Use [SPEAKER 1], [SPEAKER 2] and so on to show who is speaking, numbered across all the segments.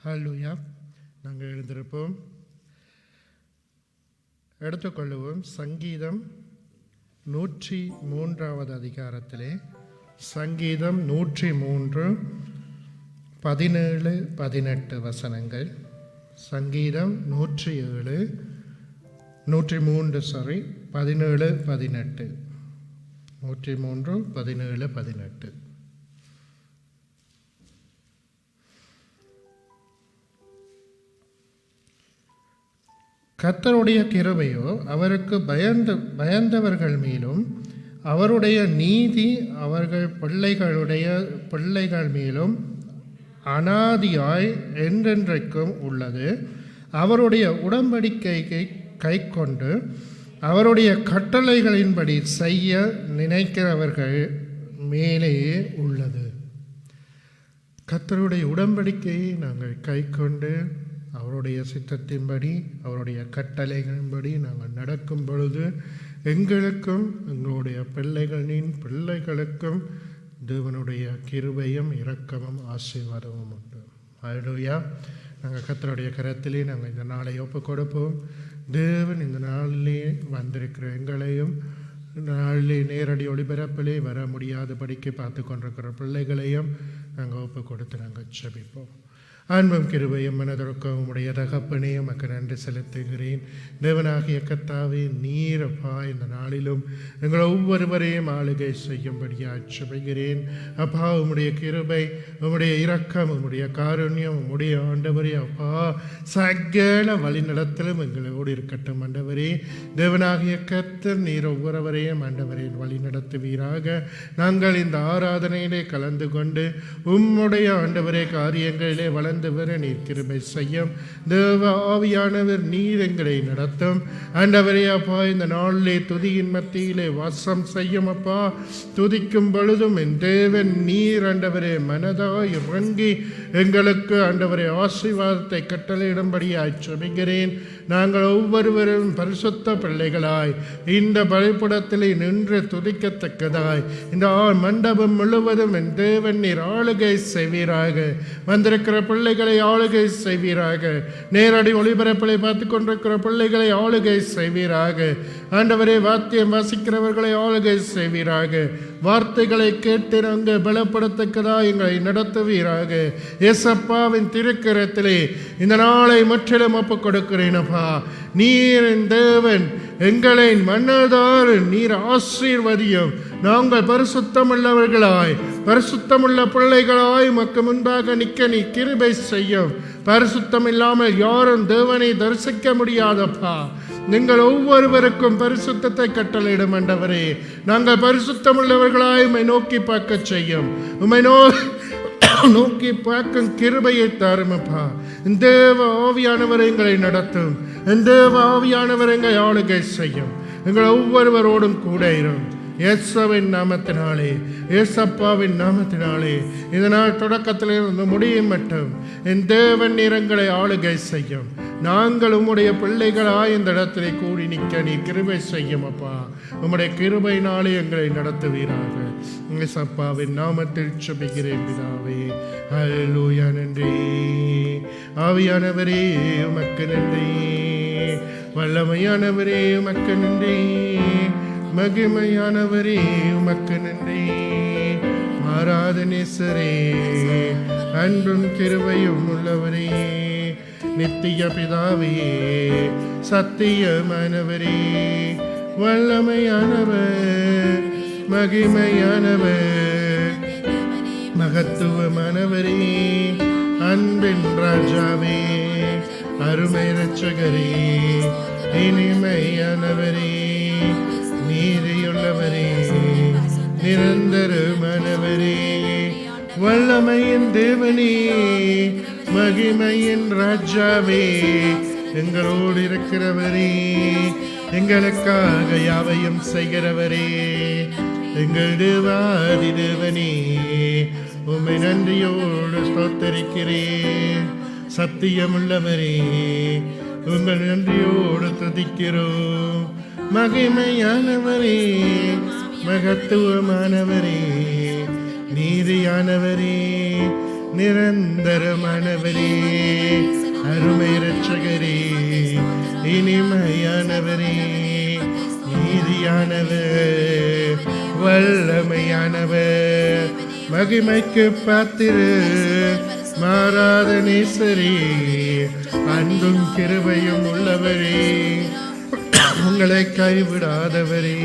[SPEAKER 1] ஹல்லேலூயா. நாங்கள் எழுந்திருப்போம். எடுத்துக்கொள்ளுவோம். சங்கீதம் 103 அதிகாரத்திலே சங்கீதம் 103 17 18 வசனங்கள். சங்கீதம் 103 17 18 103 17 18. கர்த்தருடைய கிருபையோ அவருக்கு பயந்தவர்கள் மேலும் அவருடைய நீதி அவர்கள் பிள்ளைகள் மேலும் அனாதியாய் என்றென்றைக்கும் உள்ளது. அவருடைய உடன்படிக்கையை கைக்கொண்டு அவருடைய கட்டளைகளின்படி செய்ய நினைக்கிறவர்கள் மேலேயே உள்ளது. கர்த்தருடைய உடன்படிக்கையை நாங்கள் கைக்கொண்டு அவருடைய சித்தத்தின்படி அவருடைய கட்டளைகளின்படி நாங்கள் நடக்கும் பொழுது எங்களுக்கும் எங்களுடைய பிள்ளைகளுக்கும் தேவனுடைய கிருபையும் இரக்கமும் ஆசீர்வாதமும் உண்டு. ஹல்லேலூயா. நாங்கள் கர்த்தருடைய கரத்திலே நாங்கள் இந்த நாளை ஒப்பு கொடுப்போம். தேவன் இந்த நாளிலே வந்திருக்கிற எங்களையும் நாளிலே நேரடி ஒளிபரப்பிலே வர முடியாதபடிக்கு பார்த்து கொண்டிருக்கிற பிள்ளைகளையும் நாங்கள் ஒப்பு கொடுத்து நாங்கள் ஜெபிப்போம். அன்பும் கிருபையும் மனதிற்கும் உடைய தகப்பனே உமக்கு நன்றி செலுத்துகிறேன். தேவனாகிய கர்த்தாவே, நீரப்பா இந்த நாளிலும் எங்களை ஒவ்வொருவரையும் ஆளுகை செய்யும்படியாக ஜெபிக்கிறேன். அப்பா, உம்முடைய கிருபை, உம்முடைய இரக்கம், உம்முடைய காருண்யம், உம்முடைய ஆண்டவரே அப்பா சகல வழிநடத்தலும் எங்களோடு இருக்கட்டும். ஆண்டவரே, தேவனாகிய கர்த்தர் நீர் ஒவ்வொருவரையும் ஆண்டவரே வழி நடத்துவீராக. நாங்கள் இந்த ஆராதனையிலே கலந்து கொண்டு உம்முடைய ஆண்டவரே காரியங்களிலே வளர்ந்து வர நீர் கிருபை செய்யும். தேவ ஆவியானவர் நீர் எங்களை நடத்தும். ஆண்டவரே அப்பா, இந்த நாளிலே துதியின் மத்தியிலே வாசம் செய்யும். அப்பா, துதிக்கும் பொழுதும் என் தேவன் நீர் ஆண்டவரே மனதாய் இறங்கி எங்களுக்கு ஆண்டவரே ஆசீர்வாதத்தை கட்டளையிடும்படியாய் ஜெபிக்கிறேன். நாங்கள் ஒவ்வொருவரும் பரிசுத்த பிள்ளைகளாய் இந்த பலிபீடத்திலே நின்று துதிக்கத்தக்கதாய் இந்த மண்டபம் முழுவதும் என் தேவன் நீர் ஆளுகை செய்வீராக. வந்திருக்கிற பிள்ளைகளை ஆளுகை செய்வீராக. நேரடி ஒளிபரப்பலை பார்த்து கொண்டிருக்கிற பிள்ளைகளை ஆளுகை செய்வீராக. ஆண்டவரே, வாத்தியம் வாசிக்கிறவர்களை ஆளுகை செய்வீராக. வார்த்தைகளை கேட்டு நாங்கள் பலப்படுத்தக்கதாக எங்களை நடத்துவீராக. இயேசப்பாவின் திருக்கரத்திலே இந்த நாளை முற்றிலும் ஒப்புக் கொடுக்கிறேனப்பா. நீர் தேவன், எங்களை மன்னதாறு நீர் ஆசீர்வதியும். நாங்கள் பரிசுத்தமுள்ளவர்களாய் பரிசுத்தமுள்ள பிள்ளைகளாய் உமக்கு முன்பாக நிற்க நீ கிருபை செய்யும். பரிசுத்தம் இல்லாமல் யாரும் தேவனை தரிசிக்க முடியாதப்பா. நீங்கள் ஒவ்வொருவருக்கும் பரிசுத்தத்தை கட்டளையிடும். ஆண்டவரே, நாங்கள் பரிசுத்தமுள்ளவர்களாய் உம்மை நோக்கி பார்க்க செய்யும். உம்மை நோக்கி பார்க்கும் கிருபையை தாருமப்பா. தேவ ஆவியானவர் எங்களை நடத்தும். தேவ ஆவியானவர் எங்களை ஆளுகை செய்யும். எங்கள் ஒவ்வொருவரோடும் கூட இரும். இயேசுவின் நாமத்தினாலே, இயேசப்பாவின் நாமத்தினாலே இந்த நாள் தொடக்கத்திலிருந்து முடியும் மட்டும் என் தேவன் நிறங்களை ஆளுகை செய்யும். நாங்கள் உம்முடைய பிள்ளைகளாய் இந்த இடத்திலே கூடி நிற்க நீ கிருபை செய்யும். அப்பா, உம்முடைய கிருபையினாலே எங்களை நடத்துவீராக. இயேசப்பாவின் நாமத்தில் ஜெபிக்கிறேன் பிதாவே. ஹல்லேலூயா. நன்றி ஆவியானவரே, உமக்கு நன்றி. வல்லமையானவரே, உமக்கு நன்றி. மகிமையானவரே, உமக்கு நன்றி. ஆராதனேசரே, அன்பும் கிருபையும் உள்ளவரே, நித்திய பிதாவே, சத்தியமானவரே, வல்லமையானவர், மகிமையானவர், மகத்துவமானவரே, அன்பின் ராஜாவே, அருமை இரட்சகரே, இனிமையானவரே, நீதியுள்ளவரே, நிரந்தரமானவரே, வல்லமையின் தேவனே, மகிமையின் ராஜாவே, எங்களோடு இருக்கிறவரே, எங்களுக்காக யாவையும் செய்கிறவரே, எங்கள் தேவாதி தேவனே, உம்மை நன்றியோடு ஸ்தோத்தரிக்கிறேன். சத்தியமுள்ளவரே, உங்கள் நன்றியோடு துதிக்கிறோம். மகிமையானவரே, மகத்துவமானவரே, நீதியானவரே, நிரந்தரமானவரே, அருமை இரட்சகரே, இனிமையானவரே, நீதியானவர், வல்லமையானவர், மகிமைக்கு பாத்திரு, மாறாத நேசரே, அன்பும் கிருபையும் உள்ளவரே, உங்களை கைவிடாதவரே,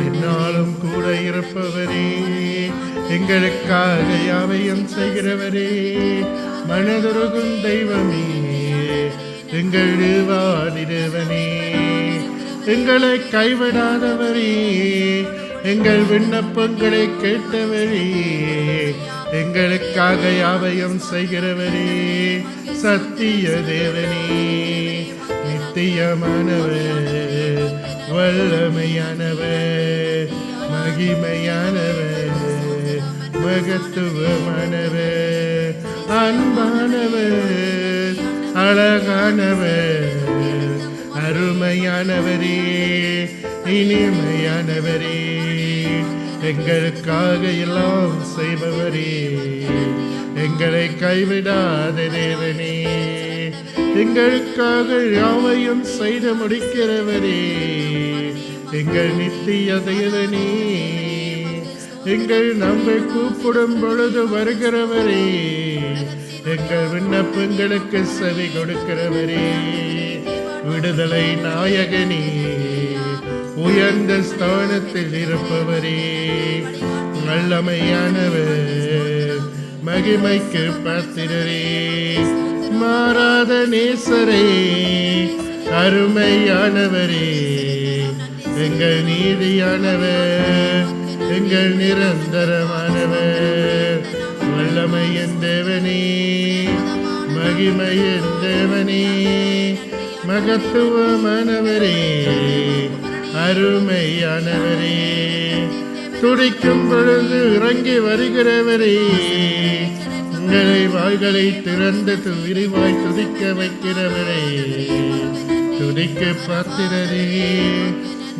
[SPEAKER 1] என்னாலும் கூட இருப்பவரே, எங்களுக்காக யாவையும் செய்கிறவரே, மனதுருகும் தெய்வமே, எங்கள் வாடிடுவனே, எங்களை கைவிடாதவரே, எங்கள் விண்ணப்பங்களை கேட்டவரே, எங்களுக்காக யாவையும் செய்கிறவரே, சத்திய தேவனே, நித்தியமானவர், வல்லமையானவர், மகிமையானவர், மகத்துவமானவர், அன்பானவர், அழகானவர், அருமையானவரே, இனிமையானவரே, எங்களுக்காக எல்லாம் செய்பவரே, எங்களை கைவிடாத தேவனே, எங்களுக்காக யாவையும் செய்து முடிக்கிறவரே, எங்கள் நித்திய தேவனே, எங்கள் நம்மை கூப்பிடும் பொழுது வருகிறவரே, எங்கள் விண்ணப்பங்களுக்கு செவி கொடுக்கிறவரே, விடுதலை நாயகனே, உயர்ந்த ஸ்தானத்தில் இருப்பவரே, வல்லமையானவர், மகிமைக்கு பாத்திரரே, மாறாத நேசரே, அருமையானவரே, எங்கள் நீதியானவர், எங்கள் நிரந்தரமானவர், வல்லமையின் தேவனே, மகிமையின் தேவனே, மகத்துவமானவரே, அருமையானவரே, துடிக்கும் பொழுது இறங்கி வருகிறவரே, உங்களை வாய்களை திறந்து விரிவாய் துதிக்க வைக்கிறவரே, துதிக்க பாத்திரரே,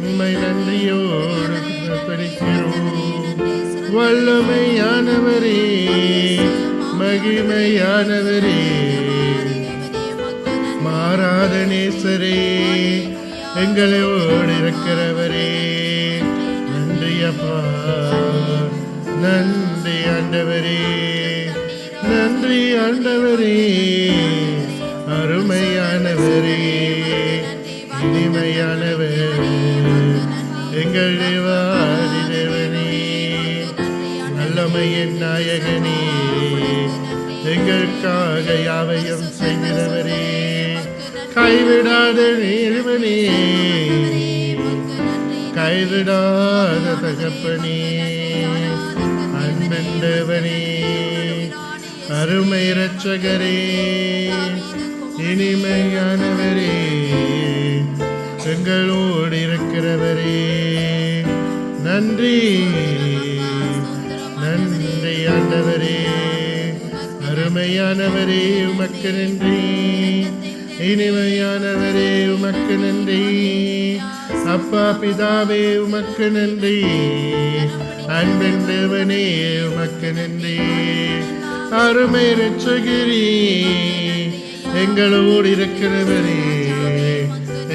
[SPEAKER 1] உம்மை நன்றியோடு படிக்கிறோம். வல்லமையானவரே, மகிமையானவரே, மாறாத நேசரே, எங்களோடு இருக்கிறவரே, நன்றி அப்பா, நன்றி ஆண்டவரே, நன்றி ஆண்டவரே, அருமையானவரே, இனிமையானவர், எங்கள் தேவாதி தேவனே, வல்லமையின் நாயகனே, எங்களுக்காக யாவையும் செய்கிறவரே, கைவிடாத தேவனே, கைவிடாத தகப்பனே, அன்பின் தேவனே, அருமை இரட்சகரே, இனிமையானவரே, எங்களோடு இருக்கிறவரே, நன்றி நன்றி ஆண்டவரே, அருமையானவரே, உமக்கு நன்றி, இனிமையானவரே, உமக்கு நன்றி, அப்பா பிதாவே, உமக்கு நன்றி, அன்பின் தேவனே, உமக்கு நன்றி, அருமை இரட்சகரே, எங்களோடு இருக்கிறவரே,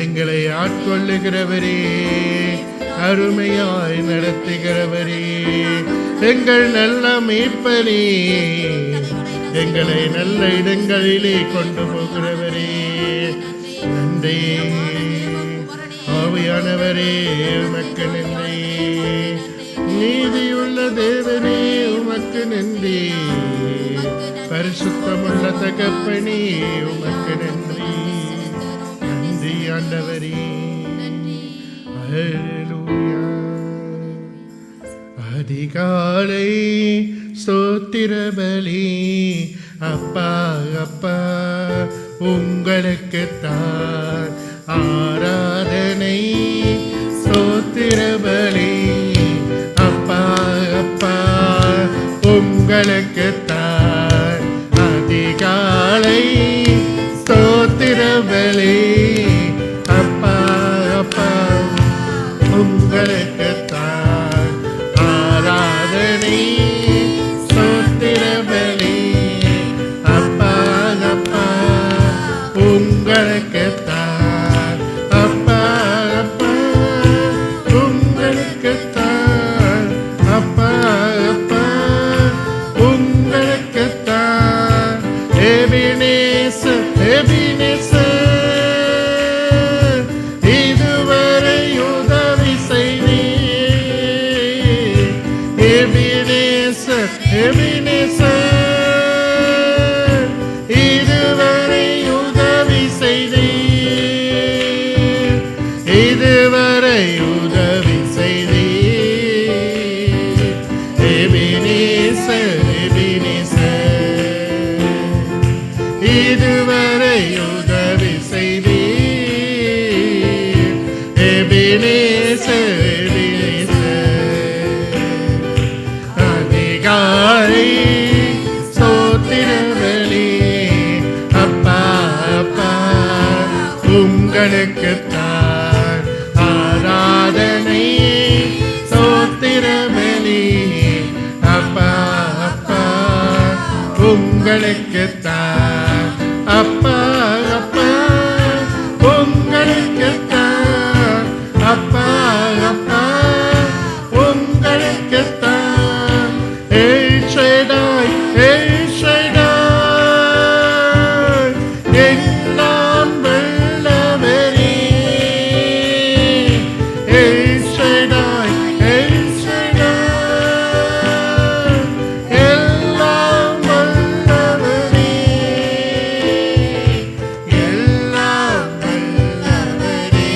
[SPEAKER 1] எங்களை ஆட்கொள்ளுகிறவரே, அருமையாய் நடத்துகிறவரே, எங்கள் நல்ல மீட்பரே, எங்களை நல்ல இடங்களிலே கொண்டு போகிறவரே, நன்றி ஆவியானவரே, உமக்கு நன்றி, நீதியுள்ள தேவனே, உமக்கு நன்றி, பரிசுத்தமுள்ள தகப்பனே, உமக்கு நன்றி, நன்றி ஆண்டவரே, அல்லேலூயா. அதிகாலை ஸ்தோத்திர பலி, அப்பா அப்பா உங்களுக்குத்தான் ஆராதனை, ஸ்தோத்திர பலி, அப்பா அப்பா உங்களுக்குத்தான் அதிகாலை ஸ்தோத்திர பலி, அப்பா அப்பா உங்களுக்குத்தான் ஆராதனை, ஸ்தோத்திர பலி, உதவி செய்தீர். எபினேசர், எபினேசர், இதுவரை உதவி செய்தீர். எபினேசர், எபினேசர், அதிகாரி ஸ்தோத்திரபலி. அப்பா அப்பா உங்களுக்குத்தான் ஆராதனை ஸ்தோத்திரபலி. அப்பா அப்பா உங்களுக்குத்தான். அப்பா அப்பா உங்களுக்குத்தான். அப்பா அப்பா உங்களுக்குத்தான். எல் ஷடாய், எல் ஷடாய், எல்லாம் வல்லவரே. எல் ஷடாய், எல் ஷடாய், எல்லாம் வல்லவரே. எல்லாம் வல்லவரே.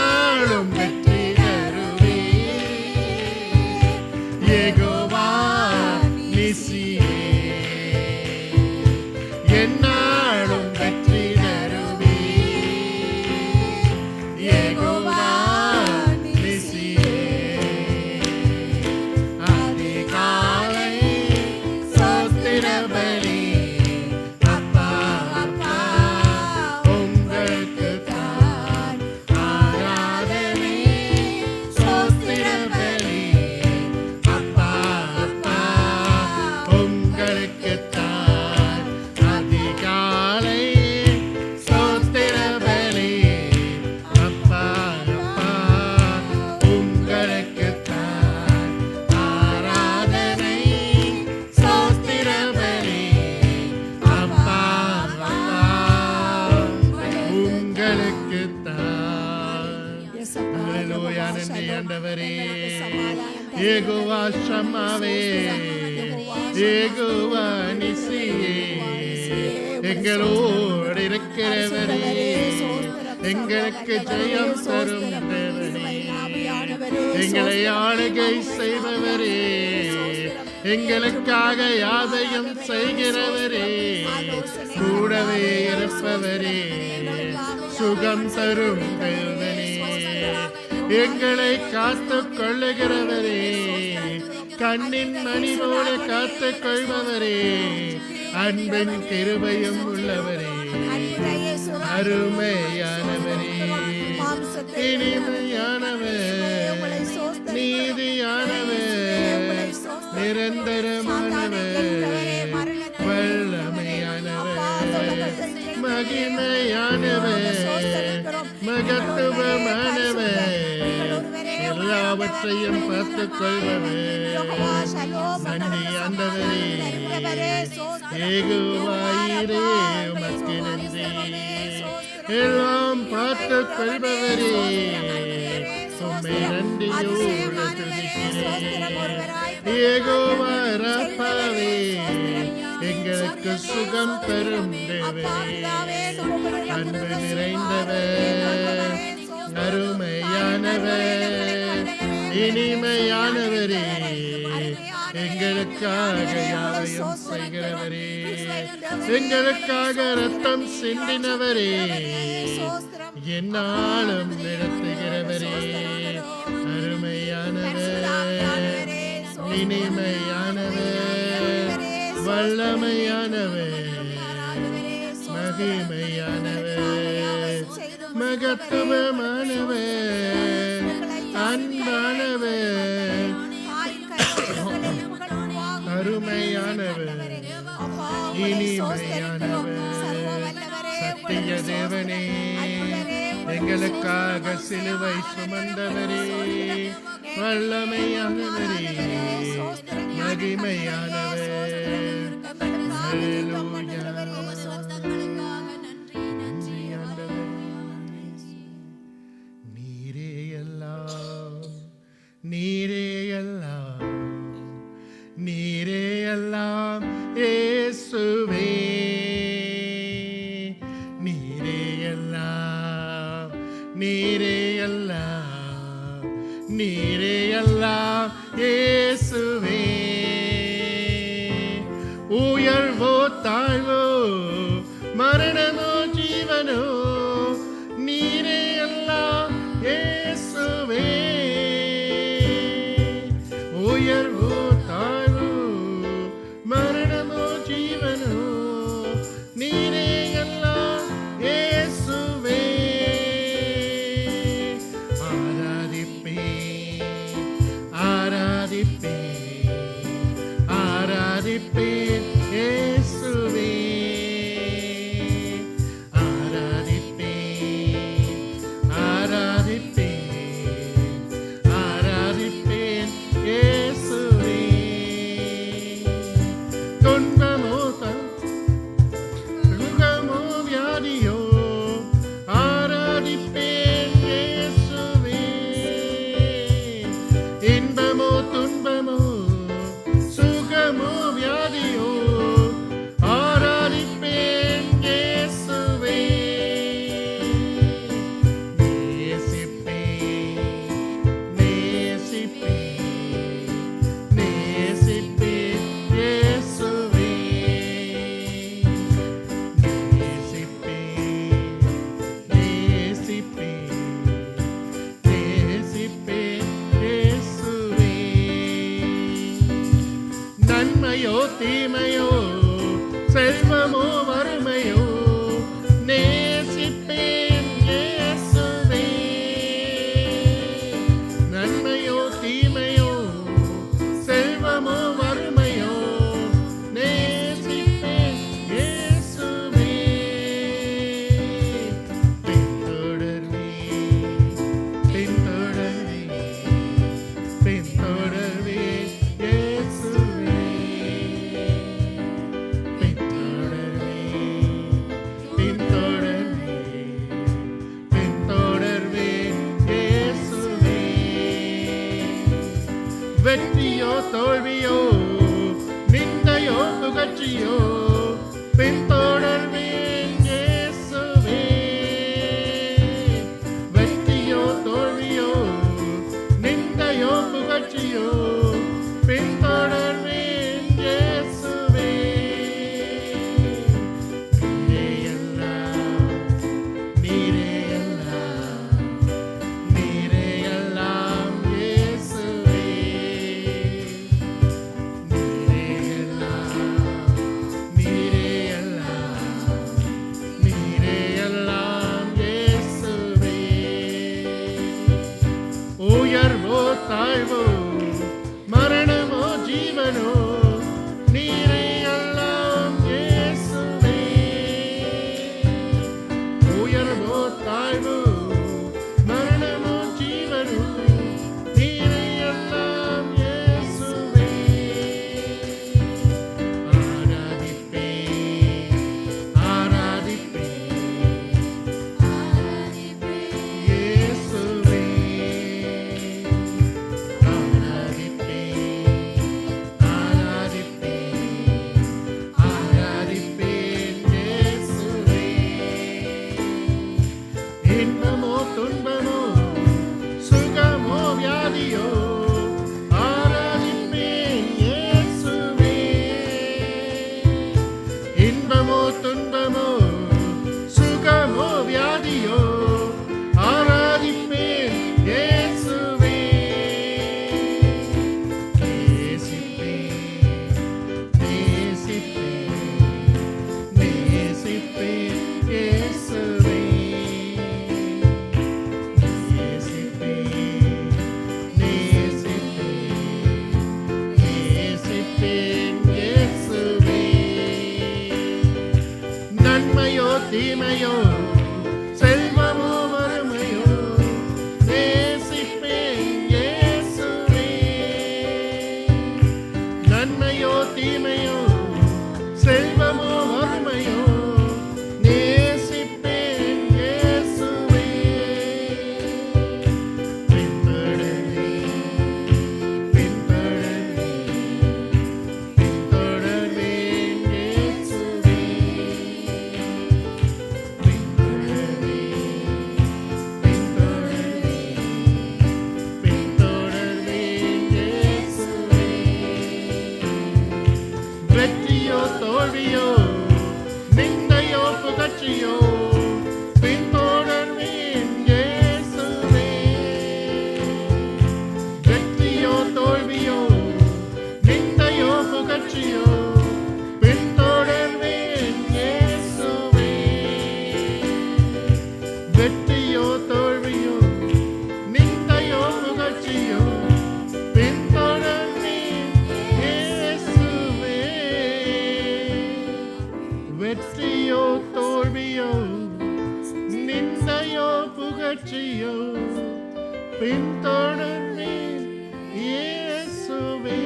[SPEAKER 1] என்னாலும் வெற்றி தருவே யெகோவா நிசியே என்னாலும் வெற்றி தருவே யெகோவா நிசியே அதிகாலை ஸ்தோத்திர பலி அப்பா அப்பா உங்களுக்கு தான் ஆராதனை ஸ்தோத்திர பலி அப்பா அப்பா உங்களுக்கு தான் அதிகாலை ஸ்தோத்திர பலி அப்பா அப்பா உங்களுக்கு தான் ஆராதனை ஸ்தோத்திர பலி அப்பா அப்பா உங்களுக்கு தான் ஹல்லேலூயா நன்றி ஆண்டவரே யெகோவா ஷம்மாவே யெகோவா நிசியே எங்களோடு இருக்கிறவரே எங்களுக்கு ஜெயம் தரும் தேவனே எங்களை ஆளுகை செய்பவரே எங்களுக்காக யாவையும் செய்கிறவரே கூடவே இருப்பவரே சுகம் தரும் தேவனே எங்களை காத்து கொள்ளுகிறவரே கண்ணின் மணி போல காத்து கொள்பவரே அன்பின் கிருபையும் உள்ளவரே அருமையானவரே இனிமையானவர் நீதியானவர் நிரந்தரமானவர் வல்லமையானவர் மகிமையானவர் மகத்துவமானவர் எல்லாவற்றையும் பார்த்துக் கொள்பவர் நன்றி ஆண்டவரே யெகோவாயிரே உமக்கு நன்றி எல்லாம் பார்த்துக் கொள்பவரே உம்மை நன்றியோடு துதிக்கிறேன் யெகோவா ராப்பாவே எங்களுக்கு சுகம் தரும் தேவனே அன்பு நிறைந்தவர் அருமையானவர் இனிமையானவரே எங்களுக்காக யாவையும் செய்கிறவரே எங்களுக்காக ரத்தம் சிந்தினவரே என்னாலும் நடத்துகிறவரே அருமையானவர் இனிமையானவர் வல்லமையானவர் மகிமையானவர் மகத்துவமானவர் அன்பானவர் அருமையானவர் இனிமையானவர் சத்திய தேவனே எங்களுக்காக சிலுவை சுமந்தவரே வல்லமையானவரே மகிமையானவர் ஹல்லேலூயா நீரே எல்லாம் நீரே எல்லாம் இயேசுவே நீரே எல்லாம் நீரே எல்லாம் நீரே எல்லாம் இயேசுவே உயர்வோ தாழ்வோ மரணமோ ஜீவனோ நீரே எல்லாம் இயேசுவே உயர்வோ தாழ்வோ மரணமோ ஜீவனோ நீரே எல்லாம் இயேசுவே ஆராதிப்பேன் ஆராதிப்பேன் தீமையோ செல்வமோ வறுமையோ நேசிப்பேன் இயேசுவே. நன்மையோ தீமையோ செல்வமோ வறுமையோ நேசிப்பேன் இயேசுவே. பின்தொடர்வே பின்தொடர்வே பின்தொடர்வே இயேசுவே. பின்தொடர்வே பின்தொடர்வே பின்தொடர்வே இயேசுவே. வெற்றியோ தோல்வியோ நிந்தையோ புகழ்ச்சியோ பின்தொடர்வேன் இயேசுவே. வெற்றியோ தோல்வியோ நிந்தையோ புகழ்ச்சியோ பின்தொடர்வேன் இயேசுவே. நீரே எல்லாம் நீரே எல்லாம் நீரே எல்லாம் இயேசுவே. நீரே எல்லாம் நீரே எல்லாம் நீரே எல்லாம் இயேசுவே. உயர்வோ தாழ்வோ மரணமோ ஜீவனோ நீரே எல்லாம் இயேசுவே. உயர்வோ தாழ்வோ மரணமோ ஜீவனோ நீரே எல்லாம் இயேசுவே. ஆராதிப்பேன் ஆராதிப்பேன் இயேசுவே. ஆராதிப்பேன் ஆராதிப்பேன் இயேசுவே. இன்பமோ துன்பமோ சுகமோ வியாதியோ ஆராதிப்பேன் இயேசுவே. இன்பமோ துன்பமோ சுகமோ வியாதியோ ஆராதிப்பேன் இயேசுவே. நேசிப்பேன் நேசிப்பேன் நேசிப்பேன் இயேசுவே. நேசிப்பேன் நேசிப்பேன் நேசிப்பேன் இயேசுவே. நன்மையோ தீமையோ செல்வமோ வறுமையோ நேசிப்பேன் இயேசுவே. நன்மையோ தீமையோ செல்வமோ வறுமையோ நேசிப்பேன் இயேசுவே. பின்தொடர்வே பின்தொடர்வே பின்தொடர்வேன் இயேசுவே. பின்தொடர்வே பின்தொடர்வே பின்தொடர்வேன் இயேசுவே. வெற்றியோ தோல்வியோ நிந்தையோ புகழ்ச்சியோ பின்தொடர்வேன் இயேசுவே. வெற்றியோ தோல்வியோ நிந்தையோ புகழ்ச்சியோ பின்தொடர்வேன் இயேசுவே. வெற்றியோ தோல்வியோ நிந்தையோ புகழ்ச்சியோ பின்தொடர்வேன் இயேசுவே. வெற்றியோ தோல்வியோ நிந்தையோ புகழ்ச்சியோ பின்தொடர்வேன் இயேசுவே.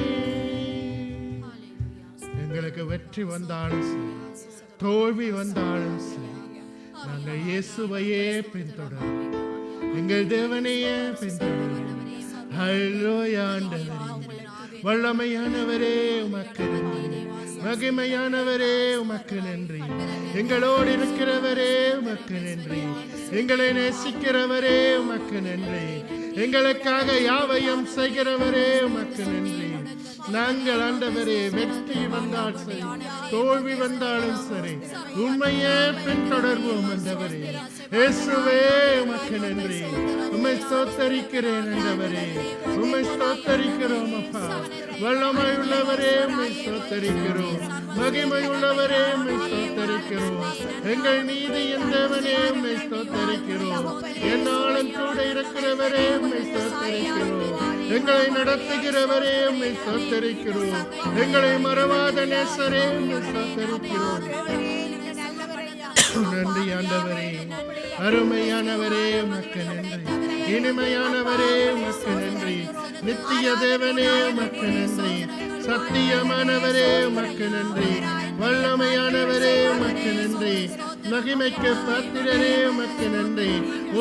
[SPEAKER 1] எங்களுக்கு வெற்றி வந்தாலும் சரி, தோல்வி வந்தாலும் சரி, நாங்கள் இயேசுவையே பின்தொடர்வோம். எங்கள் தேவனையே பின்தொடர்வோம். ஹல்லேலூயா ஆண்டவரே. வல்லமையானவரே உமக்கு நன்றி. மகிமையானவரே உமக்கு நன்றி. எங்களோடு இருக்கிறவரே உமக்கு நன்றி. எங்களை நேசிக்கிறவரே உமக்கு நன்றி. எங்களுக்காக யாவையும் செய்கிறவரே உமக்கு நன்றி. நாங்கள் ஆண்டவரே வெற்றி வந்தால் சரி, தோல்வி வந்தாலும் சரி, உண்மையே பின்தொடர்வோம் ஆண்டவரே. இயேசுவே உமக்கு நன்றி. உம்மை ஸ்தோத்தரிக்கிறேன் ஆண்டவரே. உம்மை ஸ்தோத்தரிக்கிறோம் அப்பா. வல்லமை உள்ளவரே உம்மை ஸ்தோத்தரிக்கிறோம். மகிமை உள்ளவரே உம்மை ஸ்தோத்தரிக்கிறோம். எங்கள் நீதியின் தேவனே உம்மை ஸ்தோத்தரிக்கிறோம். என்னாலும் கூட இருக்கிறவரே உம்மை ஸ்தோத்தரிக்கிறோம். எங்களை நடத்துகிறவரே உம்மை ஸ்தோத்தரிக்கிறோம். எங்களை மறவாத நேசரே உம்மை ஸ்தோத்தரிக்கிறோம். நன்றி ஆண்டவரே. அருமையானவரே உமக்கு நன்றி. இனிமையானவரே உமக்கு நன்றி. நித்திய தேவனே உமக்கு நன்றி. சத்தியமானவரே உமக்கு நன்றி. வல்லமையானவரே உமக்கு நன்றி. மகிமைக்கு பாத்திரரே உமக்கு நன்றி.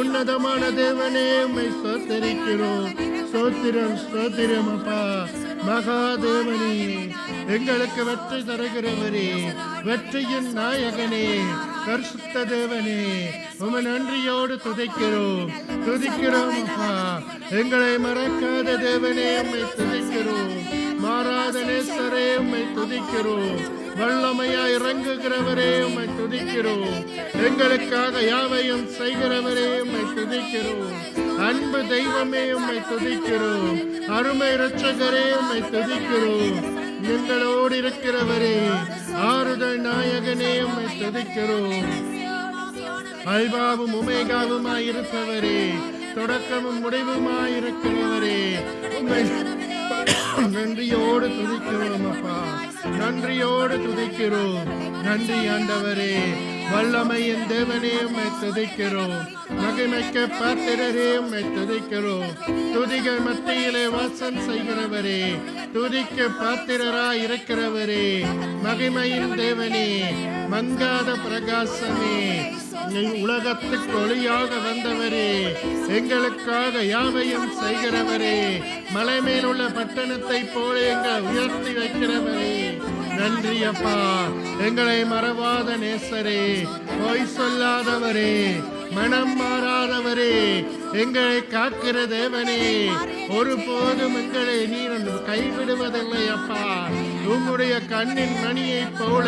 [SPEAKER 1] உன்னதமான தேவனே உம்மை ஸ்தோத்தரிக்கிறோம். ஸ்தோத்திரம் ஸ்தோத்திரம் அப்பா. மகாதேவனே, எங்களுக்கு வெற்றி தருகிறவரே, வெற்றியின் நாயகனே, பரிசுத்த தேவனே, உம்மை நன்றியோடு துதிக்கிறோம் துதிக்கிறோம் அப்பா. எங்களை மறக்காத தேவனே உம்மை துதிக்கிறோம். மாறாத நேசரே உம்மை துதிக்கிறோம். வல்லமையா இறங்குகிறவரே உம்மை துதிக்கிறோம். எங்களுக்காக யாவையும் செய்கிறவரே உம்மை துதிக்கிறோம். அன்பு தெய்வமே உம்மை துதிக்கிறோம். அருமை இரட்சகரே உம்மை துதிக்கிறோம். எங்களோடு இருக்கிறவரே, ஆறுதல் நாயகனே உம்மை துதிக்கிறோம். அல்பாவும் உமேகாவுமாய் இருப்பவரே, தொடக்கமும் முடிவுமாய் இருக்கிறவரே, உம்மை நன்றியோடு துதிக்கிறோம் அப்பா. நன்றியோடு துதிக்கிறோம். நன்றி ஆண்டவரே. வல்லமையின் தேவனே உம்மை துதிக்கிறோம். மகிமைக்க பாத்திரரே உம்மை துதிக்கிறோம். துதிகள் மத்தியிலே வாசம் செய்கிறவரே, துதிக்க பாத்திரராய் இருக்கிறவரே, மகிமையின் தேவனே, மங்காத பிரகாசமே, உலகத்துக்கு ஒளியாக வந்தவரே, எங்களுக்காக யாவையும் செய்கிறவரே, மலை மேலுள்ள பட்டணத்தை போல எங்களை உயர்த்தி வைக்கிறவரே, நன்றி அப்பா. எங்களை மறவாத நேசரே, பொய் சொல்லாதவரே, மனம் மாறாதவரே, எங்களை காக்கிற தேவனே, ஒருபோதும் எங்களை நீர் கைவிடுவதில்லை அப்பா. உம்முடைய கண்ணின் மணியை போல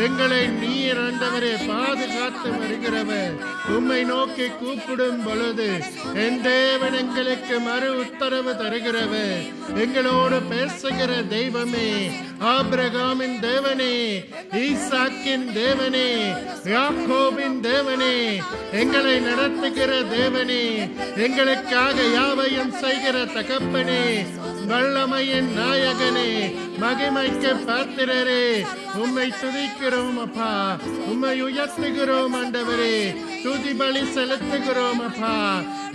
[SPEAKER 1] எங்களை நீர் ஆண்டவரே பாதுகாத்து வருகிறவர். உம்மை நோக்கி கூப்பிடும் பொழுது என் தேவன் எங்களுக்கு மறு உத்தரவு தருகிறவர். எங்களோடு பேசுகிற தெய்வமே, ஆபிரகாமின் தேவனே, ஈசாக்கின் தேவனே, யாக்கோபின் தேவனே, எங்களை நடத்துகிற தேவனே, எங்களுக்காக யாவையும் செய்கிற தகப்பனே, வல்லமையின் நாயகனே, மகிமைக்கு பாத்திரரே, உம்மை துதிக்கிறோம் அப்பா. உம்மை உயர்த்துகிறோம் ஆண்டவரே. துதி பலி செலுத்துகிறோம் அப்பா.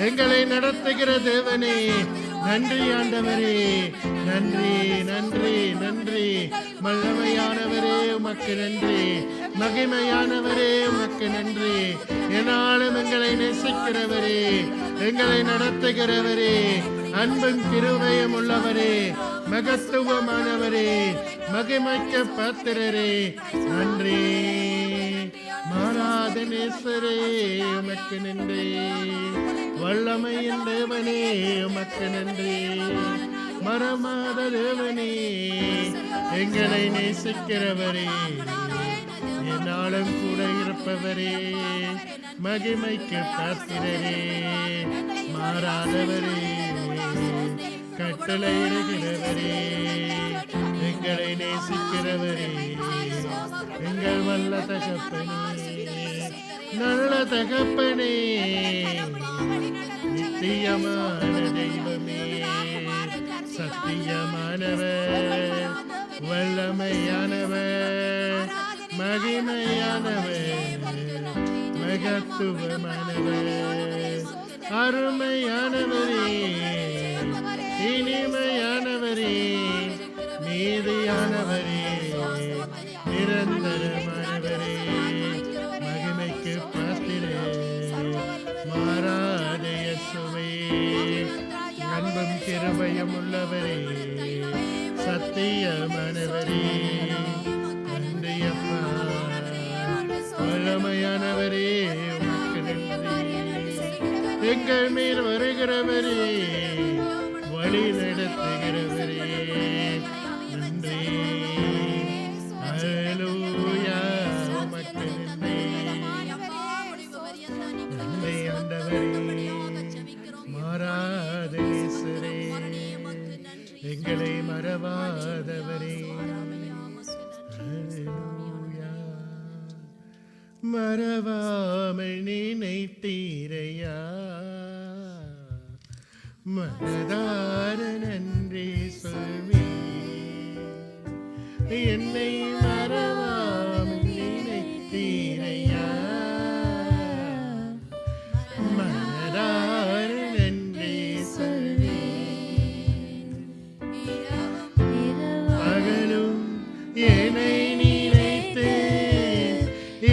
[SPEAKER 1] எங்களை நடத்துகிற தேவனே, நன்றி ஆண்டவரே. நன்றி நன்றி நன்றி. வல்லமையானவரே உமக்கு நன்றி. மகிமையானவரே உமக்கு நன்றி. என்னாலும் எங்களை நேசிக்கிறவரே, எங்களை நடத்துகிறவரே, அன்பும் கிருபையும் உள்ளவரே, மகத்துவமானவரே, மகிமைக்க பாத்திரரே, நன்றி. மாறாத நேசரே உமக்கு நன்றி. வல்லமையின் தேவனே உமக்கு நன்றி. மறமாத தேவனே, எங்களை நேசிக்கிறவரே, என்னாலும் கூட இருப்பவரே, மகிமைக்கு பாத்திரரே, மாறாதவரே, கட்டளையிடுகிறவரே, எங்களை நேசிக்கிறவரே, எங்கள் வல்ல தகப்பனே, நல்ல தகப்பனே, நித்தியமான தெய்வமே, சத்தியமானவர், வல்லமையானவர், மகிமையானவர், மகத்துவமானவர், அருமையானவரே, இனிமையானவரே, நீதியானவரே, நிரந்தரமானவரே, மகிமைக்கு பாத்திரே, மாறாத இயேசுவே, அன்பும் கிருபையும் உள்ளவரே, சத்தியமானவரே, நன்றி அப்பா. வல்லமையானவரே உமக்கு நன்றி. எங்கள் மேல் வருகிறவரே, வழி நடத்துகிறவரே, மறவாதவரே. ஹல்லேலூயா. மறவாமல் நினைத்தீரையா, மனதார நன்றி சொல்வே. என்னை மறவாமல் நினைத்தீரையா, மனதார நன்றி சொல்வே. பகலும் என்னை நினைத்து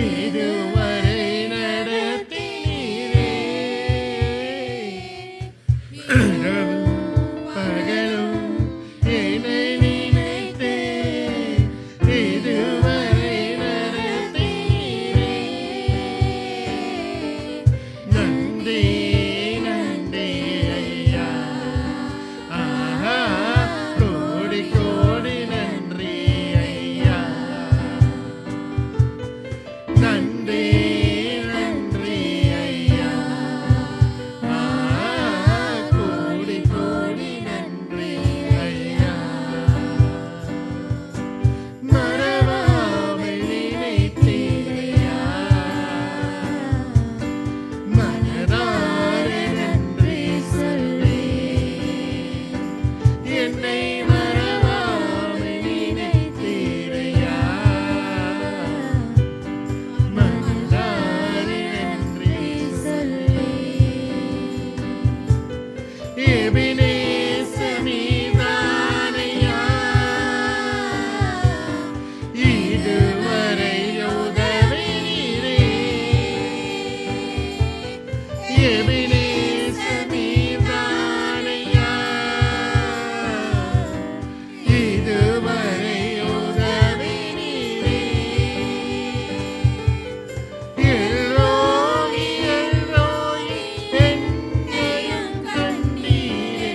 [SPEAKER 1] இதுவரை நடத்தினீரே. பகலும் என்னை நினைத்து இதுவரை நடத்தினீரே. நன்றி நன்றி ஐயா, ஆஹா கோடி கோடி நன்றி ஐயா. நன்றி நன்றி ஐயா, ஆஹா கோடி கோடி நன்றி ஐயா. மறவாமல் நினைத்தீரையா, மனதார நன்றி சொல்வேன். என்னை மறவாமல் நினைத்தீரையா, மனதார நன்றி சொல்வேன். எபினேசர் நீதானையா, இதுவரை உதவினீரே. எபினேசர் நீதானையா, இதுவரை உதவினீரே. எல்லோரி எல்லோரி என்னையும் கண்டீரே.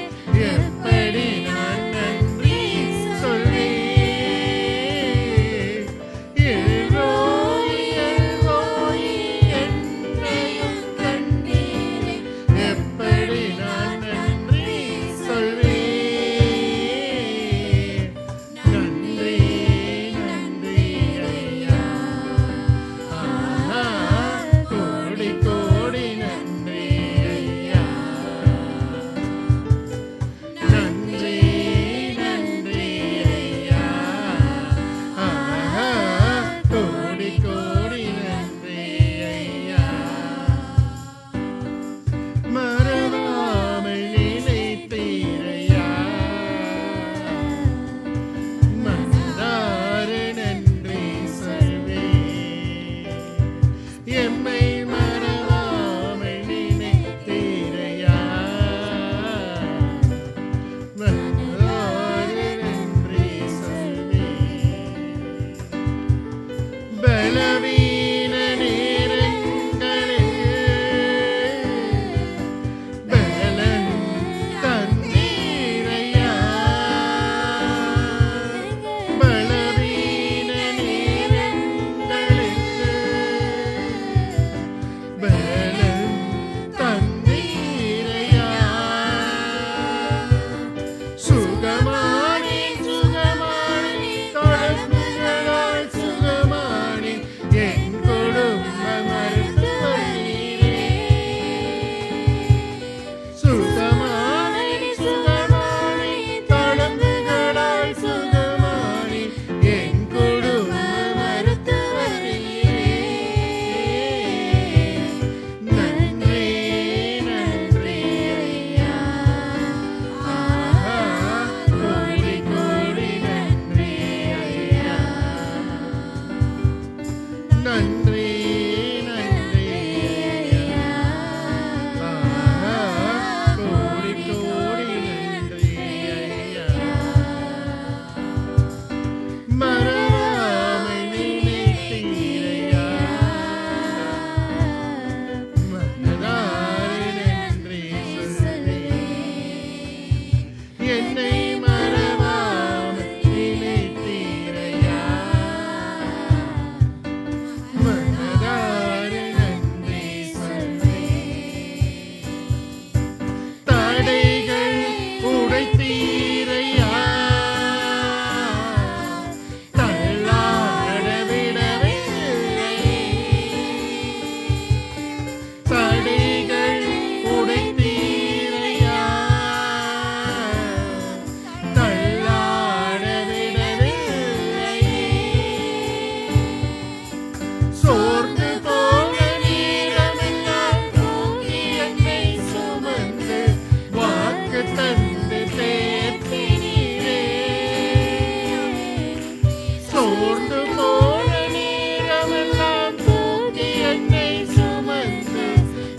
[SPEAKER 1] சோர்ந்து போன நேரமெல்லாம் தூக்கி என்னை சுமந்து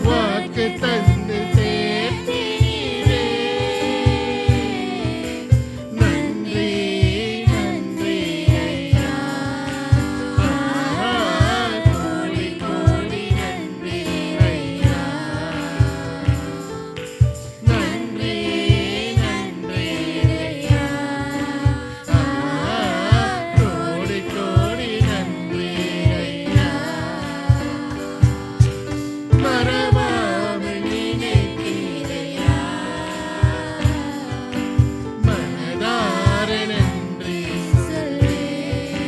[SPEAKER 1] வாக்கு தந்து தேற்றினீரே. நன்றி நன்றி ஐயா. கோடி கோடி நன்றி ஐயா. நன்றி நன்றி ஐயா. கோடி கோடி நன்றி ஐயா. மறவாமல் நினைத்தீரையா. மனதார நன்றி சொல்வேன்.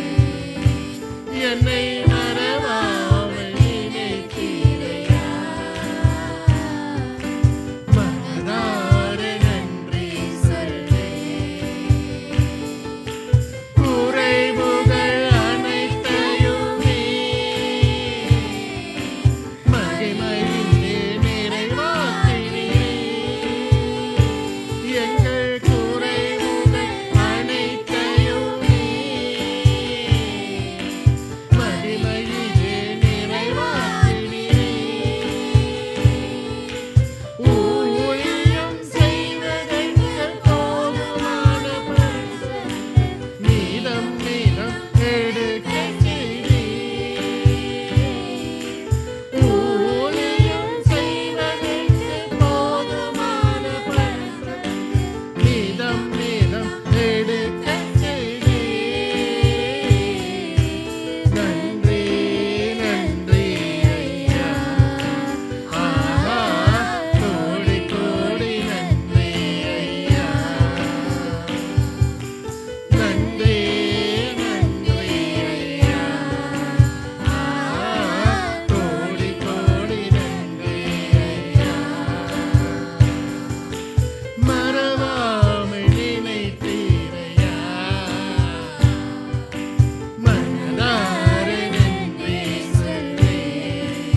[SPEAKER 1] என்னை மறவாமல் நினைத்தீரையா. மனதார நன்றி சொல்வேன். குறைவுகள் அனைத்தையுமே மகிமையிலே நிறைவாக்கினீரே. எங்கள் குறைவுகள் அனைத்தையுமே மகிமையிலே நிறைவாக்கினீரே. ஊழியம் செய்வதற்கு போதுமான பரிசுகள் மீதம் மீதம் எடுக்கச் செய்தீர். ஊழியம் செய்வதற்கு போதுமான பரிசுகள் மீதம் மீதம் எடுக்கச் செய்தீர். நன்றி நன்றி ஐயா. கோடி கோடி நன்றி ஐயா. நன்றி நன்றி ஐயா. கோடி கோடி நன்றி ஐயா. மறவாமல் நினைத்தீரையா. மனதார நன்றி சொல்வேன்.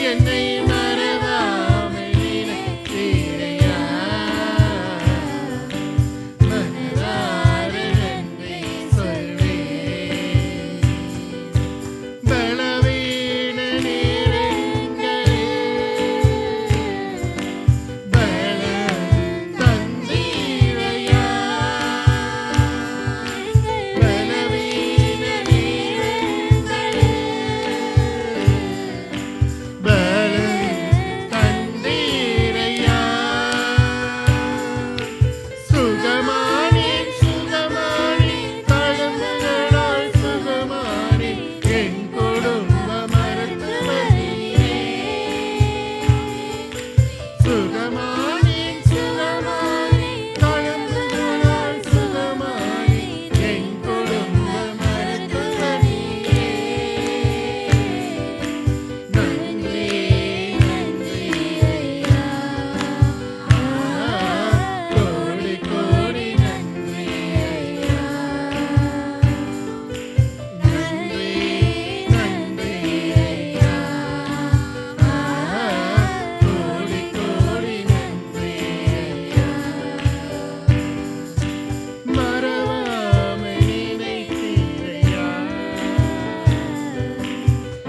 [SPEAKER 1] என்னை மறவாமல் நினைத்தீரையா. மனதார நன்றி சொல்வேன். பலவீன நேரங்களில் பலம் தந்தீரையா. பலவீன நேரங்களில் பலம் தந்தீரையா. சுகமானேன் சுகமானேன் தழும்புகளால் சுகமானேன். என் குடும்ப மருத்துவரே. சுகமானேன் சுகமானேன் தழும்புகளால் சுகமானேன். என் குடும்ப மருத்துவரே. நன்றி நன்றி ஐயா. கோடி கோடி நன்றி ஐயா. நன்றி நன்றி ஐயா. கோடி கோடி நன்றி ஐயா. மறவாமல் நினைத்தீரையா.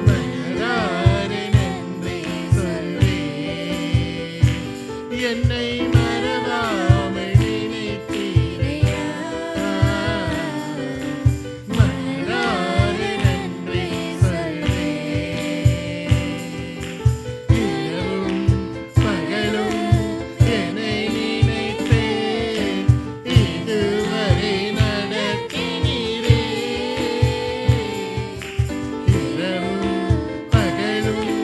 [SPEAKER 1] மனதார நன்றி சொல்வேன். என்னை மறவாமல் நினைத்தீரையா. மனதார நன்றி சொல்வேன். இரவும் பகலும் என்னை நினைத்தேன். இதுவரை நடத்தினீரே. இரவும் பகலும்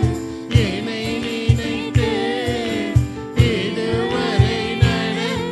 [SPEAKER 1] என்னை நினைத்தேன். இதுவரை நடத்தினீரே.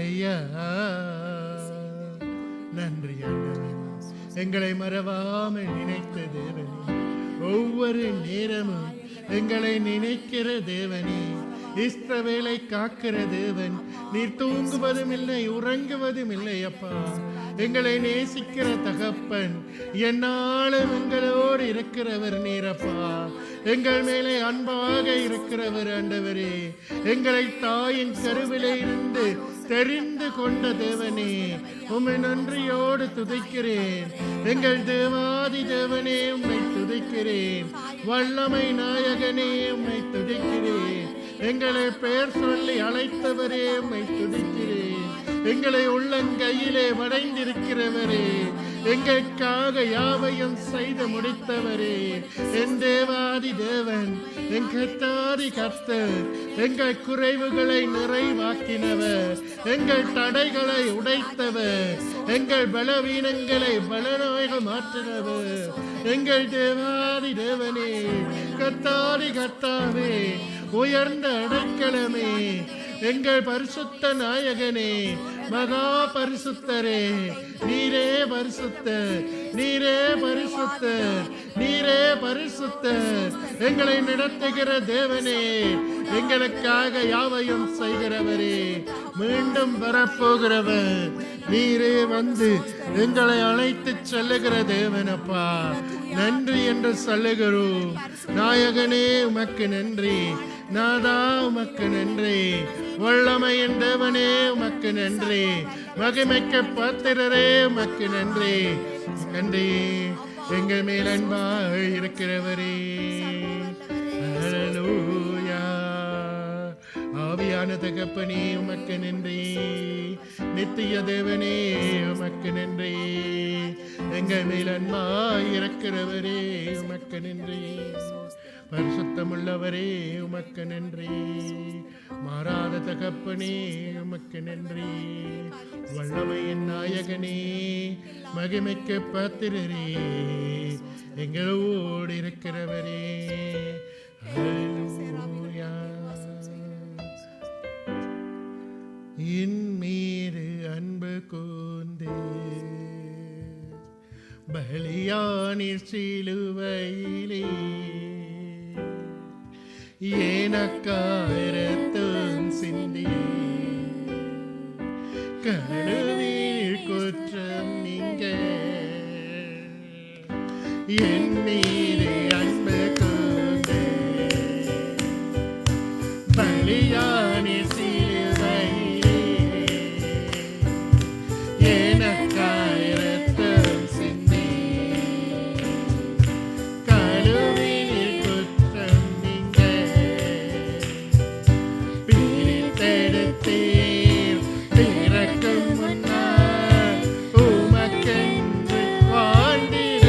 [SPEAKER 1] ஐயா. நன்றி ஆண்டவரே, எங்களை மறவாமல் நினைத்த தேவனே, ஒவ்வொரு நேரமும் எங்களை நினைக்கிற தேவனே, இஸ்ரவேலை காக்கிற தேவன், நீர் தூங்குவதும் இல்லை உறங்குவதும் இல்லை அப்பா. எங்களை நேசிக்கிற தகப்பன், என்னாலும் எங்களோடு இருக்கிறவர் நீரப்பா. எங்கள் மேலே அன்பாக இருக்கிறவர் ஆண்டவரே. எங்களை தாயின் கருவிலே இருந்து தெரிந்து கொண்ட தேவனே, உம்மை நன்றியோடு துதிக்கிறேன். எங்கள் தேவாதி தேவனே, உம்மை துதிக்கிறேன். வல்லமை நாயகனே, உம்மை துதிக்கிறேன். எங்களை பெயர் சொல்லி அழைத்தவரே, உம்மை துதிக்கிறேன். எங்களை உள்ளங்கையிலே வளைந்திருக்கிறவரே, எங்களுக்காக யாவையும் செய்து முடித்தவரே, என் தேவாதி தேவன், என் கர்த்தாதி கர்த்தர், எங்கள் குறைவுகளை நிறைவாக்கினவர், எங்கள் தடைகளை உடைத்தவர், எங்கள் பலவீனங்களை பலனாக மாற்றினவர், எங்கள் தேவாதி தேவனே, கர்த்தாதி கர்த்தாவே, உயர்ந்த அடைக்கலமே, எங்கள் பரிசுத்த நாயகனே, மகா பரிசுத்தரே, நீரே பரிசுத்தர், நீரே பரிசுத்தர், நீரே பரிசுத்தர். எங்களை நடத்துகிற தேவனே, எங்களுக்காக யாவையும் செய்கிறவரே, மீண்டும் வரப்போகிறவர் நீரே வந்து எங்களை அழைத்து செல்லுகிற தேவனப்பா. நன்றி என்று சொல்லுகிறோம். நாயகனே, உமக்கு நன்றி. நாதா, உமக்கு நன்றி. வல்லமையின் தேவனே, உமக்கு நன்றி. மகிமைக்கு பாத்திரரே, உமக்கு நன்றி. நன்றி எங்கள் மேல் அன்பாக இருக்கிறவரே. ஹல்லேலூயா. ஆவியான தகப்பனே, உமக்கு நன்றி. நித்திய தேவனே, உமக்கு நன்றி. எங்கள் மேல் அன்பாக இருக்கிறவரே, உமக்கு நன்றி. பரிசுத்தமுள்ளவரே, உமக்கு நன்றி. மாறாத தகப்பனே, உமக்கு நன்றி. வல்லமையின் நாயகனே, மகிமைக்கு பாத்திரரே, எங்களோடு இருக்கிறவரே. ஹல்லேலூயா. என் மீது அன்பு கூர்ந்தே பலியானீர் சிலுவையிலே, எனக்காய் இரத்தம் சிந்தி கழுவினீர் குற்றம் நீங்க. என் மீது அன்பு கூர்ந்து பலியானீர் சிலுவையிலே, எனக்காய் இரத்தம் சிந்தி கழுவினீர் குற்றம் நீங்க. பிரித்தெடுத்தீர் பிறக்கும் முன்னால் உமக்கென்று வாழ்ந்திட.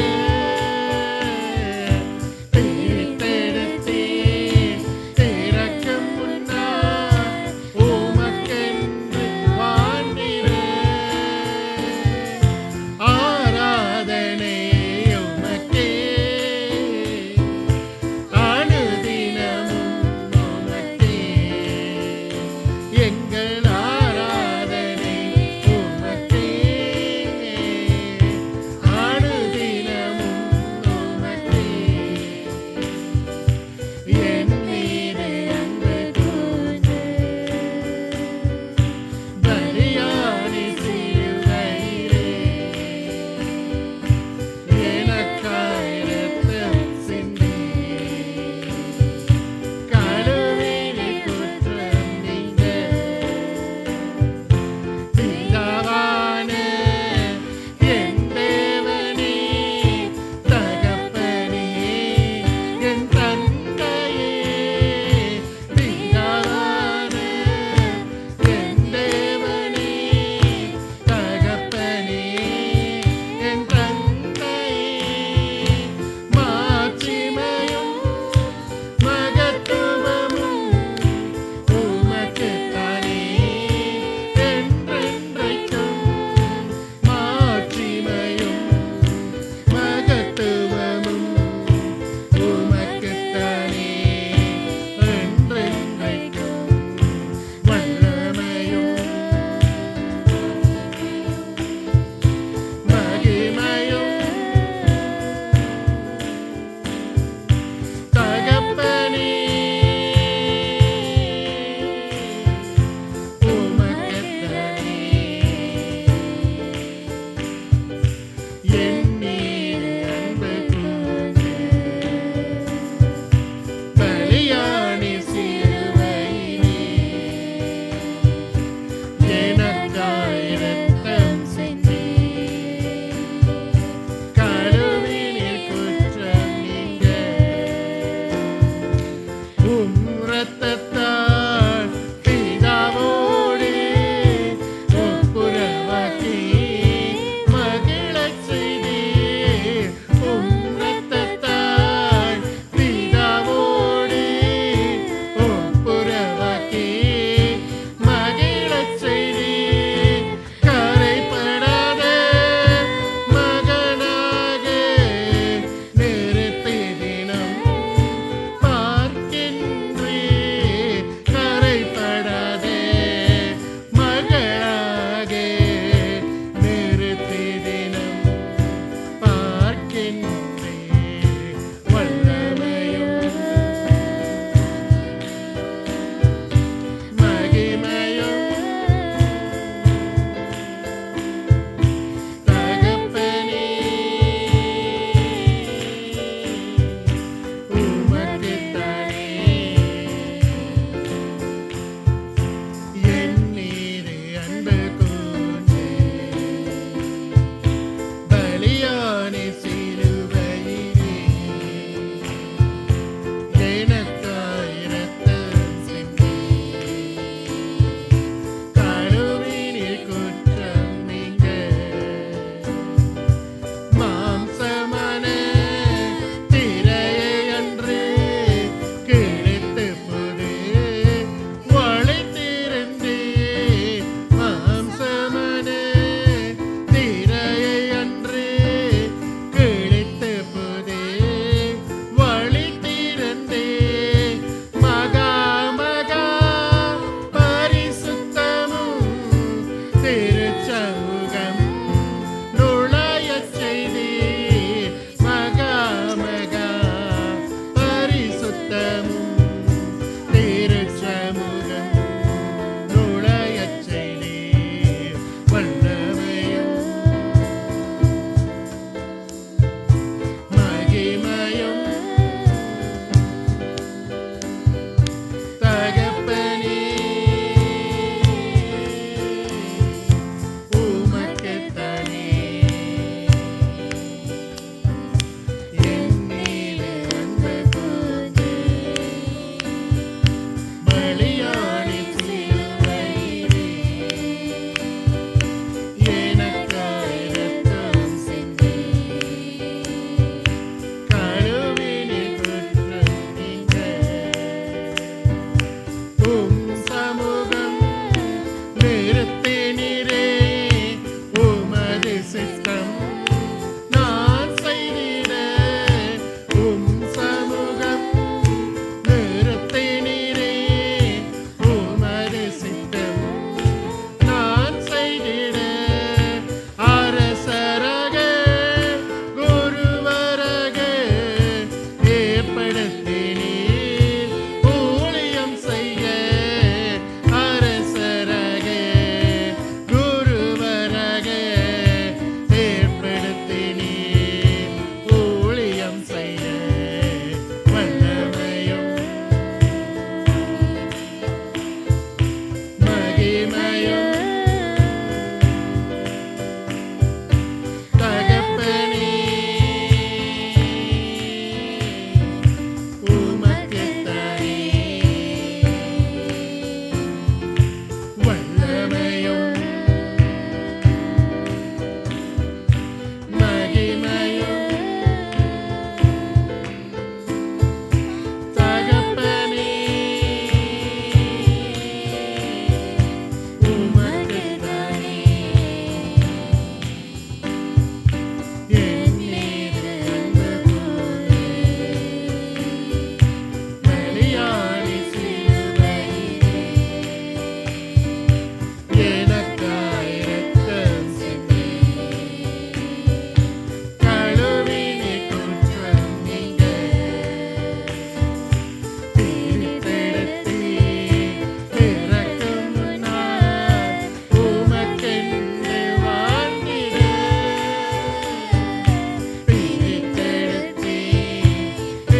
[SPEAKER 1] அன்பு கூர்ந்தே பலியான சிலுவையிலே எனக்காய் இரத்தம் சிந்தி கழுவினீர் குற்றம் நீங்க மாம்சமான திரையை அன்று கிழித்து புது வளைத்திருந்தே மாம்சமான திரையை அன்று கிழித்து புது வளைத்திருந்தே மகா மகா பரிசுத்தமும் திருச்சமூகம் நுழையச் செய்தீர் மகா மகா பரிசுத்தமும் திருச்சமூகம் நுழையச் செய்தீர் வல்லமையும் மகிமையும் தகப்பனே உமக்குத்தானே என் மீது அன்பு கூர்ந்தே பலியான சிலுவையிலே எனக்காய் இரத்தம் சிந்தி கழுவினீர் குற்றம் நீங்க உம் சமூகம் நிறுத்தினீரே உமது சித்தம் நான் செய்திட உம் சமூகம் நிறுத்தினீரே உமது சித்தம் நான் செய்திட அரசராக குருவராக ஏற்படுத்தினீர் ஊழியம் செய்ய அரசராக குருவராக ஏற்படுத்தினீர் ஊழியம் செய்ய வல்லமையும் மகிமையும் தகப்பனே உமக்குத்தானே வல்லமையும் மகிமையும் தகப்பனே உமக்குத்தானே என் மீது அன்பு கூர்ந்தே பலியான சிலுவையிலே எனக்காய் இரத்தம் சிந்தி கழுவினீர் குற்றம் நீங்க பிரித்தெடுத்தீர் இறக்கும் முன்னால் உமக்கென்று வாழ்ந்திட பிரித்தெடுத்தீர்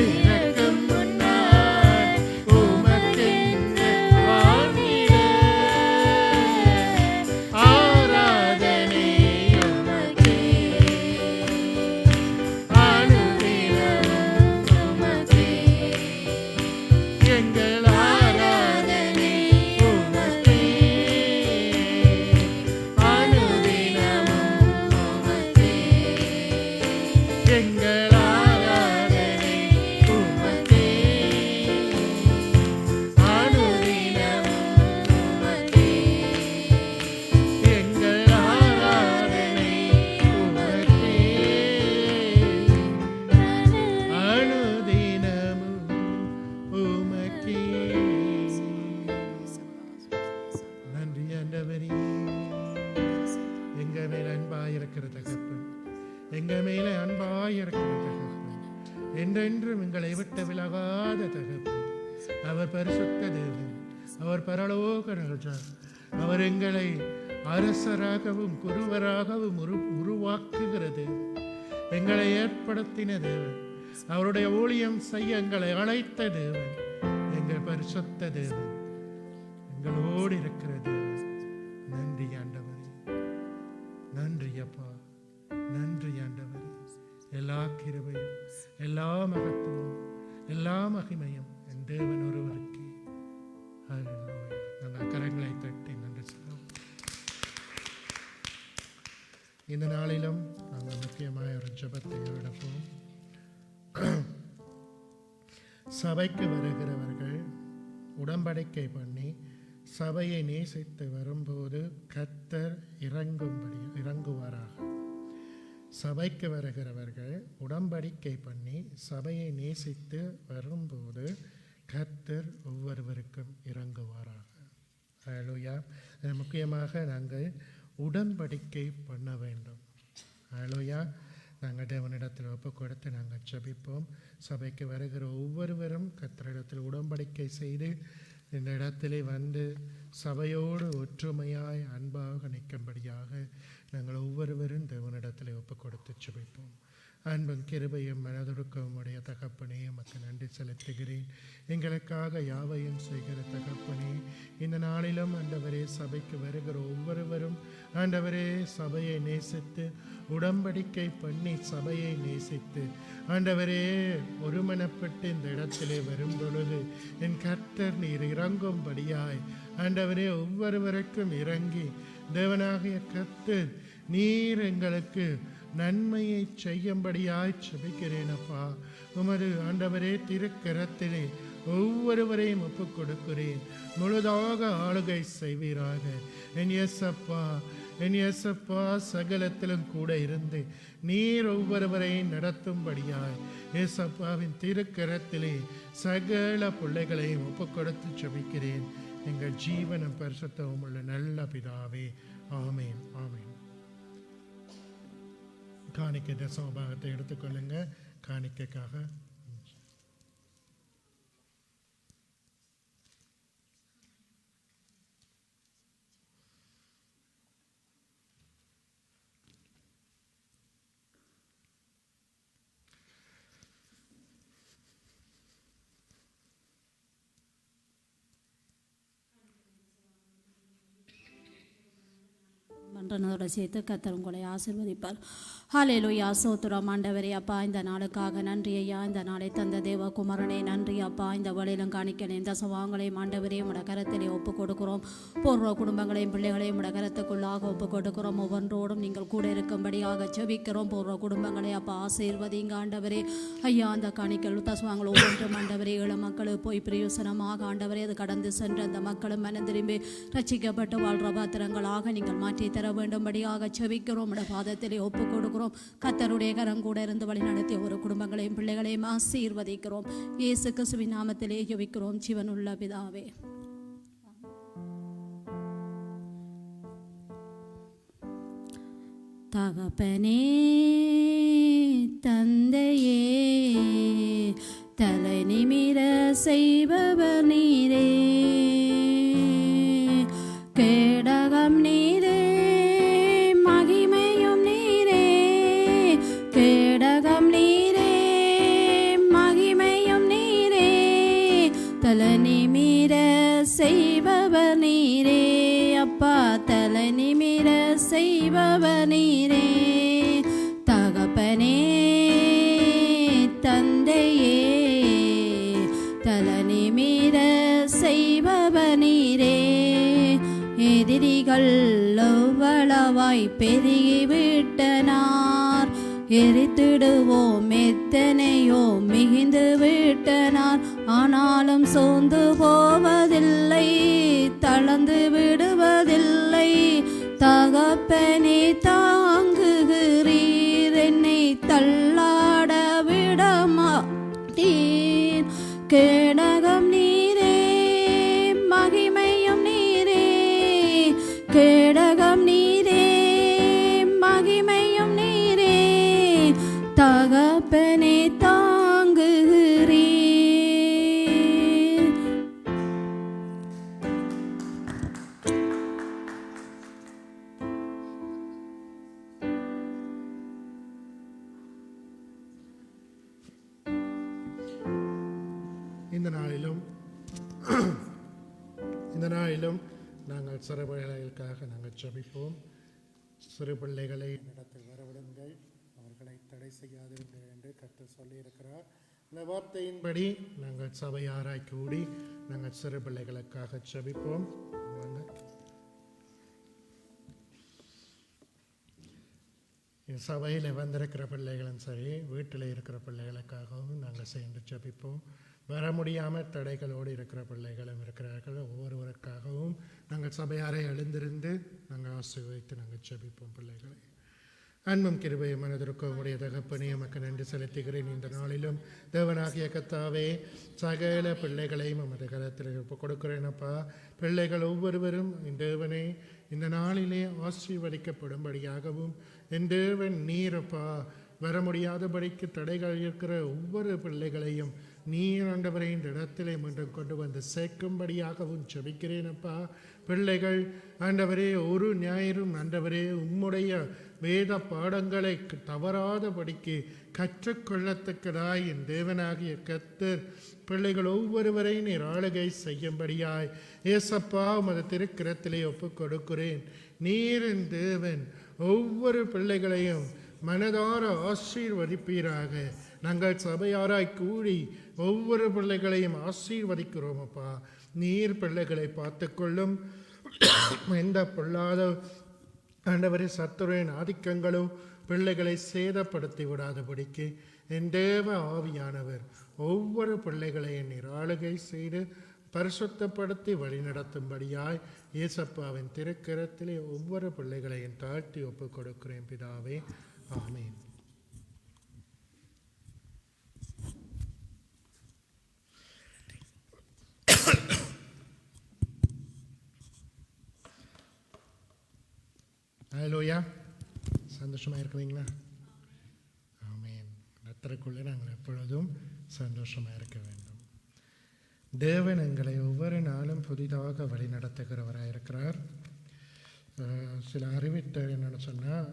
[SPEAKER 1] இறக்கும் முன்னால் உமக்கென்று வாழ்ந்திட ஆராதனை உமக்கே அனுதினமும் உமக்கே எங்கள் ஆராதனை உமக்கே அனுதினமும் உமக்கே எங்கள் ஆராதனை உமக்கே அனுதினமும் உமக்கே எங்கள் ஆராதனை உமக்கே அனுதினமும் உமக்கே. நன்றி ஆண்டவரே, எங்க மேல அன்பாயிருக்கிற தகப்பன், எங்க மேல அன்பாயிருக்கிற தகப்பன், என்றென்றும் எங்களை விட்டு விலகாத தகப்பன். அவர் பரிசுத்த தேவன், அவர் பரலோக ராஜா. அவர் எங்களை அரசராகவும் குருவராகவும் உருவாக்குகிற தேவன், எங்களை ஏற்படுத்தின தேவன், அவருடைய ஊழியம் செய்ய எங்களை அழைத்த தேவன், எங்கள் பரிசுத்த தேவன், எங்களோடு இருக்கிற தேவன். நன்றி. அப்பா, நன்றி ஆண்டவரே. எல்லா கிருபையும், எல்லா மகத்துவம், எல்லா மகிமையும் என் தேவன் ஒருவருக்கு. ஹல்லேலூயா. நாங்கள் கரங்களை தட்டி நன்றி சொல்லுவோம். இந்த நாளிலும் நாங்கள் முக்கியமாக ஒரு ஜெபத்தை எடுப்போம். சபைக்கு வருகிறவர்கள் உடன்படிக்கை பண்ணி சபையை நேசித்து வரும்போது கர்த்தர் இறங்குவாராக. சபைக்கு வருகிறவர்கள் உடன்படிக்கை பண்ணி சபையை நேசித்து வரும்போது கர்த்தர் ஒவ்வொருவருக்கும் இறங்குவாராக. ஹல்லேலூயா. முக்கியமாக நாங்கள் உடன்படிக்கை பண்ண வேண்டும். ஹல்லேலூயா. நாங்கள் தேவனிடத்தில் ஒப்பு கொடுத்து நாங்கள் ஜெபிப்போம். சபைக்கு வருகிற ஒவ்வொருவரும் கர்த்தரிடத்தில் உடன்படிக்கை செய்து இந்த இடத்திலே வந்து சபையோடு ஒற்றுமையாய் அன்பாக நிற்கும்படியாக நாங்கள் ஒவ்வொருவரும் தேவனிடத்தில் ஒப்பு கொடுத்து ஜெபிப்போம். அன்பும் கிருபையும் மனதுருக்கவும் உடைய தகப்பனே, உமக்கு நன்றி செலுத்துகிறேன். எங்களுக்காக யாவையும் செய்கிற தகப்பனே, இந்த நாளிலும் ஆண்டவரே சபைக்கு வருகிற ஒவ்வொருவரும் ஆண்டவரே சபையை நேசித்து உடன்படிக்கை பண்ணி சபையை நேசித்து ஆண்டவரே ஒருமனப்பட்டு இந்த இடத்திலே வரும் பொழுது என் கர்த்தர் நீர் இறங்கும்படியாய் ஆண்டவரே ஒவ்வொருவருக்கும் இறங்கி தேவனாகிய கர்த்தர் நீர் எங்களுக்கு நன்மையை செய்யும்படியாய் ஜெபிக்கிறேனப்பா. உமது ஆண்டவரே திருக்கரத்திலே ஒவ்வொருவரையும் ஒப்புக் கொடுக்கிறேன். முழுதாக ஆளுகை செய்வீராக. என் இயேசப்பா சகலத்திலும் கூட இருந்து நீர் ஒவ்வொருவரையும் நடத்தும்படியாய் இயேசப்பாவின் திருக்கரத்திலே சகல பிள்ளைகளையும் ஒப்புக் கொடுத்து ஜெபிக்கிறேன். எங்கள் ஜீவனம் பரிசுத்தமும் உள்ள நல்ல பிதாவே. ஆமேன், ஆமேன். காணிக்கை தசமபாகத்தை எடுத்துக்கொள்ளுங்க. காணிக்கைக்காக
[SPEAKER 2] மன்றனோட சேர்த்து கர்த்தர் உங்களை ஆசீர்வதிப்பார். ஹல்லேலூயா. ஸ்தோத்திரம் ஆண்டவரே. அப்பா, இந்த நாளுக்காக நன்றி ஐயா. இந்த நாளை தந்த தேவகுமாரனே நன்றி அப்பா. இந்த வழியிலும் காணிக்கலையும் தசவாங்களையும் ஆண்டவரே உட கரத்திலே ஒப்பு கொடுக்கிறோம். பூர்வ குடும்பங்களையும் பிள்ளைகளையும் உட கரத்துக்குள்ளாக ஒப்பு கொடுக்கிறோம். ஒவ்வொன்றோடும் நீங்கள் கூட இருக்கும்படியாக ஜெபிக்கிறோம். பூர்வ குடும்பங்களை அப்பா ஆசீர்வதிங்க ஆண்டவரே. ஐயா, அந்த காணிக்கல் தசவாங்கள் ஒவ்வொன்றும் ஆண்டவரே ஏழு மக்களுக்கு போய் பிரயோசனமாக ஆண்டவரே அது கடந்து சென்று அந்த மக்களும் மனம் திரும்பி ரட்சிக்கப்பட்டு வாழ்ற பாத்திரங்களாக நீங்கள் மாற்றி தர வேண்டும்படியாக ஜெபிக்கிறோம். உடைய பாதத்திலே ஒப்பு கொடுக்கிறோம். கர்த்தருடைய கரம் கூட இருந்து வழி நடத்திய ஒரு குடும்பங்களையும் பிள்ளைகளையும் ஆசீர்வதிக்கிறோம். இயேசு கிறிஸ்துவின் நாமத்திலே ஜெபிக்கிறோம் ஜீவனுள்ள பிதாவே. தகப்பனே தந்தையே தலை நிமிர செய்பவர் நீரே, கேடகம் நீரே மகிமையும் நீரே, கேடகம் நீரே மகிமையும் நீரே, தலை நிமிர செய்பவர் நீரே அப்பா, தலை நிமிர செய்பவர் நீரே. தகப்பனே தந்தையே தலை நிமிர செய்பவர் நீரே, எதிரிகள் எவ்வளவாய் பெருகிவிட்டனார், எரித்திடுவோம் எத்தனையோ மிகுந்து விட்டனார், ஆனாலும் சோர்ந்து போவதில்லை தளர்ந்து விடுவதில்லை. தகப்பனே தாங்குகிறீர், என்னை தள்ளாட விடமாட்டீர். கேடகம் நீரே மகிமையும் நீரே, கேடகம் நீரே மகிமையும் நீரே, தகப்பனே தாங்குகிறீர்.
[SPEAKER 1] இந்த நாளிலும் நாங்கள் சிறுபிள்ளைகளுக்காக நாங்கள் ஜெபிப்போம். சிறு பிள்ளைகளை என்னிடத்தில் வரவிடுங்கள், அவர்களை தடை செய்யாதிருங்கள் என்று கர்த்தர் சொல்லியிருக்கிறார். இந்த வார்த்தையின்படி நாங்கள் சபையாராய் கூடி நாங்கள் சிறு பிள்ளைகளுக்காக ஜெபிப்போம். சபையில் வந்திருக்கிற பிள்ளைகளும் சரி, வீட்டில் இருக்கிற பிள்ளைகளுக்காகவும் நாங்கள் சேர்ந்து ஜெபிப்போம். வர முடியாமல் தடைகளோடு இருக்கிற பிள்ளைகளும் இருக்கிறார்கள். ஒவ்வொருவருக்காகவும் நாங்கள் சபையாரை எழுந்திருந்து நாங்கள் ஆசீர்வதித்து நாங்கள் ஜெபிப்போம். பிள்ளைகளை அன்பும் கிருபையும் மனதிற்கும் உடைய தகப்பனே உமக்கு நன்றி செலுத்துகிறேன். இந்த நாளிலும் தேவனாகிய கர்த்தாவே சகல பிள்ளைகளையும் உமது கரத்தில் கொடுக்கிறேனப்பா. பிள்ளைகள் ஒவ்வொருவரும் என் தேவனே இந்த நாளிலே ஆசீர்வதிக்கப்படும்படியாகவும் என் தேவன் நீரப்பா வர முடியாதபடிக்கு தடைகள் இருக்கிற ஒவ்வொரு பிள்ளைகளையும் நீர் ஆண்டவரை இந்த இடத்திலே மீண்டும் கொண்டு வந்து சேர்க்கும்படியாகவும் ஜெபிக்கிறேனப்பா. பிள்ளைகள் ஆண்டவரே ஒரு ஞாயிறும் ஆண்டவரே உம்முடைய வேத பாடங்களை தவறாதபடிக்கு கற்றுக்கொள்ளத்தக்கதாய் என் தேவனாகிய கர்த்தர் பிள்ளைகள் ஒவ்வொருவரை நீர் ஆளுகை செய்யும்படியாய் ஏசப்பா உமது திருக்கரத்திலே ஒப்புக் கொடுக்கிறேன். நீர் என் தேவன் ஒவ்வொரு பிள்ளைகளையும் மனதார ஆசீர்வதிப்பீராக. நாங்கள் சபையாராய் கூடி ஒவ்வொரு பிள்ளைகளையும் ஆசீர்வதிக்கிறோம் அப்பா. நீர் பிள்ளைகளை பார்த்துக்கொள்ளும். எந்த பொல்லாத ஆண்டவரே சத்துருவின் ஆதிக்கங்களோ பிள்ளைகளை சேதப்படுத்தி விடாதபடிக்கு என் தேவ ஆவியானவர் ஒவ்வொரு பிள்ளைகளையும் நீர் ஆளுகை செய்து பரிசுத்தப்படுத்தி வழிநடத்தும்படியாய் இயேசப்பாவின் திருக்கரத்திலே ஒவ்வொரு பிள்ளைகளையும் தாழ்த்தி ஒப்புக் கொடுக்கிறேன் பிதாவே. ஆமென். ஹalleluya. சந்தோஷமாக இருக்கிறீங்களா? ஆமென். கர்த்தருக்குள்ளே நாங்கள் எப்பொழுதும் சந்தோஷமாக இருக்க வேண்டும். தேவன் எங்களை ஒவ்வொரு நாளும் புதிதாக வழி நடத்துகிறவராக இருக்கிறார். சில அறிவித்தல் என்னென்னு சொன்னால்,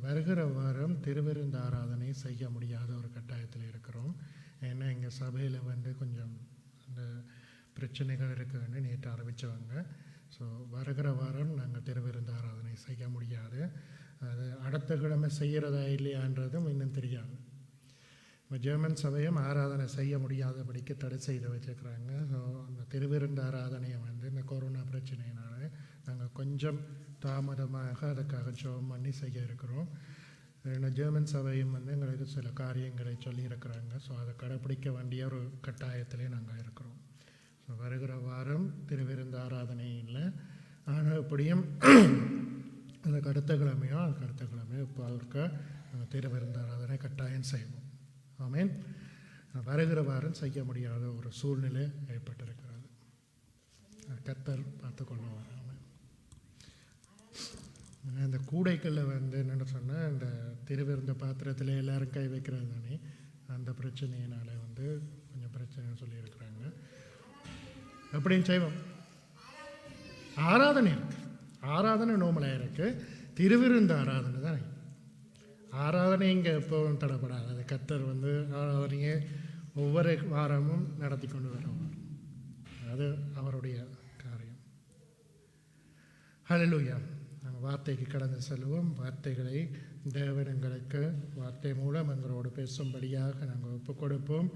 [SPEAKER 1] வருகிற வாரம் திருவிருந்து ஆராதனை செய்ய முடியாத ஒரு கட்டாயத்தில் இருக்கிறோம். ஏன்னா எங்கள் சபையில் கொஞ்சம் அந்த பிரச்சனைகள் இருக்குன்னு நேற்று அறிவித்தவங்க. ஸோ வருகிற வாரம் நாங்கள் திருவிருந்து ஆராதனை செய்ய முடியாது. அது அடுத்த கிழமை செய்கிறதா இல்லையான்றதும் இன்னும் தெரியாது. இப்போ ஜெர்மன் சபையும் ஆராதனை செய்ய முடியாதபடிக்கு தடை செய்து வச்சுருக்குறாங்க. ஸோ அந்த திருவிருந்து ஆராதனையை இந்த கொரோனா பிரச்சனையினால நாங்கள் கொஞ்சம் தாமதமாக அதுக்காக ஜெபம் பண்ணி செய்ய இருக்கிறோம். ஏன்னா ஜெர்மன் சபையும் எங்களுக்கு சில காரியங்களை சொல்லியிருக்கிறாங்க. ஸோ அதை கடைப்பிடிக்க வேண்டிய ஒரு கட்டாயத்திலே நாங்கள் இருக்கிறோம். ஸோ வருகிற வாரம் திருவிருந்து ஆராதனை இல்லை. ஆனால் எப்படியும் அதுக்கு அடுத்த கிழமையோ இப்போ அவருக்கு திருவிருந்து ஆராதனை கட்டாயம் செய்வோம். ஆமென். வருகிற வாரம் செய்ய முடியாத ஒரு சூழ்நிலை ஏற்பட்டிருக்கிறது. கர்த்தர் பார்த்துக்கொள்ளுவார். இந்த கூடைகளில் என்னென்னு சொன்னால், இந்த திருவிருந்த பாத்திரத்தில் எல்லோரும் கை வைக்கிறது தானே, அந்த பிரச்சனையினால் கொஞ்சம் பிரச்சனை சொல்லியிருக்கிறாங்க. எப்படின்னு செய்வோம். ஆராதனை இருக்குது, ஆராதனை நோமலாக இருக்குது. திருவிருந்த ஆராதனை தானே. ஆராதனை இங்கே எப்போவும் தடைப்படாது. அது கர்த்தர் ஆராதனையை ஒவ்வொரு வாரமும் நடத்தி கொண்டு வருவார். அது அவருடைய காரியம். ஹல்லேலூயா. நாங்கள் வார்த்தைக்கு கடந்து செல்வோம். வார்த்தைகளை தேவன் எங்களுக்கு வார்த்தை மூலம் எங்களோடு பேசும்படியாக நாங்கள் ஒப்புக் கொடுப்போம்.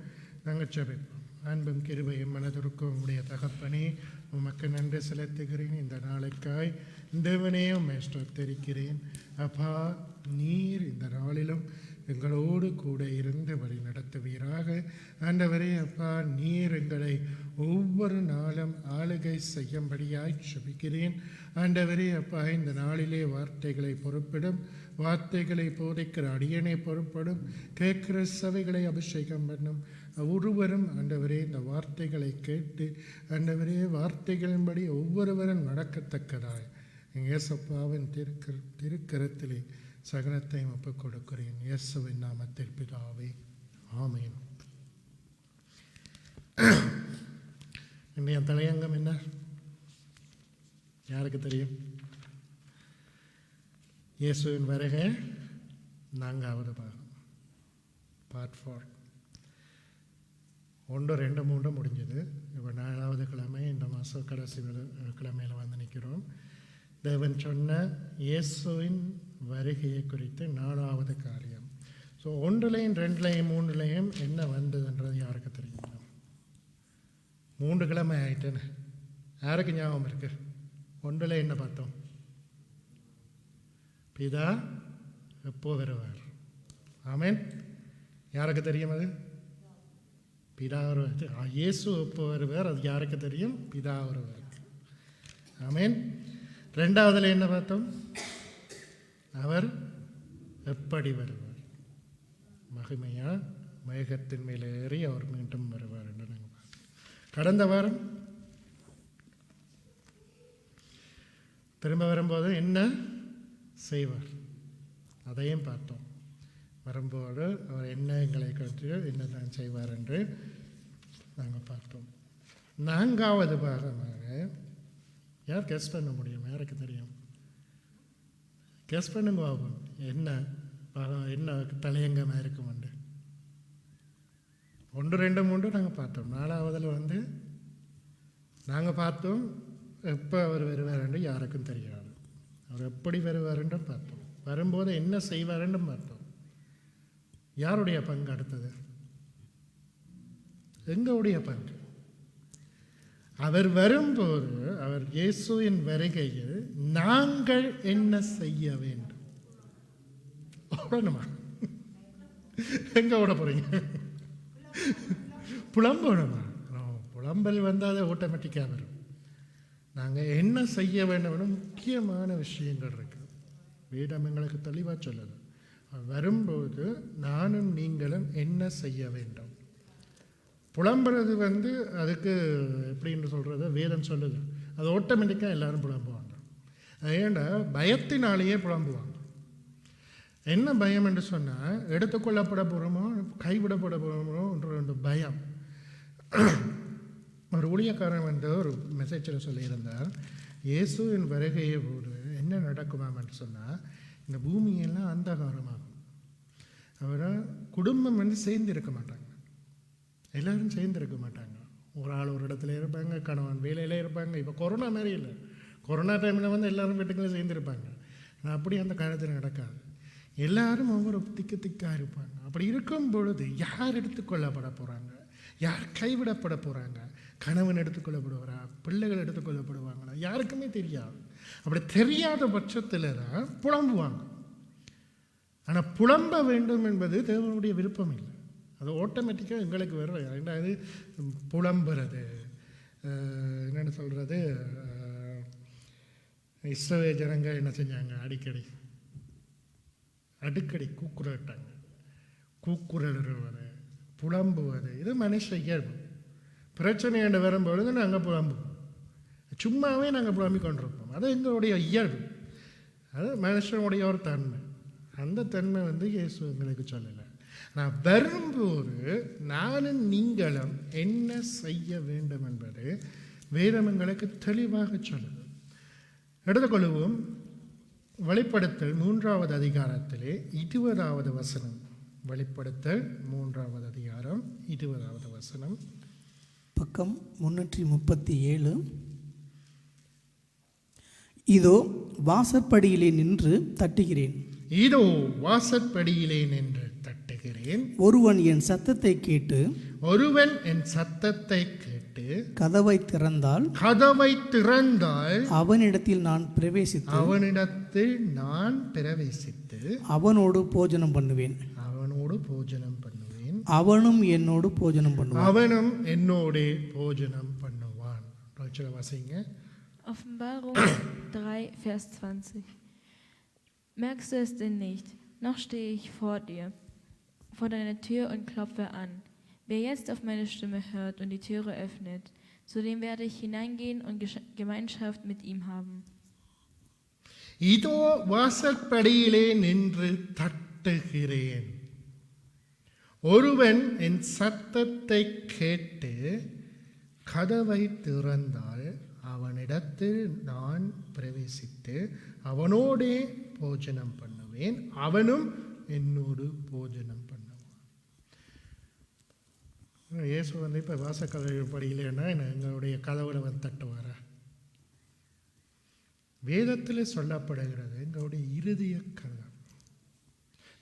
[SPEAKER 1] நாங்கள் ஜெபிப்போம். அன்பும் கிருபையும் மனதிற்கும் உடைய தகப்பனே உமக்கு நன்றி செலுத்துகிறேன். இந்த நாளைக்காய் தேவனே உம்மை ஸ்தோத்திரிக்கிறேன். அப்பா, நீர் இந்த நாளிலும் எங்களோடு கூட இருந்து வழி நடத்துவீராக. ஆண்டவரே அப்பா, நீர் எங்களை ஒவ்வொரு நாளும் ஆளுகை செய்யும்படியாய் ஜெபிக்கிறேன். ஆண்டவரே அப்பா, இந்த நாளிலே வார்த்தைகளை பொறுப்பிடும், வார்த்தைகளை போதிக்கிற அடியனை பொறுப்படும், கேட்கிற சபைகளை அபிஷேகம் பண்ணும் ஒருவரும் ஆண்டவரே இந்த வார்த்தைகளை கேட்டு ஆண்டவரே வார்த்தைகளின்படி ஒவ்வொருவரும் நடக்கத்தக்கதாய் இயேசப்பாவின் திருக்கரத்திலே சகலத்தையும் ஒப்புக் கொடுக்கிறேன். இயேசுவின் நாமத்தில் பிதாவே, ஆமென். இன்றைய தலையங்கம் என்ன? யாருக்கு தெரியும்? இயேசுவின் வருகை 4வது பாகம், பார்ட் 4. 1, 2, 3 முடிஞ்சது. இப்போ 4வது கிழமை, இந்த மாதம் கடைசி கிழமையில் நிற்கிறோம். தேவன் சொன்ன இயேசுவின் வருகையை குறித்து 4வது காரியம். ஸோ 1லையும் 2லையும் 3லையும் என்ன வந்ததுன்றது யாருக்கு தெரியும்? 3 கிழமை ஆயிட்டேன்னு யாருக்கு ஞாபகம் இருக்கு? 1ல் என்ன பார்த்தோம்? பிதா எப்போ வருவார்? ஆமென். யாருக்கு தெரியும்? அது பிதா வருவார். இயேசு எப்போ வருவார்? அது யாருக்கு தெரியும்? பிதா வருவார். ஆமென். 2வதுல என்ன பார்த்தோம்? அவர் எப்படி வருவார்? மகிமையா மேகத்தின் மேலே ஏறி அவர் மீண்டும் வருவார் என்று நாங்கள் பார்த்தோம். கடந்த வாரம் திரும்ப வரும்போது என்ன செய்வார் அதையும் பார்த்தோம். வரும்போது அவர் என்ன எங்களை கற்று என்ன தான் செய்வார் என்று நாங்கள் பார்த்தோம். 4வது பாகமாக யார் கெஸ் பண்ண முடியும்? யாருக்கு தெரியும்? கெஸ் பண்ணுங்க ஆகும். என்ன பாகம், என்ன தலையங்கமாக இருக்கும்? 1, 2, 3 நாங்கள் பார்த்தோம். 4வதில் நாங்கள் பார்த்தோம் எப்போ அவர் வருவார் என்று யாருக்கும் தெரியாது. அவர் எப்படி வருவார் என்று பார்த்தோம். வரும்போது என்ன செய்வார் என்று பார்த்தோம். யாருடைய பங்கு அடுத்தது? எங்களுடைய பங்கு. அவர் வரும்போது, அவர் இயேசுவின் வருகையில் நாங்கள் என்ன செய்ய வேண்டும்? ஓடணுமா? எங்க ஓட போறீங்க? புலம்பணுமா? புலம்பல் அது ஆட்டோமேட்டிக்காக வரும். நாங்கள் என்ன செய்ய வேண்டும்னு முக்கியமான விஷயங்கள் இருக்கு. வேதம் எங்களுக்கு தெளிவாக சொல்லுது. வரும்போது நானும் நீங்களும் என்ன செய்ய வேண்டும்? புலம்புறது அதுக்கு எப்படின்னு சொல்கிறது வேதம் சொல்லுது. அது ஆட்டோமேட்டிக்காக எல்லாரும் புலம்புவாங்க. ஏன்னா பயத்தினாலேயே புலம்புவாங்க. என்ன பயம் என்று சொன்னால், எடுத்துக்கொள்ளப்பட போகிறோமோ கைவிடப்பட போகிறோமோன்ற பயம். ஒரு ஊழியக்காரன் ஒரு மெசேஜில் சொல்லியிருந்தார், இயேசுவின் வருகையை போது என்ன நடக்குமாம் என்று சொன்னால், இந்த பூமியெல்லாம் அந்தகாரமாகும். அவரை குடும்பம் சேர்ந்து இருக்க மாட்டாங்க. எல்லோரும் சேர்ந்து இருக்க மாட்டாங்க. ஒரு ஆள் ஒரு இடத்துல இருப்பாங்க, கணவன் வேலையில் இருப்பாங்க. இப்போ கொரோனா மாதிரி இல்லை. கொரோனா டைமில் எல்லோரும் வீட்டுக்குள்ளே சேர்ந்துருப்பாங்க. ஆனால் அப்படி அந்த காலத்தில் நடக்காது. எல்லாரும் ஒவ்வொரு திக்காக இருப்பாங்க. அப்படி இருக்கும் பொழுது யார் எடுத்துக்கொள்ளப்பட போகிறாங்க? யார் கைவிடப்பட போகிறாங்க? கணவன் எடுத்துக்கொள்ளப்படுவாரா? பிள்ளைகள் எடுத்துக்கொள்ளப்படுவாங்களா? யாருக்குமே தெரியாது. அப்படி தெரியாத பட்சத்தில் தான் புலம்புவாங்க. ஆனால் புலம்ப வேண்டும் என்பது தேவனுடைய விருப்பம் இல்லை. அது ஆட்டோமேட்டிக்காக எங்களுக்கு வர்ற ரெண்டாவது புலம்புறது. என்னென்னு சொல்கிறது, இஸ்ரவேல் ஜனங்க என்ன செஞ்சாங்க? அடிக்கடி கூக்குரட்டாங்க. கூக்குரடுவது, புலம்புவது, இது மனுஷ இயல்பு. பிரச்சனை என்று வரும்பொழுது நாங்கள் புலம்புவோம். சும்மாவே நாங்கள் புலம்பிக் கொண்டிருப்போம். அது எங்களுடைய இயல்பு. அது மனுஷனுடைய ஒரு தன்மை. அந்த தன்மை இயேசு எங்களுக்கு சொல்லலை. நான் வரும்போது நானும் நீங்களும் என்ன செய்ய வேண்டும் என்பது வேதம் எங்களுக்கு தெளிவாக சொல்லுது. எடுத்துக்கொள்வோம். வெளிப்படுத்தல் 3வது அதிகாரத்திலே 20வது வசனம். வெளிப்படுத்தல் 3வது அதிகாரம் 20வது வசனம்.
[SPEAKER 3] பக்கம் 337. இதோ வாசற்படியிலே நின்று தட்டுகிறேன்.
[SPEAKER 1] இதோ வாசற்படியிலே நின்று தட்டுகிறேன்.
[SPEAKER 3] ஒருவன் என் சத்தத்தை கேட்டு கதவை திறந்தால் அவனிடத்தில் நான் பிரவேசித்து அவனோடு போஜனம் பண்ணுவேன். அவனும் என்னோடு போஜனம் பண்ணுவான். வாசிங்க.
[SPEAKER 4] Offenbarung 3, Vers 20. Merkst du es denn nicht? Noch stehe ich vor dir, vor deiner Tür und klopfe an. Wer jetzt auf meine Stimme hört und die Türe öffnet, zu dem werde ich hineingehen und Gemeinschaft mit ihm haben.
[SPEAKER 1] இதோ வாசற்படியிலே நின்று தட்டுகிறேன். ஒருவன் என் சத்தத்தை கேட்டு கதவை திறந்தால் அவனிடத்தில் நான் பிரவேசித்து அவனோடே போஜனம் பண்ணுவேன். அவனும் என்னோடு போஜனம் பண்ணுவான். இயேசு இப்போ வாசக்கதவுப்படியிலேன்னா எங்களுடைய கதவுல தட்டுவாரா? வேதத்தில் சொல்லப்படுகிறது எங்களுடைய இருதய கதவு.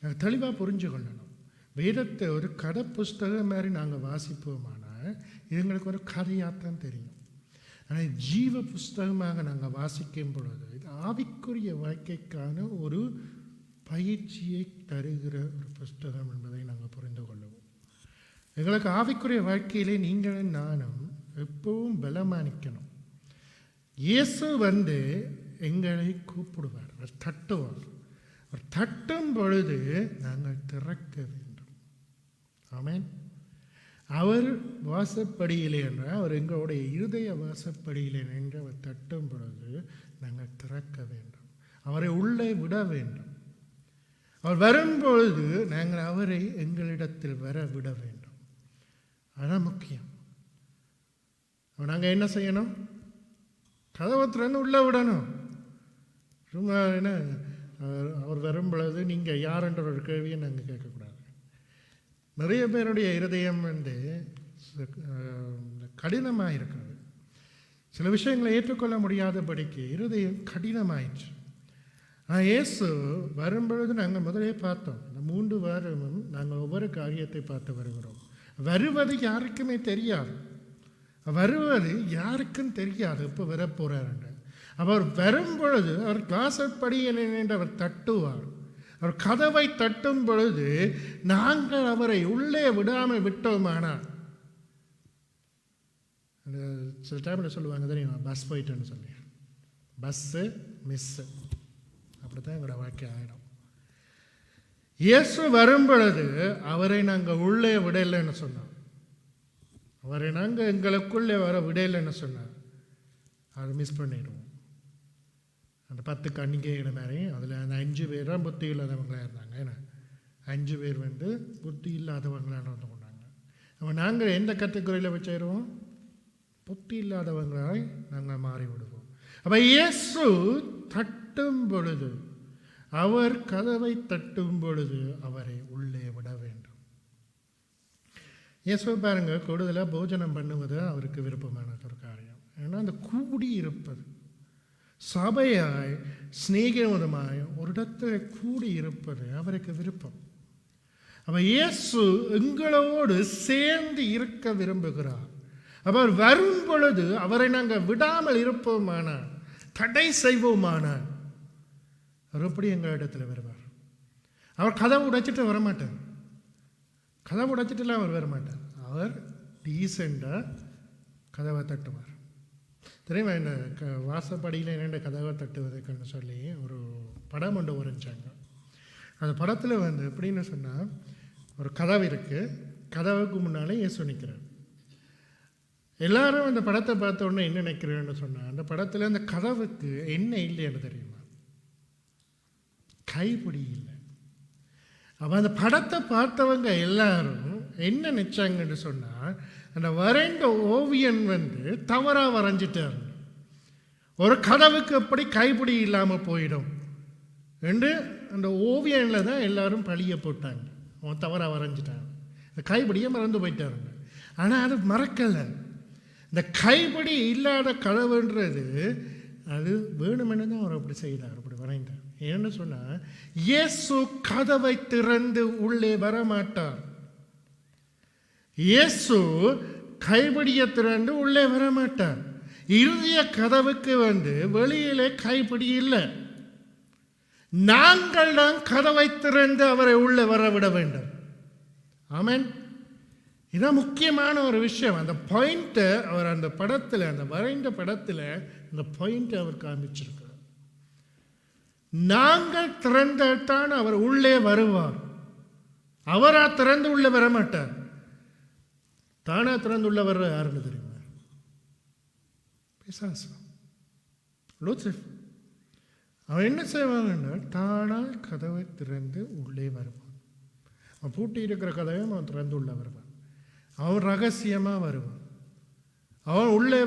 [SPEAKER 1] நாங்கள் தெளிவாக புரிஞ்சு கொள்ளணும். வேதத்தை ஒரு கதை புஸ்தகம் மாதிரி நாங்கள் வாசிப்போமானால் இது எங்களுக்கு ஒரு கதையாகத்தான் தெரியும். ஆனால் ஜீவ புஸ்தகமாக நாங்கள் வாசிக்கும் பொழுது இது ஆவிக்குரிய வாழ்க்கைக்கான ஒரு பயிற்சியை தருகிற ஒரு புஸ்தகம் என்பதை நாங்கள் புரிந்து கொள்ளுவோம். எங்களுக்கு ஆவிக்குரிய வாழ்க்கையிலே நீங்களும் நானும் எப்பவும் பலமானிக்கணும். இயேசு எங்களை கூப்பிடுவார், அவர் தட்டுவார். அவர் தட்டும் பொழுது நாங்கள் திறக்க வேண்டும். ஆமென். அவர் வாசப்படியிலே என்றால் அவர் எங்களுடைய இருதய வாசப்படியிலே நின்று அவர் தட்டும் பொழுது நாங்கள் திறக்க வேண்டும். அவரை உள்ளே விட வேண்டும். அவர் வரும்பொழுது நாங்கள் அவரை எங்களிடத்தில் வர விட வேண்டும். அதான் முக்கியம். நாங்கள் என்ன செய்யணும்? கதவை திறந்து உள்ளே விடணும். சும்மா என்ன அவர் வரும்பொழுது நீங்கள் யாருன்ற ஒரு கேள்வியை நாங்கள் கேட்கக்கூடாது. நிறைய பேருடைய இருதயம் கடினமாக இருக்கிறது. சில விஷயங்களை ஏற்றுக்கொள்ள முடியாதபடிக்கு இருதயம் கடினமாயிற்று. ஆனால் இயேசு வரும்பொழுது நாங்கள் முதலே பார்த்தோம். இந்த 3 வாரமும் நாங்கள் ஒவ்வொரு காரியத்தை பார்த்து வருகிறோம். வருவது யாருக்குமே தெரியாது. வருவது யாருக்கும் தெரியாது எப்போ வரப்போகிறாருன்ற. அவர் வரும்பொழுது அவர் வாசற்படியில் நின்று அவர் தட்டுவார். அவர் கதவை தட்டும் பொழுது நாங்கள் அவரை உள்ளே விடாமல் விட்டோமானால், சில டைமில் சொல்லுவாங்க தெரியுமா, பஸ் போயிட்டேன்னு சொல்லி, பஸ்ஸு மிஸ்ஸு, அப்படி தான் எங்களோட வாழ்க்கை ஆகிடும். இயேசு வரும்பொழுது அவரை நாங்கள் உள்ளே விடலைன்னு சொன்னோம். அவரை நாங்கள் எங்களுக்குள்ளே வர விடலைன்னு சொன்னார். அதை மிஸ் பண்ணிடுவோம். அந்த 10 கன்னிகைகள் மாதிரி அதில் அந்த 5 பேர் தான் புத்தி இல்லாதவங்களாக இருந்தாங்க. ஏன்னா 5 பேர் புத்தி இல்லாதவங்களாக நடந்து கொண்டாங்க. அப்போ நாங்கள் எந்த கேட்டகரியில் வச்சிடுவோம்? புத்தி இல்லாதவங்களாய் நாங்கள் மாறிவிடுவோம். அப்போ இயேசு தட்டும் பொழுது, அவர் கதவை தட்டும் பொழுது அவரை உள்ளே விட வேண்டும். இயேசு பாருங்க, கூடுதலாக போஜனம் பண்ணுவது அவருக்கு விருப்பமான ஒரு காரியம். ஏன்னா அந்த கூடி இருப்பது, சபையாய் சிநேகிதமாய் ஒரு இடத்துல கூடி இருப்பது அவருக்கு விருப்பம். அப்ப இயேசு எங்களோடு சேர்ந்து இருக்க விரும்புகிறார். அவர் வரும் பொழுது அவரை நாங்கள் விடாமல் இருப்போமானால், தடை செய்வோமானால், அவர் எப்படி எங்கள் இடத்துல வருவார்? அவர் கதவை உடைச்சிட்டு வரமாட்டார். கதவை உடைச்சிட்டுலாம் அவர் வரமாட்டார். அவர் டீசெண்டாக கதவை தட்டுவார். தெரியுமா, இந்த வாசப்படியில் என்னென்ன கதவை தட்டுவதுக்குன்னு சொல்லி ஒரு படம் ஒன்று வரைஞ்சாங்க. அந்த படத்தில் எப்படின்னு சொன்னால், ஒரு கதவு இருக்குது, கதவுக்கு முன்னாலே இயேசு நிற்கிறார். எல்லாரும் அந்த படத்தை பார்த்த உடனே என்ன நினைக்கிறேன்னு சொன்னால், அந்த படத்தில் அந்த கதவுக்கு என்ன இல்லைன்னு தெரியுமா? கைப்பிடி இல்லை. அப்போ அந்த படத்தை பார்த்தவங்க எல்லாரும் என்ன நினைச்சாங்கன்னு சொன்னால், அந்த வரைந்த ஓவியன் தவறாக வரைஞ்சிட்டார். ஒரு கதவுக்கு எப்படி கைப்பிடி இல்லாமல் போயிடும் என்று அந்த ஓவியனில் தான் எல்லாரும் பழிய போட்டாங்க. அவன் தவறாக வரைஞ்சிட்டாங்க, இந்த கைப்பிடியை மறந்து போயிட்டாருங்க. ஆனால் அது மறக்கலை. இந்த கைப்பிடி இல்லாத கதவுன்றது அது வேணுமென்னு தான் அவர் அப்படி செய்தார், அப்படி வரைந்தார். ஏன்னு சொன்னால், இயேசு கதவை திறந்து உள்ளே வரமாட்டார். இயேசு கைப்பிடியை திறந்து உள்ளே வரமாட்டார். இறுதிய கதவுக்கு வெளியிலே கைப்பிடி இல்லை. நாங்கள் தான் கதவை திறந்து அவரை உள்ளே வரவிட வேண்டும். ஆமென். இதான் முக்கியமான ஒரு விஷயம். அந்த பாயிண்ட்டை அவர் அந்த படத்தில், அந்த வரைந்த படத்தில் அந்த பாயிண்ட்டை அவர் காமிச்சிருக்கிறார். நாங்கள் திறந்தால்தான் அவர் உள்ளே வருவார். அவரா திறந்து உள்ளே வரமாட்டார். தானா திறந்து உள்ள வர்ற யாருன்னு தெரியுமா? பிசாசு, லூசிஃபர். அவன் என்ன செய்வாங்கன்னா, தானா கதவை திறந்து உள்ளே வருவான். அவன் பூட்டி இருக்கிற கதவை அவன் திறந்து உள்ள வருவான். அவன் ரகசியமாக வருவான். அவன் உள்ளே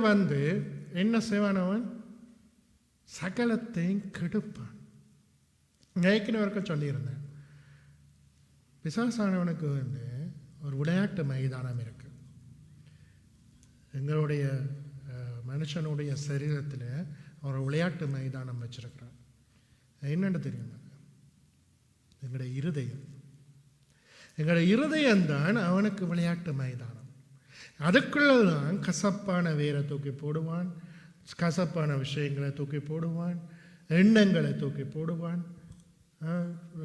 [SPEAKER 1] என்ன செய்வான்? அவன் சகலத்தையும் கெடுப்பான். ஏற்கனவே சொல்லியிருந்தேன், பிசாசானவனுக்கு ஒரு விளையாட்டு மைதானம் இருக்கு. எங்களுடைய மனுஷனுடைய சரீரத்தில் ஒரு விளையாட்டு மைதானம் வச்சிருக்கிறான். என்னென்னு தெரியுமா? எங்களுடைய இருதயம். எங்களுடைய இருதயம்தான் அவனுக்கு விளையாட்டு மைதானம். அதுக்குள்ளதான் கசப்பான வேரை தூக்கி போடுவான், கசப்பான விஷயங்களை தூக்கி போடுவான், எண்ணங்களை தூக்கி போடுவான்.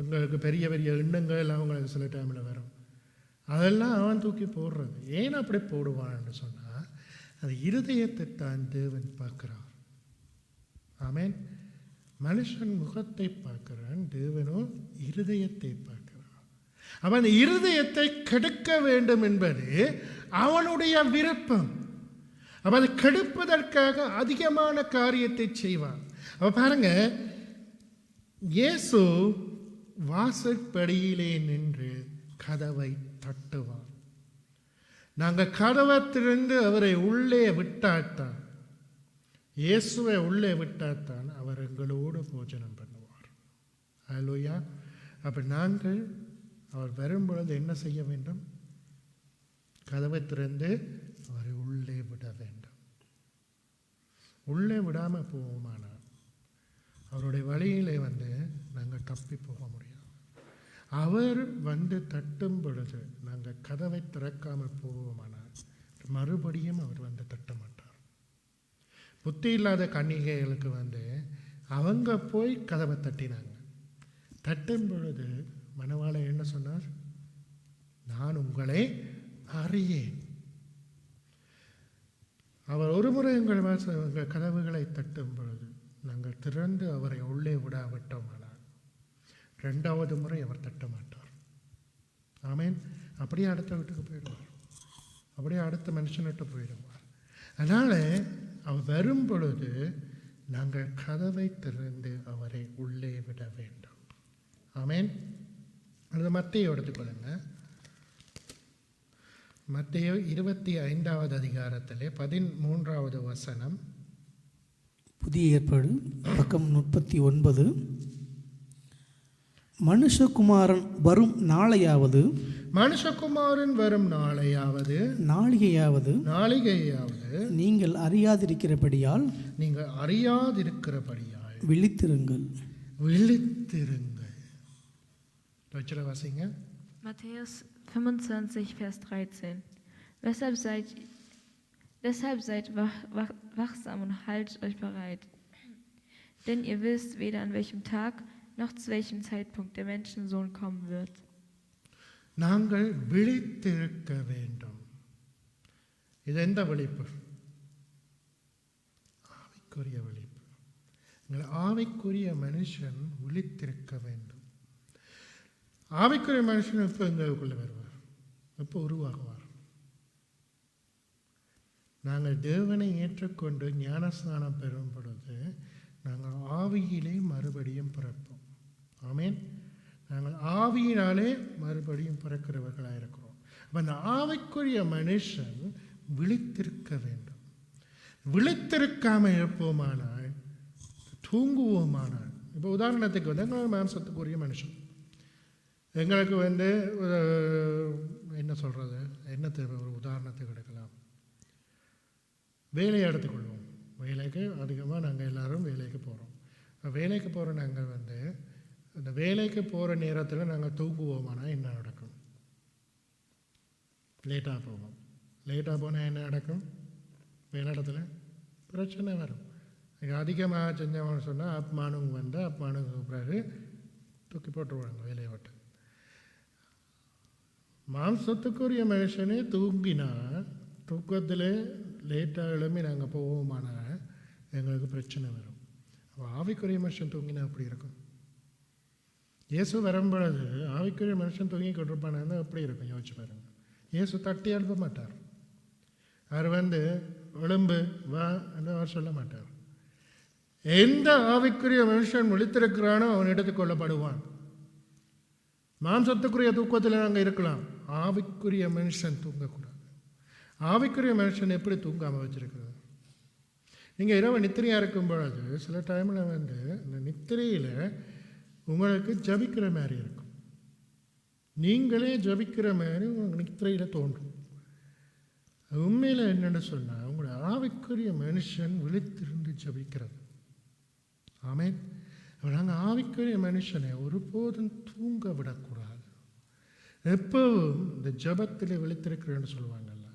[SPEAKER 1] எங்களுக்கு பெரிய பெரிய எண்ணங்கள் அவங்களுக்கு சில டைமில் வரும். அதெல்லாம் அவன் தூக்கி போடுறது. ஏன் அப்படி போடுவான்னு சொன்னால், அது இருதயத்தை தான் தேவன் பார்க்கிறார். ஆமென். மனுஷன் முகத்தை பார்க்கிறான், தேவனோ இருதயத்தை பார்க்கிறான். அவன் இருதயத்தை கெடுக்க வேண்டும் என்பது அவனுடைய விருப்பம். அவன் கெடுப்பதற்காக அதிகமான காரியத்தை செய்வான். அவ பாருங்க, இயேசு வாசற்படியிலே நின்று கதவை தட்டுவார். நாங்கள் கதவை திறந்து அவரை உள்ளே விட்டாத்தான், இயேசுவை உள்ளே விட்டாத்தான் அவர் எங்களோடு போஜனம் பண்ணுவார். ஹல்லேலூயா. அப்போ நாங்கள் அவர் வரும்பொழுது என்ன செய்ய வேண்டும்? கதவை திறந்து அவரை உள்ளே விட வேண்டும். உள்ளே விடாமல் போவோமானால் அவருடைய வழியிலே நாங்கள் தப்பி போக முடியாது. அவர் தட்டும் பொழுது நாங்கள் கதவை திறக்காமல் போவோமானால் மறுபடியும் அவர் தட்ட மாட்டார். புத்தி இல்லாத கன்னிகைகளுக்கு அவங்க போய் கதவை தட்டினாங்க. தட்டும் பொழுது மணவாளன் என்ன சொன்னார்? நான் உங்களை அறியேன். அவர் ஒரு முறை எங்கள் கதவுகளை தட்டும் பொழுது நாங்கள் திறந்து அவரை உள்ளே விடாவிட்டோமானால் ரெண்டாவது முறை அவர் தட்ட மாட்டார். ஆமேன். அப்படியே அடுத்த வீட்டுக்கு போயிடுவார், அப்படியே அடுத்த மனுஷன்கிட்ட போயிடுவார். அதனால் அவர் வரும் பொழுது நாங்கள் கதவை திறந்து அவரை உள்ளே விட வேண்டும். ஆமேன். அது மத்தேயு எடுத்துக்கொள்ளுங்க. மத்தேயு 25வது அதிகாரத்திலே 13வது வசனம்.
[SPEAKER 3] புதிய ஏற்பாடு பக்கம் 39. மனுஷகுமாரன் வரும் நாளையாவது,
[SPEAKER 1] மனுஷகுமாரன் வரும் நாளையாவது,
[SPEAKER 3] நாளிகையாவது
[SPEAKER 1] நீங்கள்
[SPEAKER 3] அறியாதிருக்கிறபடியால் விழித்திருங்கள்.
[SPEAKER 1] வாசிங்க.
[SPEAKER 4] Matthäus 25, Vers 13. Deshalb seid wachsam und haltet euch bereit. Denn ihr wisst weder an welchem Tag noch zu welchem Zeitpunkt der Menschensohn kommen wird.
[SPEAKER 1] நாங்கள் விழித்திருக்க வேண்டும். இது எந்த விழிப்பு? ஆவிக்குரிய விழிப்பு. ஆவிக்குரிய மனுஷன் விழித்திருக்க வேண்டும். ஆவிக்குரிய மனுஷன் எப்போ எங்களுக்குள்ளே வருவார்? எப்போ உருவாகுவார்? நாங்கள் தேவனை ஏற்றுக்கொண்டு ஞானஸ்நானம் பெறும் பொழுது நாங்கள் ஆவியிலே மறுபடியும் பிறப்போம். ஆமேன். நாங்கள் ஆவியினாலே மறுபடியும் பிறக்கிறவர்களாக இருக்கிறோம். அப்போ அந்த ஆவிக்குரிய மனுஷன் விழித்திருக்க வேண்டும். விழித்திருக்காமல் இருப்போமானால், தூங்குவோமானால், இப்போ உதாரணத்துக்கு எங்கள் மாம்சத்துக்குரிய மனுஷன் எங்களுக்கு என்ன சொல்கிறது, என்ன தேவை? ஒரு உதாரணத்துக்கு எடுக்கலாம். வேலையை எடுத்துக்கொள்வோம். வேலைக்கு அதிகமாக நாங்கள் எல்லோரும் வேலைக்கு போகிறோம். வேலைக்கு போகிற நாங்கள் அந்த வேலைக்கு போகிற நேரத்தில் நாங்கள் தூங்குவோமானா என்ன நடக்கும்? லேட்டாக போவோம். லேட்டாக போனால் என்ன நடக்கும்? வேலை இடத்துல பிரச்சனை வரும். அதிகமாக செஞ்சவன்னு சொன்னால் அப்மானுங்க அப்மானுக்கு பிறகு தூக்கி போட்டுருவாங்க வேலையை விட்டு. மாம்சத்துக்குரிய மனுஷனே தூங்கினால், தூக்கத்தில் லேட்டாக எழும்பி நாங்கள் போவோமானால் எங்களுக்கு பிரச்சனை வரும். அப்போ ஆவிக்குரிய மனுஷன் தூங்கினா அப்படி இருக்கும். இயேசு வரும்பொழுது ஆவிக்குரிய மனுஷன் தூங்கி கொண்டிருப்பானா அப்படி இருக்கும். யோசிச்சு பாருங்க. இயேசு தட்டி எழுப்ப மாட்டார். அவர் எழும்பு வா என்று அவர் சொல்ல மாட்டார். எந்த ஆவிக்குரிய மனுஷன் விழித்திருக்கிறானோ அவன் எடுத்துக் கொள்ளப்படுவான். மாம்சத்துக்குரிய தூக்கத்தில் நாங்கள் இருக்கலாம், ஆவிக்குரிய மனுஷன் தூங்கக்கூடாது. ஆவிக்குரிய மனுஷன் எப்படி தூங்காமல் வச்சிருக்கிறது? நீங்கள் இரவு நித்திரையாக இருக்கும் பொழுது சில டைமில் இந்த நித்திரையில் உங்களுக்கு ஜபிக்கிற மாதிரி இருக்கும். நீங்களே ஜபிக்கிற மாதிரி உங்களுக்கு நித்திரையில் தோன்றும். உண்மையில் என்னென்னு சொன்னால் உங்களுடைய ஆவிக்குரிய மனுஷன் விழித்திருந்து ஜபிக்கிறது. ஆமேன். நாங்கள் ஆவிக்குரிய மனுஷனை ஒருபோதும் தூங்க விடக்கூடாது. எப்பவும் இந்த ஜபத்தில் விழித்திருக்கிறேன்னு சொல்லுவாங்கல்ல,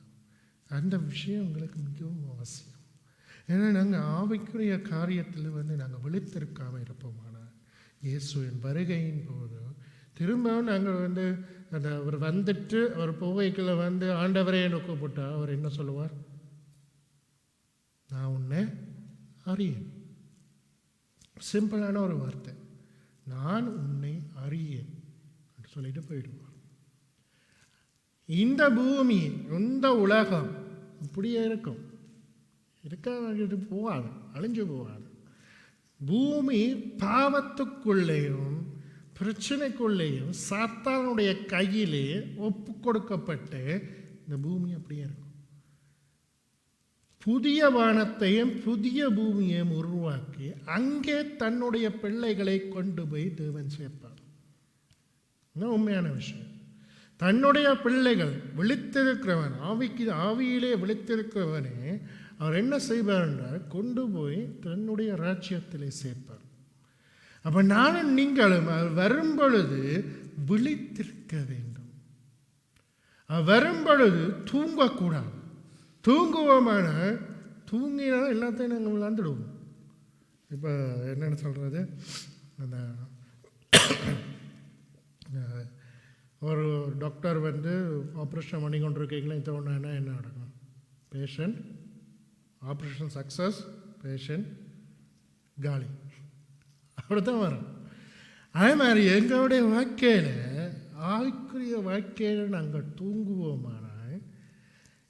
[SPEAKER 1] அந்த விஷயம் எங்களுக்கு மிகவும் அவசியம். ஏன்னா நாங்கள் ஆவிக்குரிய காரியத்தில் நாங்கள் விழித்திருக்காமல் இருப்போமானால் இயேசுவின் வருகையின் போது திரும்பவும் நாங்கள் அந்த அவர் வந்துட்டு அவர் போகைக்குள்ள ஆண்டவரே நோக்க போட்டால் அவர் என்ன சொல்லுவார்? நான் உன்னை அறியேன். சிம்பிளான ஒரு வார்த்தை, நான் உன்னை அறியேன் சொல்லிட்டு போயிடுவார். இந்த பூமி, இந்த உலகம் இப்படியே இருக்கும், இருக்க போகாது, அழிஞ்சு போகாது. பூமி பாவத்துக்குள்ளேயும் பிரச்சனைக்குள்ளேயும் சாத்தானுடைய கையிலே ஒப்பு கொடுக்கப்பட்டு இந்த பூமி அப்படியே இருக்கும். புதிய வானத்தையும் புதிய பூமியையும் உருவாக்கி அங்கே தன்னுடைய பிள்ளைகளை கொண்டு போய் தேவன் சேர்ப்பார். உண்மையான விஷயம். தன்னுடைய பிள்ளைகள் விழித்திருக்கிறவன், ஆவியிலே விழித்திருக்கிறவனே அவர் என்ன செய்வார் என்றால் கொண்டு போய் தன்னுடைய ராஜ்யத்திலே சேர்ப்பார். அப்போ நானும் நீங்களும் வரும் பொழுது விழித்திருக்க வேண்டும். வரும் பொழுது தூங்கக்கூடாது. தூங்குவோமான தூங்கினால் எல்லாத்தையும் நாங்கள் விளாண்டுடுவோம். இப்போ என்னென்னு சொல்கிறது, அந்த ஒரு டாக்டர் ஆப்ரேஷன் பண்ணி கொண்டு இருக்கீங்களா, இந்த ஒன்றுனா என்ன நடக்கும்? பேஷண்ட் ஆப்ரேஷன் சக்ஸஸ், பேஷண்ட் காலி, அப்படித்தான் வரும். அதே மாதிரி எங்களுடைய வாழ்க்கையில், ஆவிக்குரிய வாழ்க்கையில் நாங்கள் தூங்குவோமான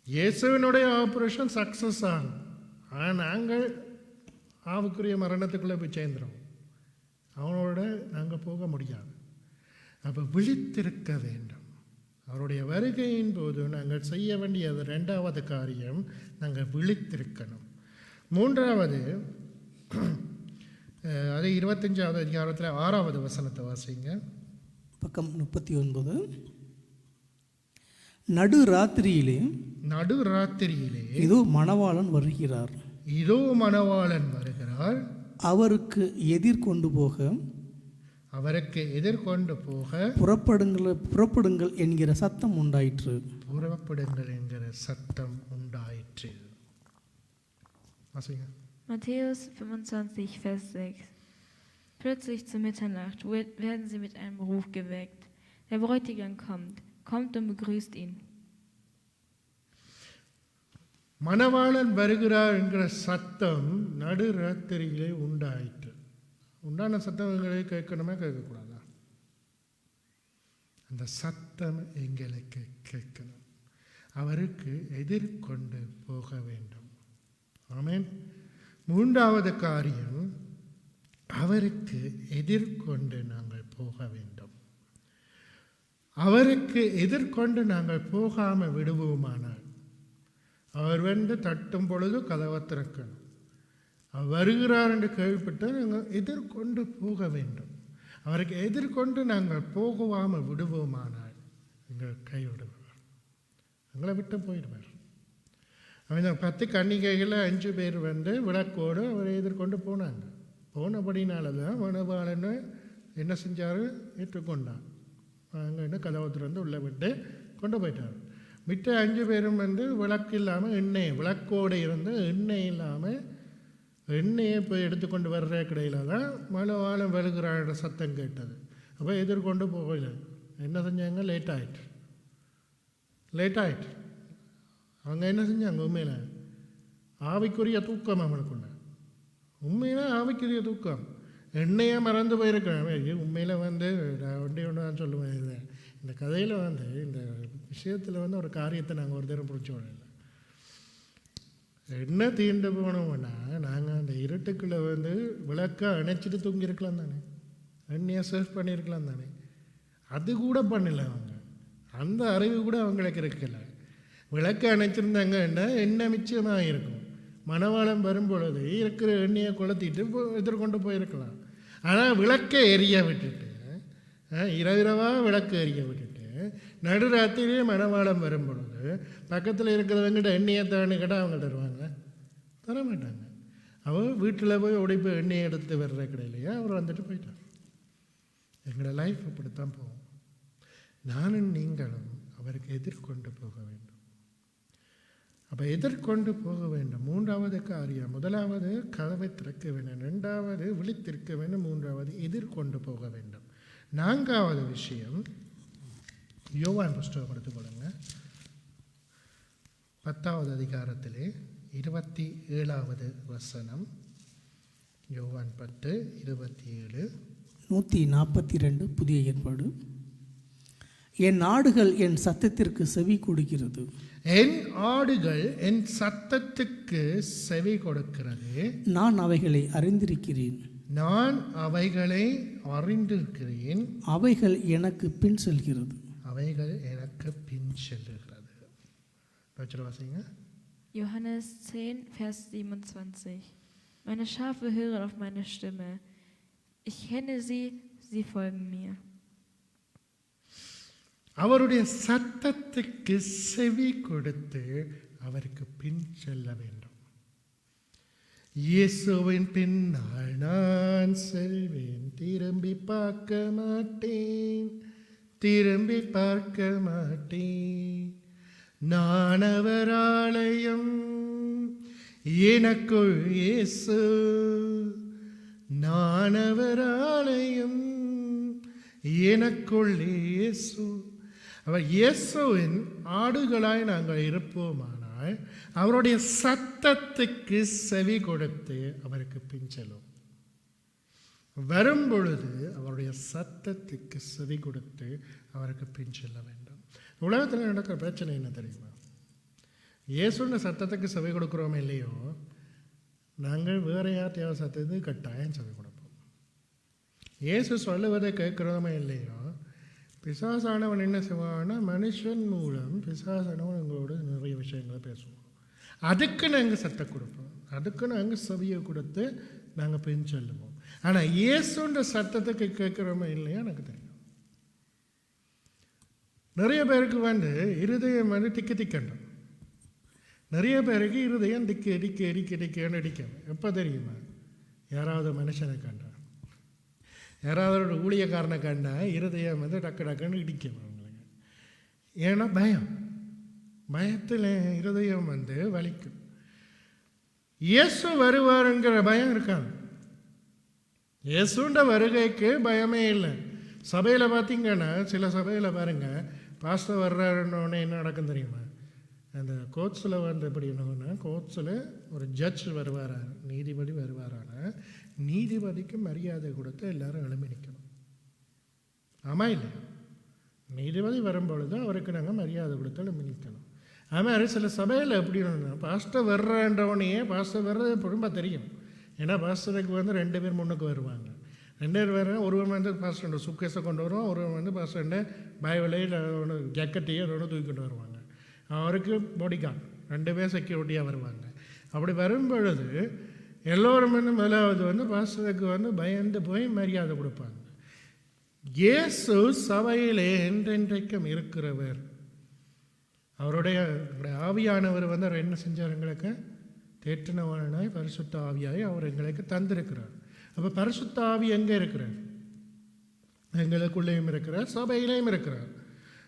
[SPEAKER 1] இயேசுவினுடைய ஆப்ரேஷன் சக்ஸஸ் ஆகும். ஆனால் நாங்கள் ஆவிக்குரிய மரணத்துக்குள்ளே போய் சேர்ந்துடும். அவனோட நாங்கள் போக முடியாது. அப்போ விழித்திருக்க வேண்டும். அவருடைய வருகையின் போது நாங்கள் செய்ய வேண்டியது ரெண்டாவது காரியம், நாங்கள் விழித்திருக்கணும். மூன்றாவது, அது 25வது அதிகாரத்தில் 6வது வசனத்தை வாசிங்க.
[SPEAKER 3] பக்கம் 39. நடுராத்திரியிலே
[SPEAKER 1] இதோ
[SPEAKER 3] மணவாளன் வருகிறார், அவருக்கு எதிர்கொண்டு போக புறப்படுங்கள் என்கிற சத்தம் உண்டாயிற்று.
[SPEAKER 4] Matthäus 25, Vers 6. Plötzlich zur Mitternacht werden sie mit einem Ruf geweckt. Der Bräutigam kommt und begrüßt ihn.
[SPEAKER 1] மணவாளன் வருகிறார் என்கிற சத்தம் நடுராத்திரியிலே உண்டாயிற்று. உண்டான சத்தம் எங்களை கேட்கணுமா, கேட்கக்கூடாதா? அந்த சத்தம் எங்களுக்கு கேட்கணும். அவருக்கு எதிர்கொண்டு போக வேண்டும். ஆமென். மூன்றாவது காரியம், அவருக்கு எதிர்கொண்டு நாங்கள் போக வேண்டும். அவருக்கு எதிர்கொண்டு நாங்கள் போகாமல் விடுவோமானால், அவர் தட்டும் பொழுது கதவை திறக்கணும். அவர் வருகிறார் என்று கேள்விப்பட்டு நாங்கள் எதிர்கொண்டு போக வேண்டும். அவருக்கு எதிர்கொண்டு நாங்கள் போகாமல் விடுவோமானால் எங்கள் கைவிடுவார், எங்களை விட்டு போயிடுவார். அவங்க 10 கன்னிகைகளில் 5 பேர் விளக்கோடு அவரை எதிர்கொண்டு போனாங்க. போனபடினால தான் மணவாளனை என்ன செஞ்சார்? ஏற்றுக்கொண்டார். அங்கே கதவை திறந்து உள்ளே விட்டு கொண்டு போயிட்டார். மித்த 5 பேரும் விளக்கு இல்லாமல் விளக்கோடு இருந்து எண்ணெய் இல்லாமல் எண்ணெயை போய் எடுத்துக்கொண்டு வர்ற கடையில் தான் மணவாளன் வருகிறாட சத்தம் கேட்டது. அப்போ எதிர்கொண்டு போகல. என்ன செஞ்சாங்க? லேட் ஆயிட்டு. அவங்க என்ன செஞ்சாங்க? உண்மையில் ஆவிக்குரிய தூக்கம் அவனுக்குள்ள. உண்மையில ஆவிக்குரிய தூக்கம். எண்ணெயை மறந்து போயிருக்கிறேன். உண்மையில் நான் ஒன்றே தான் சொல்லுவேன். இந்த கதையில் இந்த விஷயத்தில் ஒரு காரியத்தை நாங்கள் ஒரு தரம் பிடிச்ச விடல. எண்ணெய் தீண்டு போனோம்னா நாங்கள் அந்த இருட்டுக்குள்ளே விளக்க அணைச்சிட்டு தூங்கியிருக்கலாம் தானே, எண்ணெயை சேஃப் பண்ணியிருக்கலாம் தானே. அது கூட பண்ணலை அவங்க. அந்த அறிவு கூட அவங்களுக்கு இருக்கலை. விளக்கு அணைச்சிருந்தாங்க எண்ணெய் மிச்சமாக இருக்கும். மணவாளம் வரும்பொழுது இருக்கிற எண்ணெயை கொளுத்திட்டு எதிர்கொண்டு போயிருக்கலாம். ஆனால் விளக்கை எரிய விட்டுட்டு, இரவிரவாக விளக்கு எரிய விட்டுட்டு நடுராத்திரியே மணவாளம் வரும் பொழுது பக்கத்தில் இருக்கிறவங்ககிட்ட எண்ணெயை தானு கேட்டால் அவங்க தருவாங்க? தர மாட்டாங்க. அவர் வீட்டில் போய் உடைப்பு எண்ணெய் எடுத்து வர்ற கடையிலையே அவர் வந்துட்டு போயிட்டார். எங்களோட லைஃப் இப்படித்தான் போகும். நானும் நீங்களும் அவருக்கு எதிர்கொண்டு போக வேண்டும். அப்போ எதிர்கொண்டு போக வேண்டும். 3வது காரியம், முதலாவது கதவை திறக்க வேண்டும், 2வது விழித்திருக்க வேண்டும், 3வது எதிர்கொண்டு போக வேண்டும். 4வது விஷயம், யோவான் புஸ்தகம் எடுத்துக்கொள்ளுங்க. 10வது அதிகாரத்திலே 27வது வசனம். யோவான் 10:27.
[SPEAKER 3] 142 புதிய ஏற்பாடு. என் ஆடுகள் என் சத்தத்திற்கு செவி கொடுக்கிறது.
[SPEAKER 1] என் ஆடுகள் என் சத்தத்துக்கு செவி கொடுக்கிறது.
[SPEAKER 3] நான் அவைகளை அறிந்திருக்கிறேன்.
[SPEAKER 1] நான் அவைகளை அறிந்திருக்கிறேன்.
[SPEAKER 3] அவைகள் எனக்கு பின் செல்கிறது.
[SPEAKER 1] அவைகள் எனக்கு பின் செல்லுகிறது. வாசிங்க.
[SPEAKER 4] Johannes 10, Vers 27. Meine Schafe hören auf meine Stimme. Ich kenne sie, sie folgen mir.
[SPEAKER 1] அவருடைய சத்தத்துக்கு செவி கொடுத்து அவருக்கு பின் செல்ல வேண்டும். இயேசுவின் பின்னால் நான் செல்வேன், திரும்பி பார்க்க மாட்டேன், திரும்பி பார்க்க மாட்டேன். நான் அவர் ஆலயம், எனக்குள் இயேசு, நான் அவர் ஆலயம், எனக்குள் இயேசு. அவர் இயேசுவின் ஆடுகளாய் நாங்கள் இருப்போமானால் அவருடைய சத்தத்துக்கு செவி கொடுத்து அவருக்கு பின் செல்லும். வரும் பொழுது அவருடைய சத்தத்துக்கு செவி கொடுத்து அவருக்கு பின் செல்ல வேண்டும். உலகத்தில் நடக்கிற பிரச்சனை என்ன தெரியுமா? இயேசுன்ற சத்தத்துக்கு செவி கொடுக்குறோமே இல்லையோ, நாங்கள் வேற யார்ட்டையாவது சத்தத்துக்கு கட்டாயம் செவி கொடுப்போம். இயேசு சொல்லுவதை கேட்குறோமே இல்லையோ, பிசாசானவன் என்ன செய்வான்னா மனுஷன் மூலம் பிசாசானவன் எங்களோட நிறைய விஷயங்களை பேசுவோம். அதுக்கு நாங்கள் சத்தம் கொடுப்போம், அதுக்கு நாங்கள் செவியை கொடுத்து நாங்கள் பின் செல்லுவோம். ஆனால் இயேசுன்ற சத்தத்துக்கு கேட்குறோமே இல்லையா எனக்கு தெரியும். நிறைய பேருக்கு இருதயம் திக்கு திக்கண்டும். நிறைய பேருக்கு இருதயம் திக்கு டிக்கேன்னு அடிக்கும். எப்போ தெரியுமா? யாராவது மனுஷனை கண்டா, யாராவது ஒரு ஊழியக்காரனை கண்டா இருதயம் டக்கு டக்குன்னு இடிக்கும் அவங்களுக்கு. ஏன்னா பயத்தில் இருதயம் வலிக்கும். இயேசு வருவாருங்கிற பயம் இருக்காது. இயேசுன்ற வருகைக்கு பயமே இல்லை. சபையில் பார்த்தீங்கன்னா சில சபையில் பாருங்க, பாஸ்டர் வர்றாருன்னொன்னே என்ன நடக்கும் தெரியுமா? அந்த கோர்ட்ஸில் எப்படி என்னன்னா, கோர்ட்ஸில் ஒரு ஜட்ஜ் வருவாரா, நீதிபதி வருவாரானா, நீதிபதிக்கு மரியாதை கொடுத்து எல்லாரும் எழுப்பி நிற்கணும். ஆமாம் இல்லை? நீதிபதி வரும்பொழுது அவருக்கு நாங்கள் மரியாதை கொடுத்து எழுப்பி நிற்கணும். அதுமாதிரி சில சபையில் எப்படின்னா, பாஸ்டர் வர்றன்றவனையே பாஸ்டர் வர்றது ரொம்ப தெரியும். ஏன்னா பாஸ்டருக்கு 2 பேர் முன்னுக்கு வருவாங்க. 2 பேர் வேறு, ஒருவன் பாஸ்டர் சுக்கேஸை கொண்டு வருவான், ஒருவன் பாஸ்டர் பைபிளையில் ஜக்கெட்டையோ ஒன்று தூக்கிட்டு வருவாங்க. அவருக்கு பாடிகார்டு 2 பேர் செக்யூரிட்டியாக வருவாங்க. அப்படி வரும்பொழுது எல்லோரும் முதலாவது பாஸ்டருக்கு பயந்து போய் மரியாதை கொடுப்பாங்க. இயேசு சபையிலே என்றென்றைக்கும் இருக்கிறவர். அவருடைய ஆவியானவர் அவர் என்ன செஞ்சார்? எங்களுக்கு தேற்றினவனாய் பரிசுத்த ஆவியாய் அவர் எங்களுக்கு தந்திருக்கிறார். அப்போ பரிசுத்த ஆவி எங்கே இருக்கிறார்? எங்களுக்குள்ளேயும் இருக்கிறார், சபையிலையும் இருக்கிறார்.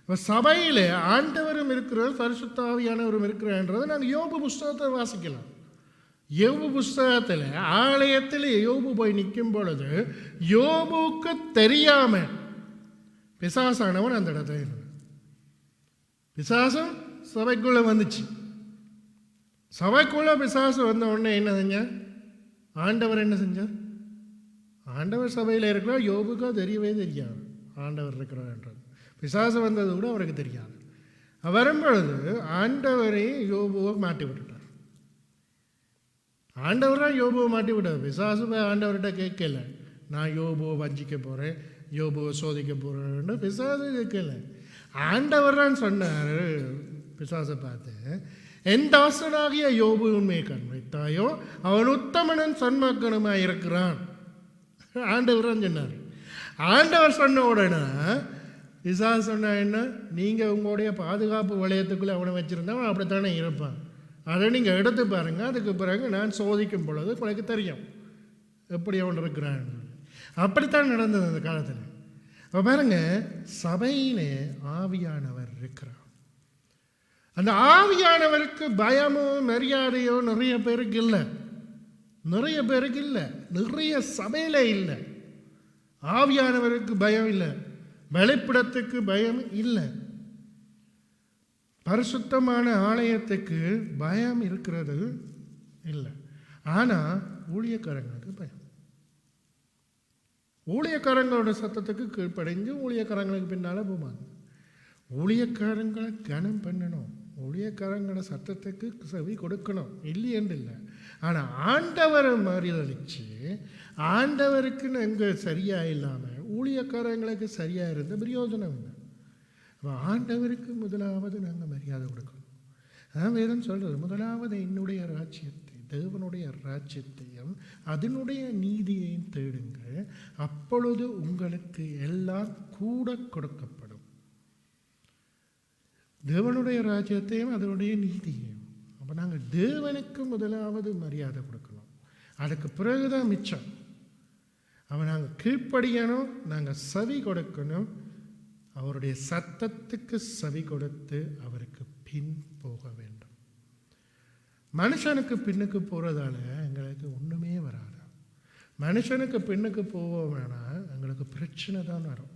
[SPEAKER 1] இப்போ சபையில் ஆண்டவரும் இருக்கிறார், பரிசுத்த ஆவியானவரும் இருக்கிறார்ன்றதை நாங்கள் யோபு புஸ்தகத்தை வாசிக்கலாம். யோபு புஸ்தகத்தில் ஆலயத்தில் யோபு போய் நிற்கும் பொழுது யோபுக்கு தெரியாம பிசாசானவன் அந்த இடத்துல இருந்தான். பிசாசம் சபைக்குள்ளே வந்துச்சு. சபைக்குள்ளே பிசாசு வந்த உடனே என்ன செஞ்சார்? ஆண்டவர் என்ன செஞ்சார்? ஆண்டவர் சபையில் இருக்கிறார், யோபுக்கோ தெரியவே தெரியாது ஆண்டவர் இருக்கிறார்ன்றது. பிசாசு வந்தது கூட அவருக்கு தெரியாது. வரும்பொழுது ஆண்டவரை யோபுவை மாட்டி விட்டுட்டார். ஆண்டவராக யோபுவை மாட்டி விட்டார். பிசாசு ஆண்டவர்கிட்ட கேட்கல, நான் யோபுவை வஞ்சிக்க போகிறேன், யோபுவை சோதிக்க போகிறேன்னு பிசாசு கேட்கல. ஆண்டவர் தான் சொன்னார் பிசாசை பார்த்து, என் தாசனாகிய யோபு உண்மையை கண்வைத்தாயோ அவன் உத்தமனும் சன்மாக்கனுமாய் இருக்கிறான். ஆண்டவர் தான் சொன்னார். ஆண்டவர் சொன்ன உடனே பிசாசு சொன்ன என்ன, நீங்கள் உங்களுடைய பாதுகாப்பு வளையத்துக்குள்ளே அவனை வச்சுருந்தா அவன் அப்படித்தானே இருப்பான். அதை நீங்கள் எடுத்து பாருங்கள். அதுக்கு பிறகு நான் சோதிக்கும் பொழுது உங்களுக்கு தெரியும் எப்படி அவன் இருக்கிறான். அப்படித்தான் நடந்தது அந்த காலத்தில். அப்போ பாருங்க, சபையிலே ஆவியானவர் இருக்கிறார். அந்த ஆவியானவருக்கு பயமோ மரியாதையோ நிறைய பேருக்கு இல்லை. நிறைய சபையில் இல்லை. ஆவியானவருக்கு பயம் இல்லை, வெளிப்படத்துக்கு பயம் இல்லை, பரிசுத்தமான ஆலயத்துக்கு பயம் இருக்கிறது இல்லை. ஆனால் ஊழியக்காரங்களுக்கு பயம். ஊழியக்காரங்களோட சத்தத்துக்கு கீழ்ப்படைஞ்சு ஊழியக்காரங்களுக்கு பின்னால் போவாங்க. ஊழியக்காரங்களை கனம் பண்ணணும், ஊழியக்காரங்களோட சத்தத்துக்கு செவி கொடுக்கணும், இல்லையென்று இல்லை. ஆனால் ஆண்டவரை மறுதளிச்சு ஆண்டவருக்கு நாங்கள் சரியாக இல்லாமல் ஊழியக்காரங்களுக்கு சரியாக இருந்த பிரயோஜனம் இல்லை. ஆண்டவருக்கு முதலாவது நாங்கள் மரியாதை கொடுக்கணும். அதான் வேதம் சொல்கிறது, முதலாவது என்னுடைய ராஜ்யத்தை, தேவனுடைய ராஜ்யத்தையும் அதனுடைய நீதியையும் தேடுங்கள், அப்பொழுது உங்களுக்கு எல்லாம் கூட கொடுக்கப்படும். தேவனுடைய ராஜ்யத்தையும் அதனுடைய நீதியையும். அப்போ நாங்கள் தேவனுக்கு முதலாவது மரியாதை கொடுக்கணும், அதுக்கு பிறகுதான் மிச்சம். அவன் நாங்கள் கீழ்ப்படியணும், நாங்கள் செவி கொடுக்கணும், அவருடைய சத்தத்துக்கு செவி கொடுத்து அவருக்கு பின் போக வேண்டும். மனுஷனுக்கு பின்னுக்கு போகிறதால எங்களுக்கு ஒன்றுமே வராது. மனுஷனுக்கு பின்னுக்கு போவோம்னா எங்களுக்கு பிரச்சனை தான் வரும்.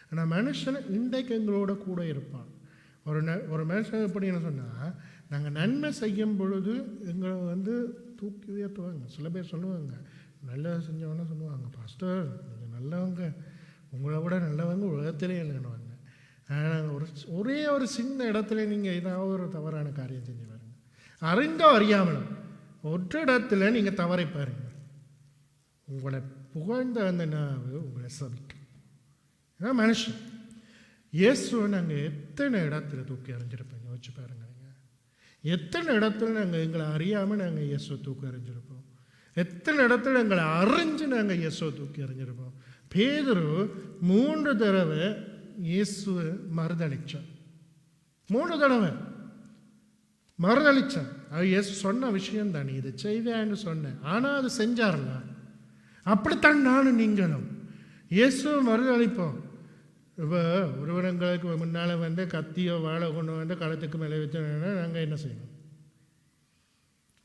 [SPEAKER 1] ஆனால் மனுஷன் இன்றைக்கு எங்களோட கூட இருப்பான். ஒரு மனுஷன் எப்படின்னு சொன்னால், நாங்கள் நன்மை செய்யும் பொழுது எங்களை தூக்கி உயர்த்துவாங்க. சில பேர் சொல்லுவாங்க, நல்லது செஞ்சவொன்னே சொல்லுவாங்க, பாஸ்டர் நீங்கள் நல்லவங்க, உங்களை விட நல்லவங்க உலகத்திலே இல்லைன்னுவாங்க. ஆனால் ஒரே ஒரு சின்ன இடத்துல நீங்கள் ஏதாவது ஒரு தவறான காரியம் செஞ்சு பாருங்க, அறிந்தோ அறியாமலும் ஒரு இடத்துல நீங்கள் தவறை பாருங்க, உங்களை புகழ்ந்த அந்த நாவு உங்களை சபிக்கும். ஏன்னா மனுஷன் இயேசுவை நாங்கள் எத்தனை இடத்துல தூக்கி அறிஞ்சிருப்போம் யோசிச்சு பாருங்க. எத்தனை இடத்துல நாங்கள் எங்களை அறியாமல் நாங்கள் இயேசுவை தூக்கி அறிஞ்சிருப்போம். எத்தனை இடத்துல எங்களை அறிஞ்சு நாங்கள் இயேசுவை தூக்கி அறிஞ்சிருப்போம். பேதுரு 3 தடவை இயேசுவை மறுதளிச்சான். 3 தடவை மறுதளிச்சான். அது இயேசு சொன்ன விஷயம் தானே, இதை செய்வேன்னு சொன்னேன். ஆனால் அது செஞ்சார்ல. அப்படித்தான் நானும் நீங்களும் இயேசுவை மறுதளிப்போம். இப்போ ஒருவரங்களுக்கு முன்னால் கத்தியோ வாழை கொண்டு களத்துக்கு மேலே வச்சோன்னா நாங்கள் என்ன செய்யணும்?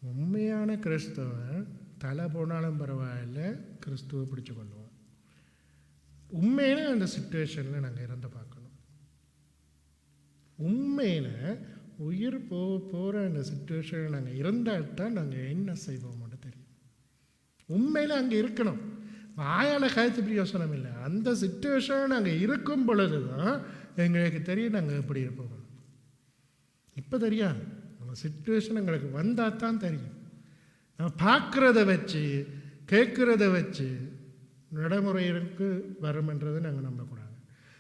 [SPEAKER 1] உண்மையான கிறிஸ்தவன் தலை போனாலும் பரவாயில்ல, கிறிஸ்துவை பிடிச்சு கொள்வோம். உண்மையில அந்த சிச்சுவேஷனில் நாங்கள் இறந்து பார்க்கணும். உண்மையில் உயிர் போகிற அந்த சிச்சுவேஷனில் நாங்கள் இருந்தால்தான் நாங்கள் என்ன செய்வோம்னு தெரியும். உண்மையில் அங்கே இருக்கணும். வாயால் காய்ச்சி பிரயோசனம் இல்லை. அந்த சிச்சுவேஷன் நாங்கள் இருக்கும் பொழுது தான் எங்களுக்கு தெரியும் நாங்கள் எப்படி இருப்போம். இப்போ தெரியாது, நம்ம சிச்சுவேஷன் எங்களுக்கு வந்தால் தான் தெரியும். நம்ம பார்க்குறத வச்சு கேட்குறத வச்சு நடைமுறைக்கு வரும்ன்றதை நாங்கள் நம்பக்கூடாது.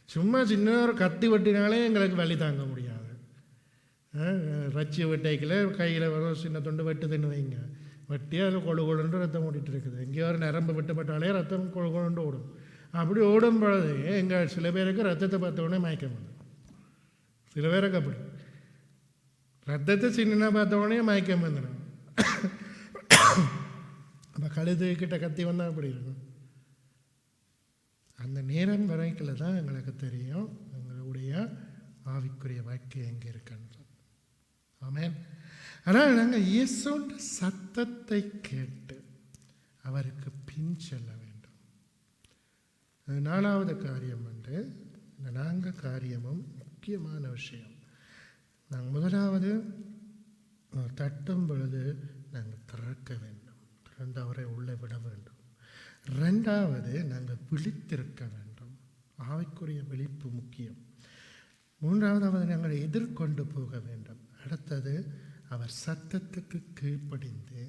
[SPEAKER 1] சும்மா சின்ன ஒரு கத்தி வெட்டினாலே எங்களுக்கு வலி தாங்க முடியாது. ரச்சி வெட்டைக்கில் கையில் வரும் சின்ன தொண்டு வெட்டுதுன்னு வைங்க, வெட்டி அதில் கொழுன்னு ரத்தம் ஓடிட்டு இருக்குது. எங்கேயோ ஒரு நரம்பு வெட்டப்பட்டாலே ரத்தம் கொழுன்னு ஓடும். அப்படி ஓடும் பொழுது எங்கள் சில பேருக்கு ரத்தத்தை பார்த்தோடனே மயக்கம் வரும். சில பேருக்கு அப்படி ரத்தத்தை சின்ன பார்த்தோடனே மயக்கம் வந்துடும். அப்போ கழுது கிட்ட கத்தி வந்தால் அப்படி இருக்கும். அந்த நேரம் வரைக்கில் தான் எங்களுக்கு தெரியும் எங்களுடைய ஆவிக்குரிய வாழ்க்கை எங்கே இருக்குன்னு. ஆமென். ஆனால் நாங்கள் இயேசுவின் சத்தத்தை கேட்டு அவருக்கு பின் செல்ல வேண்டும். 4வது காரியம் இந்த 4 காரியமும் முக்கியமான விஷயம். நாங்கள் முதலாவது தட்டும் பொழுது நாங்கள் திறக்க வேண்டும், திறந்து அவரை உள்ளே விட வேண்டும். 2வது நாங்கள் விழித்திருக்க வேண்டும், ஆவிக்குரிய விழிப்பு முக்கியம். 3வது நாங்கள் எதிர்கொண்டு போக வேண்டும். அடுத்தது அவர் சத்தத்துக்கு கீழ்ப்படிந்து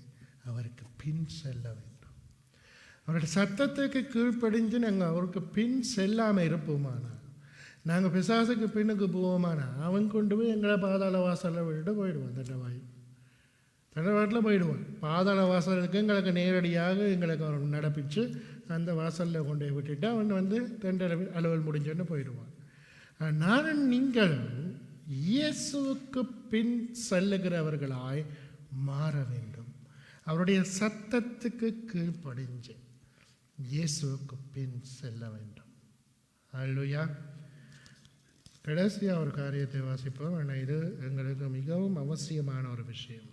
[SPEAKER 1] அவருக்கு பின் செல்ல வேண்டும். அவருடைய சத்தத்துக்கு கீழ்ப்படிஞ்சு நாங்கள் அவருக்கு பின் செல்லாமல் இருப்போமானா, நாங்கள் பிசாசுக்கு பின்னுக்கு போவோமானா, அவன் கொண்டு போய் எங்களை பாதாள வாசலில் விட்டுட்டு போயிடுவான். தண்டவாட்டில் போயிடுவான். பாதாள வாசலுக்கு எங்களுக்கு நேரடியாக எங்களுக்கு அவன் நடப்பிச்சு அந்த வாசலில் கொண்டு போய் விட்டுட்டு அவன் தண்டனை அலுவல் முடிஞ்சோன்னு போயிடுவான். நானும் நீங்களும் இயேசுவுக்கு பின் செல்லுகிறவர்களாய் மாற வேண்டும். அவருடைய சத்தத்துக்கு கீழ்ப்படிஞ்சு இயேசுவுக்கு பின் செல்ல வேண்டும். அல்லேலூயா. கடைசியாக ஒரு காரியத்தை வாசிப்போம். ஆனால் இது எங்களுக்கு மிகவும் அவசியமான ஒரு விஷயம்.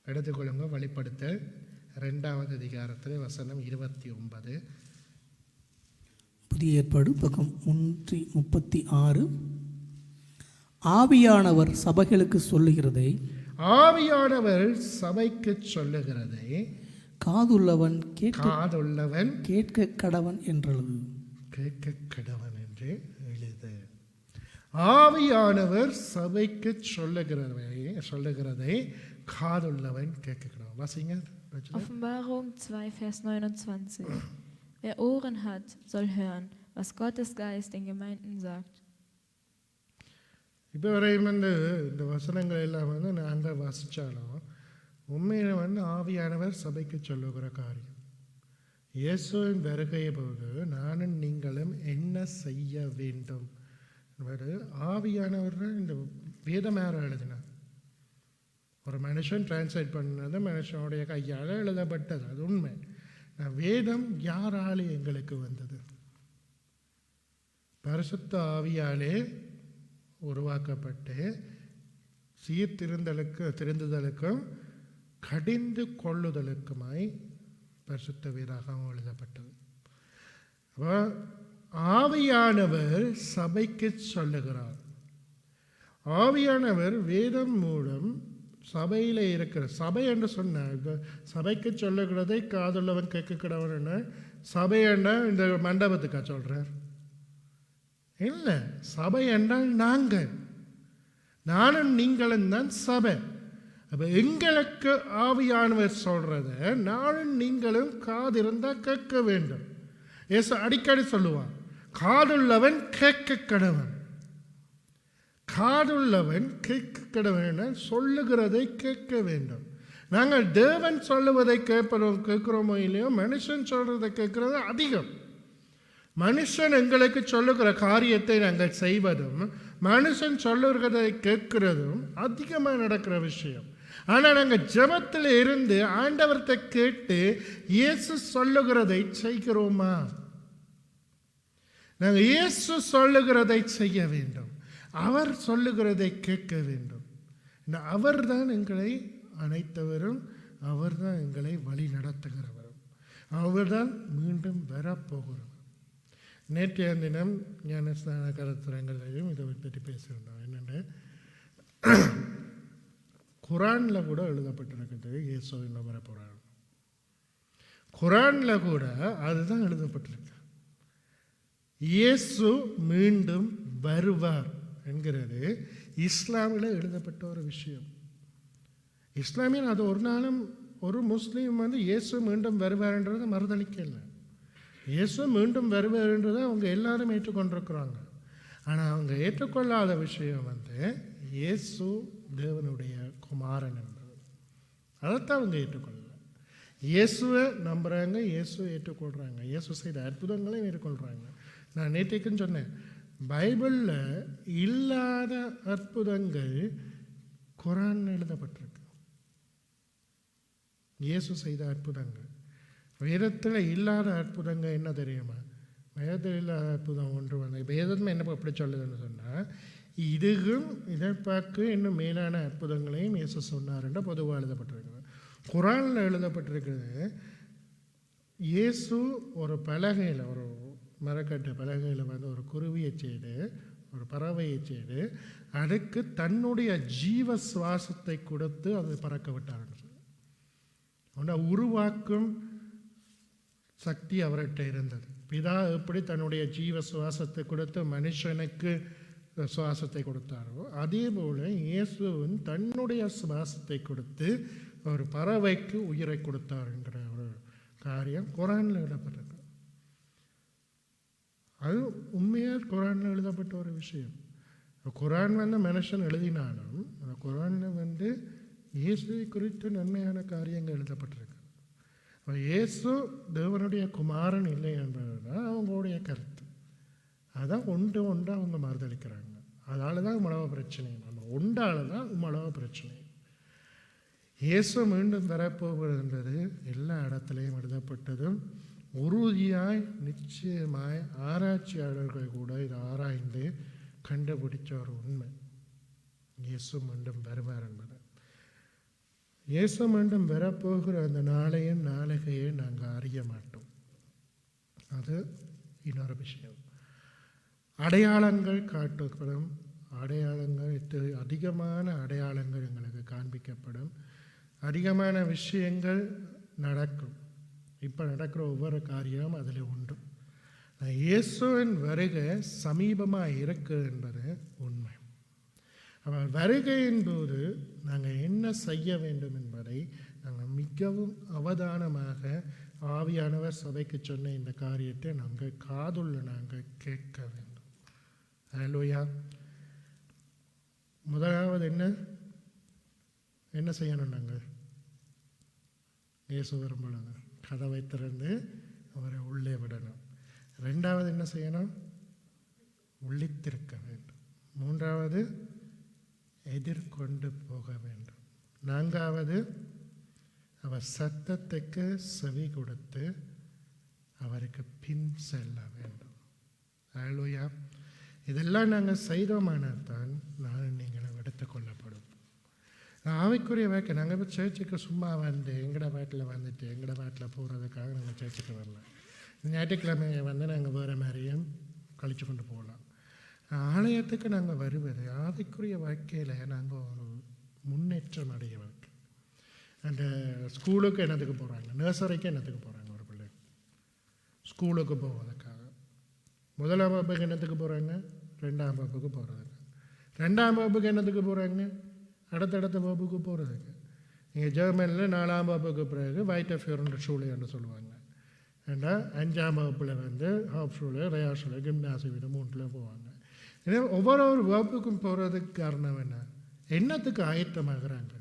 [SPEAKER 1] எடுத்துக்கொள்ளுங்க. வெளிப்படுத்தல் 2வது அதிகாரத்தில் வசனம் 29.
[SPEAKER 3] புதிய ஏற்பாடு பக்கம் 336. ஆவியானவர் சபைகளுக்கு சொல்லுகிறதை,
[SPEAKER 1] ஆவியானவர் சபைக்கு சொல்லுகிறதை
[SPEAKER 3] காதுள்ளவன்
[SPEAKER 1] கேட்க
[SPEAKER 3] கடவன் என்றது.
[SPEAKER 1] கேட்க கடவன் என்று எழுது. ஆவியானவர் சபைக்கு சொல்லுகிறதை காதுள்ளவன் கேட்க கடவன். வாசிங்க.
[SPEAKER 4] Offenbarung 2, Vers 29. Wer Ohren hat, soll hören, was Gottes Geist den Gemeinden sagt.
[SPEAKER 1] இப்போ வரையும் இந்த வசனங்கள் எல்லாம் நாங்கள் வாசித்தாலும் உண்மையில் ஆவியானவர் சபைக்கு சொல்லுகிற காரியம். இயேசுவின் வருகையை போது நானும் நீங்களும் என்ன செய்ய வேண்டும். ஆவியானவர் இந்த வேதம் யாரை எழுதினார்? ஒரு மனுஷன் டிரான்ஸ்லேட் பண்ணது மனுஷனுடைய கையால் எழுதப்பட்டது, அது உண்மை. வேதம் யாராலே எங்களுக்கு வந்தது? பரிசுத்த ஆவியாலே உருவாக்கப்பட்டு திருந்துதலுக்கும் கடிந்து கொள்ளுதலுக்குமாய் பரிசுத்த வேதாகமம் எழுதப்பட்டது. ஆவியானவர் சபைக்கு சொல்லுகிறார். ஆவியானவர் வேதம் மூலம் சபையில் இருக்கிற சபை என்று சொன்னார். சபைக்கு சொல்லுகிறதை காதுள்ளவன் கேட்க கடவன். சபை என்றால் இந்த மண்டபத்துக்கா சொல்றார்? இல்லை. சபை என்றால் நாங்கள், நானும் நீங்களும் தான் சபை. அப்போ எங்களுக்கு ஆவியானவர் சொல்றத நானும் நீங்களும் காதிருந்தா கேட்க வேண்டும். ஏசு அடிக்கடி சொல்லுவான், காதுள்ளவன் கேட்க கடவன். காதுள்ளவன் கேட்க கடவன், சொல்லுகிறதை கேட்க வேண்டும். நாங்கள் தேவன் சொல்லுவதை கேட்கிறோமோ இல்லையோ, மனுஷன் சொல்றதை கேட்கிறது அதிகம். மனுஷன் எங்களுக்கு சொல்லுகிற காரியத்தை நாங்கள் செய்வதும் மனுஷன் சொல்லுகிறதை கேட்கிறதும் அதிகமாக நடக்கிற விஷயம். ஆனால் நாங்கள் ஜெபத்தில் இருந்து ஆண்டவர்கிட்ட கேட்டு இயேசு சொல்லுகிறதை செய்கிறோமா? நாங்கள் இயேசு சொல்லுகிறதை செய்ய வேண்டும், அவர் சொல்லுகிறதை கேட்க வேண்டும். அவர் தான் எங்களை அனைத்தவரும், அவர் தான் எங்களை வழி நடத்துகிறவரும், அவர் தான் மீண்டும் வரப்போகிறவர். நேற்றைய தினம் ஞானஸ்தான கருத்துரங்களையும் இதை பற்றி பேசியிருந்தோம். என்னென்னு குரானில் கூட எழுதப்பட்டிருக்குது, இயேசுவின் வரப்போகிறார். குரானில் கூட அதுதான் எழுதப்பட்டிருக்கு. இயேசு மீண்டும் வருவார் என்கிறது இஸ்லாமில் எழுதப்பட்ட ஒரு விஷயம். இஸ்லாமியன் அது ஒரு நாளும் ஒரு முஸ்லீம் இயேசு மீண்டும் வருவார்ன்றதை மறுதளிக்கலை. இயேசு மீண்டும் வருவார்ன்றதை அவங்க எல்லாரும் ஏற்றுக்கொண்டிருக்கிறாங்க. ஆனால் அவங்க ஏற்றுக்கொள்ளாத விஷயம் இயேசு தேவனுடைய குமாரன் என்பது. அதைத்தான் அவங்க ஏற்றுக்கொள்ளல. இயேசுவை நம்புகிறாங்க, இயேசுவை ஏற்றுக்கொள்கிறாங்க, இயேசு செய்த அற்புதங்களையும் ஏற்றுக்கொள்கிறாங்க. நான் நேற்றைக்குன்னு சொன்னேன், பைபிளில் இல்லாத அற்புதங்கள் குரான் எழுதப்பட்டிருக்கு. இயேசு செய்த அற்புதங்கள். வேதத்தில் இல்லாத அற்புதங்கள் என்ன தெரியுமா? வேதத்தில் இல்லாத அற்புதம் ஒன்று வேதம் என்ன எப்படி சொல்லுதுன்னு சொன்னால், இதுவும் இதை பார்க்க இன்னும் மேலான அற்புதங்களையும் இயேசு சொன்னார் என்று பொதுவாக எழுதப்பட்டிருக்கிறது. குரானில் எழுதப்பட்டிருக்கிறது, இயேசு ஒரு பலகையில், ஒரு மரக்கட்டு பலகையில் ஒரு குருவியை செய்து, ஒரு பறவையை செய்து, அதுக்கு தன்னுடைய ஜீவ சுவாசத்தை கொடுத்து அது பறக்க விட்டார். உருவாக்கும் சக்தி அவர்கிட்ட இருந்தது. பிதா எப்படி தன்னுடைய ஜீவ சுவாசத்தை கொடுத்து மனுஷனுக்கு சுவாசத்தை கொடுத்தாரோ, அதே போல இயேசுவின் தன்னுடைய சுவாசத்தை கொடுத்து ஒரு பறவைக்கு உயிரை கொடுத்தார் என்கிற ஒரு காரியம் குரானில் எழுதப்பட்டிருக்கு. அது உண்மையாக குரானில் எழுதப்பட்ட ஒரு விஷயம். குரான் மனுஷன் எழுதினாலும் அந்த குரானில் இயேசுவை குறித்து நன்மையான காரியங்கள் எழுதப்பட்டிருக்கு. இயேசு தேவனுடைய குமாரன் இல்லை என்பது தான் அவங்களுடைய கருத்து. அதான் ஒன்று அவங்க மறுதளிக்கிறாங்க. அதால தான் உமளவ பிரச்சனை, அந்த ஒன்றால தான் உமளவ பிரச்சனை. இயேசு மீண்டும் வரப்போகிறது எல்லா இடத்துலையும் எழுதப்பட்டதும் உறுதியாய் நிச்சயமாய் ஆராய்ச்சியாளர்கள் கூட இதை ஆராய்ந்து கண்டுபிடிச்ச ஒரு உண்மை. இயேசு மீண்டும் வருவார் என்பது. இயேசு மீண்டும் வரப்போகிற அந்த நாளையும் நாளிகையை நாங்கள் அறிய மாட்டோம். அது இன்னொரு விஷயம். அடையாளங்கள் காட்டப்படும். அடையாளங்கள் அதிகமான அடையாளங்கள் எங்களுக்கு காண்பிக்கப்படும். அதிகமான விஷயங்கள் நடக்கும். இப்போ நடக்கிற ஒவ்வொரு காரியம் அதில் உண்டு. இயேசுவின் வருகை சமீபமாக இருக்கு என்பது உண்மை. அவர் வருகையின் போது நாங்கள் என்ன செய்ய வேண்டும் என்பதை நாங்கள் மிகவும் அவதானமாக ஆவியானவர் சபைக்கு சொன்ன இந்த காரியத்தை நாங்கள் காதுள்ள நாங்கள் கேட்க வேண்டும். ஹல்லேலூயா. முதலாவது என்ன செய்யணும்? நாங்கள் இயேசு வரும் பொழுது கதவை திறந்து அவரை உள்ளே விடணும். ரெண்டாவது என்ன செய்யணும்? உள்ளித்திருக்க வேண்டும். மூன்றாவது எதிர்கொண்டு போக வேண்டும். நான்காவது அவர் சத்தத்துக்கு செவி கொடுத்து அவருக்கு பின் செல்ல வேண்டும். ஹல்லேலூயா. இதெல்லாம் நாங்கள் செய்தோமானால் தான் நான் நீங்களும் எடுத்துக்கொள்ளப்படும். ஆவிக்குரிய வேக்க நாங்கள் இப்போ சர்ச்சுக்கு சும்மா வந்து எங்கட வீட்டில் வந்துட்டு எங்கட வீட்டில் போகிறதுக்காக நாங்கள் சர்ச்சுக்கு வரல. ஞாயிற்றுக்கிழமை வந்து நாங்கள் வேறு மாதிரியும் கழிச்சு கொண்டு போகலாம். ஆலயத்துக்கு நாங்கள் வருவது ஆவிக்குரிய வாழ்க்கையில் நாங்கள் ஒரு முன்னேற்றம் அடைய வாழ்க்கை. அந்த ஸ்கூலுக்கு என்னத்துக்கு போகிறாங்க, நர்சரிக்கு என்னத்துக்கு போகிறாங்க? ஒரு பிள்ளை ஸ்கூலுக்கு போவதற்காக. முதலாம் வகுப்புக்கு என்னத்துக்கு போகிறாங்க? ரெண்டாம் வகுப்புக்கு போகிறதுக்கு. ரெண்டாம் வகுப்புக்கு என்னத்துக்கு போகிறாங்க? அடுத்தடுத்த வகுப்புக்கு போகிறதுக்கு. இங்கே ஜெர்மனியில் 4ஆம் வகுப்புக்கு பிறகு வைட்டஃபியூர்ன்ற ஷூலேன்னு சொல்லுவாங்க. ஏன்னா 5ஆம் வகுப்பில் வந்து ஹாஃப் ஷூலு, ரயா ஷூலு, கிம்னாசியம் இது 3ல் போவாங்க. ஏன்னா ஒவ்வொரு வகுப்புக்கும் போகிறதுக்கு காரணம் என்னத்துக்கு ஆயத்தமாகறாங்க?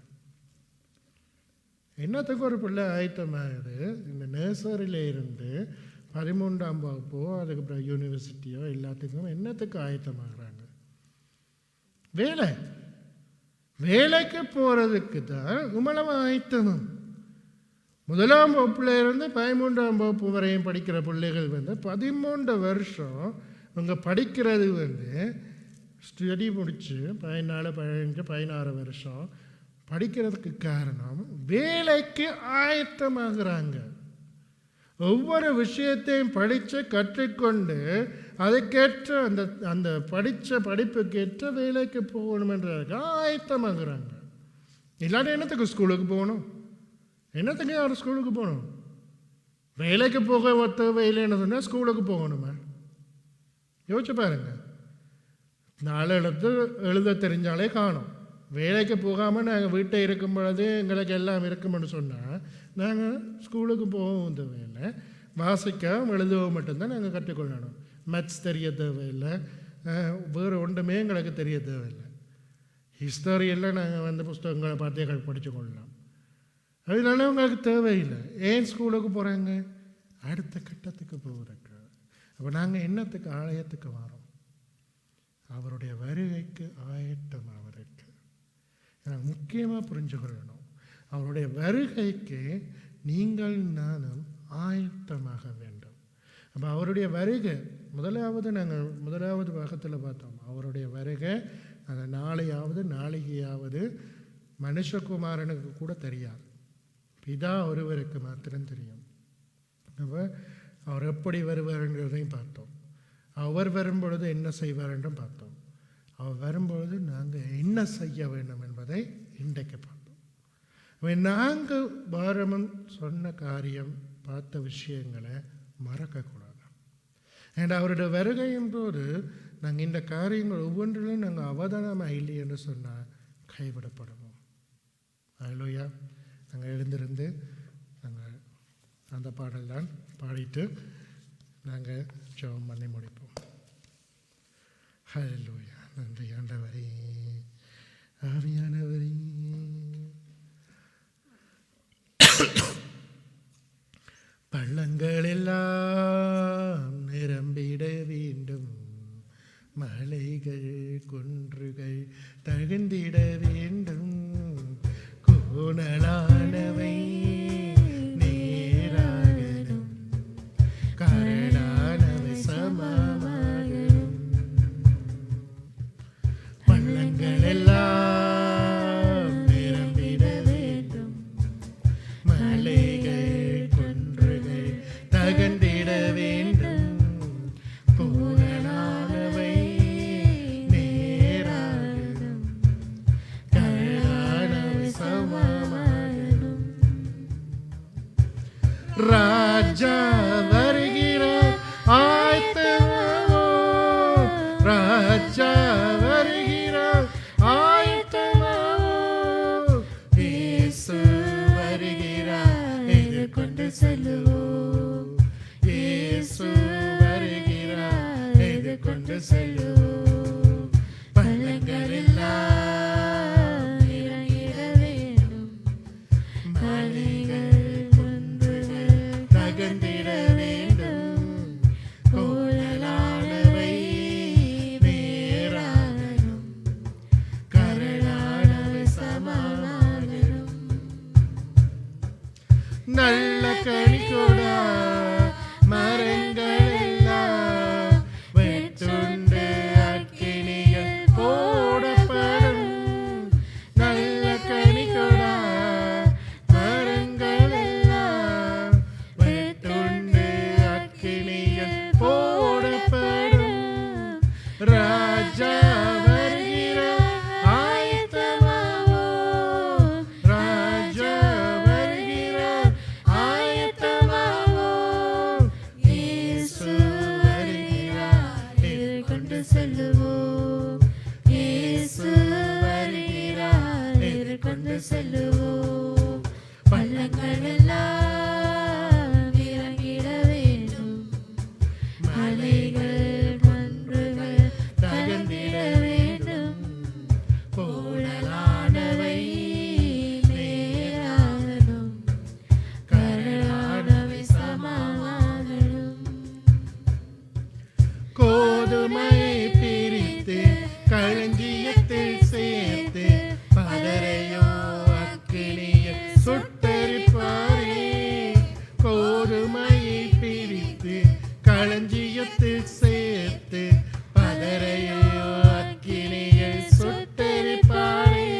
[SPEAKER 1] என்னத்துக்கு ஒரு பிள்ளை ஆயத்தமாகுது? இந்த நர்சரியில் இருந்து 13ஆம் வகுப்போ அதுக்கப்புறம் யூனிவர்சிட்டியோ எல்லாத்துக்கும் என்னத்துக்கு ஆயத்தமாகறாங்க? வேலைக்கு போகிறதுக்கு தான் இவ்வளவு ஆயத்தமும். 1ஆம் வகுப்புல இருந்து 13ஆம் வகுப்பு வரையும் படிக்கிற பிள்ளைகள் வந்து 13 வருஷம் இவங்க படிக்கிறது வந்து ஸ்டடி முடித்து 14, 15, 16 வருஷம் படிக்கிறதுக்கு காரணம் வேலைக்கு ஆயத்தமாகறாங்க. ஒவ்வொரு விஷயத்தையும் படித்து கற்றுக்கொண்டு அதுக்கேற்ற அந்த படித்த படிப்புக்கேற்ற வேலைக்கு போகணுமென்றதுக்கு ஆயத்தமாகறாங்க. இல்லாட்டி என்னத்துக்கு ஸ்கூலுக்கு போகணும்? என்னத்துக்கு யார் ஸ்கூலுக்கு போகணும்? வேலைக்கு போக தேவையில்லைன்னு சொன்னால் ஸ்கூலுக்கு போகணுமா? யோசிச்சு பாருங்க. 4 எழுத்து எழுத தெரிஞ்சாலே காணும். வேலைக்கு போகாமல் நாங்கள் வீட்டை இருக்கும் பொழுது எங்களுக்கு எல்லாம் இருக்குமென்னு சொன்னால் நாங்கள் ஸ்கூலுக்கு போகவும் தேவையில்லை, வாசிக்கவும் எழுதவும் மட்டும்தான் நாங்கள் கற்றுக்கொள்ளணும். மேத்ஸ் தெரிய தேவையில்லை, வேறு ஒன்றுமே எங்களுக்கு தெரிய தேவையில்லை. ஹிஸ்டரியெல்லாம் நாங்கள் வந்து புஸ்தகங்களை பார்த்தே படித்து கொள்ளலாம். அதனால உங்களுக்கு தேவையில்லை. ஏன் ஸ்கூலுக்கு போகிறாங்க? அடுத்த கட்டத்துக்கு போகிறதுக்கு. அப்போ நாங்கள் என்னத்துக்கு ஆலயத்துக்கு வரோம்? அவருடைய வருகைக்கு ஆயத்தம். அவருக்கு எனக்கு முக்கியமாக புரிஞ்சுக்கொள்ளணும். அவருடைய வருகைக்கு நீங்கள் நானும் ஆயத்தமாக வேண்டும். அப்போ அவருடைய வருகை முதலாவது பாகத்தில் பார்த்தோம். அவருடைய வருகை அந்த நாளையாவது மனுஷகுமாரனுக்கு கூட தெரியாது. பிதா ஒருவருக்கு மாத்திரம் தெரியும். அப்போ அவர் எப்படி வருவார்ன்றதையும் பார்த்தோம். அவர் வரும்பொழுது என்ன செய்வார் என்றும் பார்த்தோம். அவர் வரும்பொழுது நாங்கள் என்ன செய்ய வேண்டும் என்பதை இன்றைக்கு பார்த்தோம். நாங்கள் பாரமன் சொன்ன காரியம் பார்த்த விஷயங்களை மறக்கக்கூடாது. அண்ட் அவருடைய வருகையின் போது நாங்கள் இந்த காரியங்கள் ஒவ்வொன்றிலும் நாங்கள் அவதானமாக இல்லை என்று சொன்னால் கைவிடப்படுவோம். ஹல்லேலூயா. நாங்கள் எழுந்திருந்து நாங்கள் அந்த பாடல்தான் பாடிட்டு நாங்கள் ஜெபம் பண்ணி முடிப்போம். ஹல்லேலூயா. நன்றி ஆண்டவரே, ஆவியானவரே. பள்ளங்கள் எல்லாம் நிரம்பிட வேண்டும், மலைகள் குன்றுகள் தகுந்திட வேண்டும், பூனலானவை நேராகணும், கரடானவை சமமாகணும். பள்ளங்கள் எல்லாம் நிரம்பிட வேண்டும், மலைகள் குன்றுகள் தகர்ந்திட வேண்டும். பூனலானவை நேராகணும், கரடானவை சமமாகணும். ராஜா வருகிறார் ஆயத்தமாவோ, ராஜா வருகிறார் ஆயத்தமாவோ. இயேசு வருகிறார் எதிர்கொண்டு செல்லுவோம், இயேசு வருகிறார் எதிர்கொண்டு செல்லுவோம். பள்ளங்கள் எல்லாம் இறங்கிட வேண்டும், மலைகள் குன்றுகள் தகர்ந்திட வேண்டும். கோலலானவை நேராகணும், கரடானவை சமமாகணும். நல்ல கனிகொடா மரங்கள் எல்லாம் வெட்டுண்டு அக்கினியில் போடப்படும். நல்ல கனிகொடா மரங்கள் எல்லாம் வெட்டுண்டு அக்கினியில் போடப்படும். ராஜா வருகிறார் ஆயத்தமாவோ, ராஜா வருகிறார் ஆயத்தமாவோ. இயேசு வருகிறார் எதிர்கொண்டு செல்லுவோம், இயேசு வருகிறார் எதிர்கொண்டு செல்லுவோம். பள்ளங்கள் எல்லாம் இறங்கிட வேண்டும், மலைகள் குன்றுகள் தகர்ந்திட வேண்டும். கோலலானவை நேராகணும், கரடானவை சமமாகணும். கோதுமையை பிரித்து களஞ்சியத்தில் சேர்த்து பதரையோ அக்கினியில் சுட்டெரிப்பாரே. கோதுமையை பிரித்து களஞ்சியத்தில் சேர்த்து பதரையோ அக்கினியில் சுட்டெரிப்பாரே.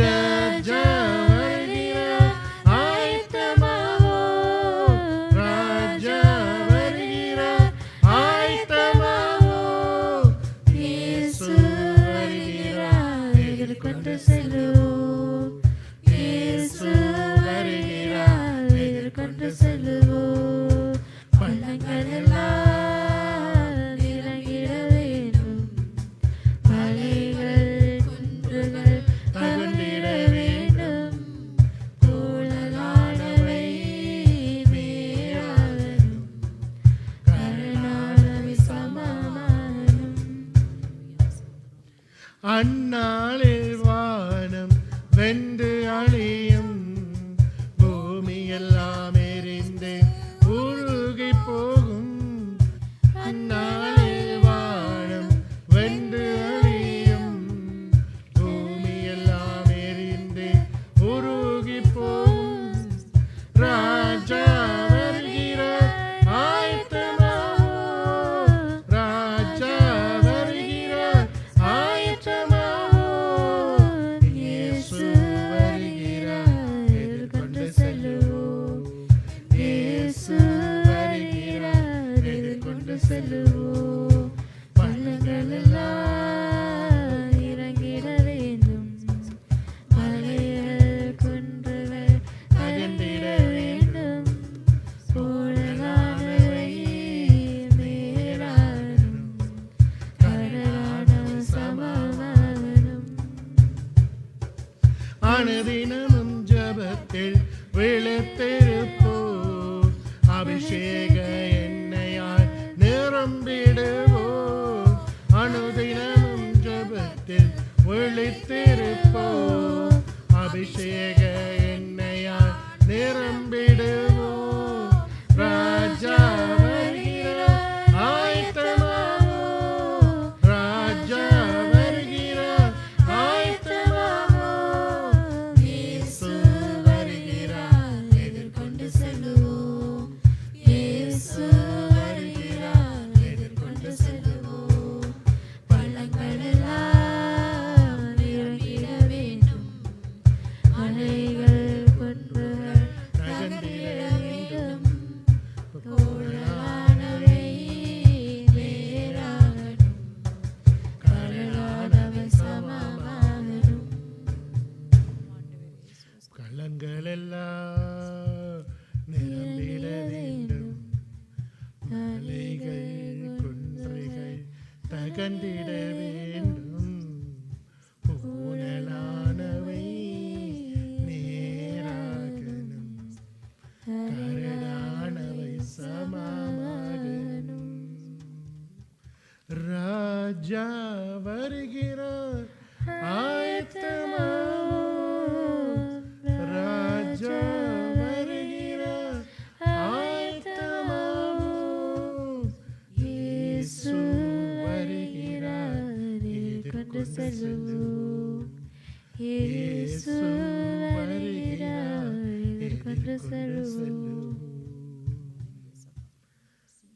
[SPEAKER 1] ராஜா வருகிறார் ஆயத்தமாவோ, ராஜா வருகிறார் ஆயத்தமாவோ. இயேசு வருகிறார் எதிர்கொண்டு செல்லுவோம், இயேசு வருகிறார் எதிர்கொண்டு செல்லுவோம். பள்ளங்கள் எல்லாம் இறங்கிட வேண்டும், மலைகள் குன்றுகள் தகர்ந்திட வேண்டும். கோலலானவை நேராகணும், கரடானவை சமமாகணும். அந்நாளில் வானம் வெந்து அழியும், பூமி எல்லாம் எரிந்து உருகி போகும். அந்நாளில் வானம் வெந்து அழியும், பூமி எல்லாம் எரிந்து உருகி போகும். ராஜா வருகிறார் ஆயத்தமாவோ, ராஜா வருகிறார் ஆயத்தமாவோ. இயேசு வருகிறார் எதிர்கொண்டு செல்லுவோம், இயேசு வருகிறார் எதிர்கொண்டு செல்லுவோம். பள்ளங்கள் எல்லாம் இறங்கிட வேண்டும், மலைகள் குன்றுகள் தகர்ந்திட வேண்டும். கோலலானவை நேராகணும், கரடானவை சமமாகணும். அனுதினமும் ஜபத்தில் விழித்திருப்போம், அபிஷேக எண்ணெயால் நிரம்பிடுவோம். அனுதினமும் ஜபத்தில் விழித்திருப்போம், அபிஷேக எண்ணெயால் நிரம்பிடுவோம். ராஜா வருகிறார் ஆயத்தமாவோ, ராஜா வருகிறார் ஆயத்தமாவோ. இயேசு கண்டிட வேண்டும். ஊனலானவை நேராகணும், கரடானவை சமமாகணும். ராஜா வருகிறார், ஆயத்தமாவோம். ராஜா வருகிறார், ஆயத்தமாவோம். இயேசு வருகிறார், எதிர்கொண்டு செல்லுவோம். இயேசு வருகிறார், எதிர்கொண்டு செல்லுவோம்.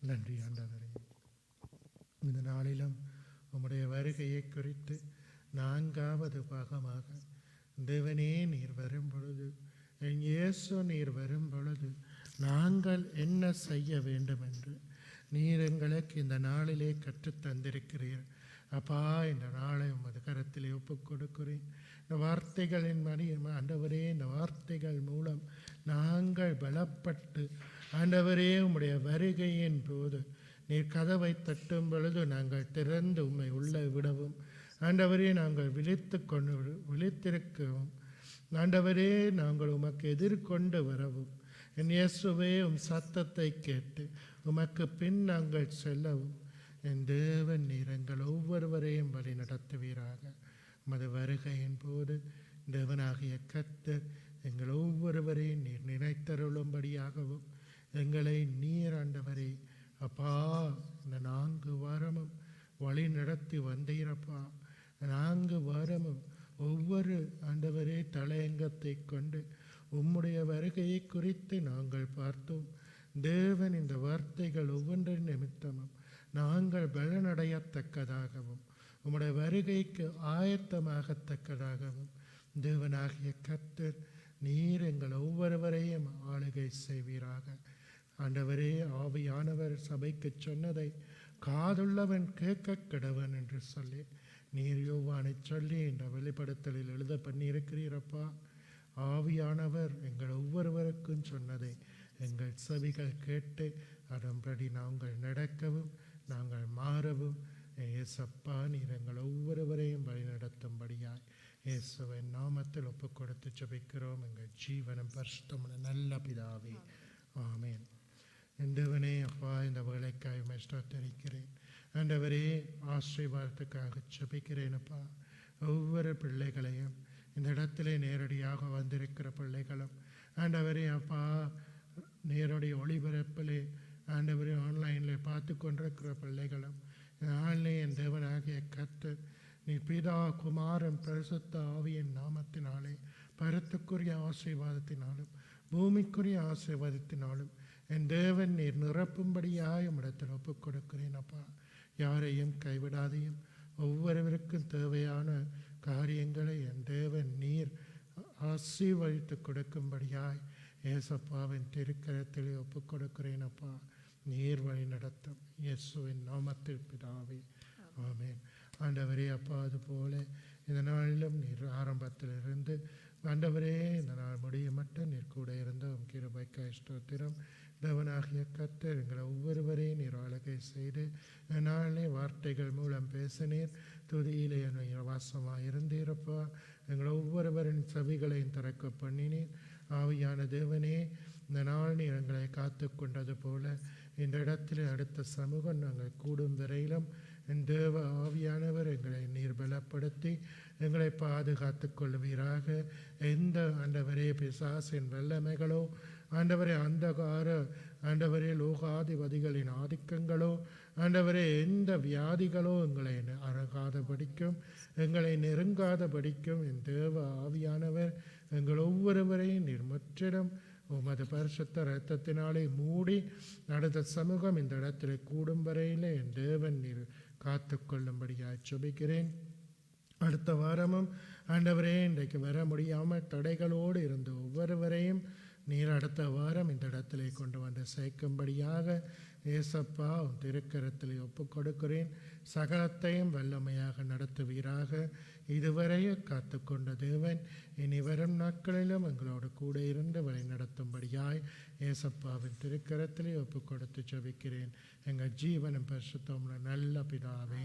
[SPEAKER 1] நன்றி ஆண்டவரே, இந்த நாளிலும் உம்முடைய வருகையை குறித்து 4வது பாகமாக, தேவனே நீர் வரும் பொழுது, என் இயேசு நீர் வரும் பொழுது நாங்கள் என்ன செய்ய வேண்டும் என்று நீர் எங்களுக்கு இந்த நாளிலே கற்றுத் தந்திருக்கிறீர். அப்பா, இந்த நாளை உமது கரத்திலே ஒப்புக் கொடுக்கிறேன். இந்த வார்த்தைகளின் மணி ஆண்டவரே, இந்த வார்த்தைகள் மூலம் நாங்கள் பலப்பட்டு ஆண்டவரே உம்முடைய வருகையின் போது நீர் கதவை தட்டும் பொழுது நாங்கள் திறந்து உம்மை உள்ள விடவும், ஆண்டவரே நாங்கள் விழித்திருக்கவும், ஆண்டவரே நாங்கள் உமக்கு எதிர்கொண்டு வரவும், என் இயேசுவே உம் சத்தத்தை கேட்டு உமக்கு பின் நாங்கள் செல்லவும் என் தேவன் நீர் எங்கள் ஒவ்வொருவரையும் வழி நடத்துவீராக. உமது வருகையின் போது தேவனாகிய கர்த்தர் எங்கள் ஒவ்வொருவரையும் நீர் நினைத்தருளும்படியாகவும், எங்களை நீர் ஆண்டவரே அப்பா இந்த 4 வாரமும் வழி நடத்தி வந்தீரப்பா. 4 வாரமும் ஒவ்வொரு ஆண்டவரே தலையங்கத்தை கொண்டு உம்முடைய வருகையை குறித்து நாங்கள் பார்த்தோம். தேவன் இந்த வார்த்தைகள் ஒவ்வொன்றின் நிமித்தமும் நாங்கள் பலனடையத்தக்கதாகவும் உம்முடைய வருகைக்கு ஆயத்தமாகத்தக்கதாகவும் தேவனாகிய கர்த்தர் நீர் எங்கள் ஒவ்வொருவரையும் ஆளுகை செய்வீராக. ஆண்டவரே, ஆவியானவர் சபைக்கு சொன்னதை காதுள்ளவன் கேட்க கடவன் என்று சொல்லி நீர் யோவானை சொல்லி இந்த வெளிப்படுத்தலில் எழுத பண்ணியிருக்கிறீரப்பா. ஆவியானவர் எங்கள் ஒவ்வொருவருக்கும் சொன்னதை எங்கள் செவிகள் கேட்டு அதன்படி நாங்கள் நடக்கவும் நாங்கள் மாறவும் ஏசப்பா நீர் எங்கள் ஒவ்வொருவரையும் வழிநடத்தும்படியாய் இயேசுவின் நாமத்தில் ஒப்புக் கொடுத்து ஜெபிக்கிறோம் எங்கள் ஜீவனம் பரிசுத்தமுள்ள நல்ல பிதாவே, ஆமென். எந்தவனே அப்பா, இந்த வேலைக்காய் ஸ்தோத்திரிக்கிறேன். ஆண்டவரே, ஆசீர்வாதத்துக்காக ஜெபிக்கிறேன் அப்பா. ஒவ்வொரு பிள்ளைகளையும் இந்த இடத்திலே நேரடியாக வந்திருக்கிற பிள்ளைகளும் ஆண்டவரே அப்பா, நேரடி ஒளிபரப்பிலே ஆண்டவரே ஆன்லைனில் பார்த்து கொண்டிருக்கிற பிள்ளைகளும் என் தேவனாகிய கர்த்தர் நீ பிதா குமாரன் பரிசுத்த ஆவியின் நாமத்தினாலே பரத்துக்குரிய ஆசீர்வாதத்தினாலும் பூமிக்குரிய ஆசீர்வாதத்தினாலும் என் தேவன் நீர் நிரப்பும்படியாய் உம்மிடத்தில் ஒப்புக் கொடுக்கிறேன் அப்பா. யாரையும் கைவிடாதையும் ஒவ்வொருவருக்கும் தேவையான காரியங்களை என் தேவன் நீர் ஆசீர்வதித்து கொடுக்கும்படியாய் ஏசப்பாவின் திருக்கரத்திலே ஒப்புக் கொடுக்கிறேன் அப்பா. நீர் வழி நடத்தும் இயேசுவின் நாமத்தில் பிதாவே, ஆமென். ஆண்டவரே அப்பா, அதுபோல இந்த நாளிலும் நீர் ஆரம்பத்திலிருந்து ஆண்டவரே இந்த நாள் முடிய மட்டும் நீர் கூட இருந்த உம் கிருபைக்காய் ஸ்தோத்திரம். தேவனாகிய கர்த்தர் எங்களை ஒவ்வொருவரையும் நீர் ஆளுகை செய்து நாளே வார்த்தைகள் மூலம் பேசினீர். துதியிலே நீர் வாசமாக இருந்தீரப்பா. எங்களை ஒவ்வொருவரின் செவிகளையும் திறக்க பண்ணினீர். ஆவியான தேவனே, இந்த நாள் நீர் எங்களை காத்து கொண்டது போல இந்த இடத்துல அடுத்த சமூகம் நாங்கள் கூடும் வரையிலும் என் தேவ ஆவியானவர் எங்களை நீர் பலப்படுத்தி எங்களை பாதுகாத்து கொள்வீராக. எந்த ஆண்டவரே பிசாசின் வல்லமைகளோ ஆண்டவரே அந்தகார ஆண்டவரே லோகாதிபதிகளின் ஆதிக்கங்களோ ஆண்டவரே எந்த வியாதிகளோ எங்களை அணுகாதபடிக்கும் எங்களை நெருங்காதபடிக்கும் என் தேவ ஆவியானவர் எங்கள் ஒவ்வொருவரையும் நீர் முற்றிலும் உமது பரிசுத்த இரத்தத்தினாலே மூடி அடுத்த சமூகம் இந்த இடத்தில் கூடும் வரையில் என் தேவன் நீர் காத்து கொள்ளும்படியாக ஜெபிக்கிறேன். அடுத்த வாரமும் ஆண்டவரே இன்றைக்கு வர முடியாமல் தடைகளோடு இருந்த ஒவ்வொருவரையும் நீர் அடுத்த வாரம் இந்த இடத்திலே கொண்டு வந்து சேர்க்கும்படியாக ஏசப்பா உன் திருக்கரத்திலே ஒப்புக் கொடுக்கிறேன். சகலத்தையும் வல்லமையாக நடத்துவீராக. இதுவரையும் காத்து கொண்ட தேவன் இனி வரும் நாட்களிலும் எங்களோடு கூட இருந்து வழி நடத்தும்படியாய் ஏசப்பாவின் திருக்கரத்திலே ஒப்புக் கொடுத்து ஜெபிக்கிறேன் எங்கள் ஜீவனும் பரிசுத்தமுள்ள நல்ல பிதாவே,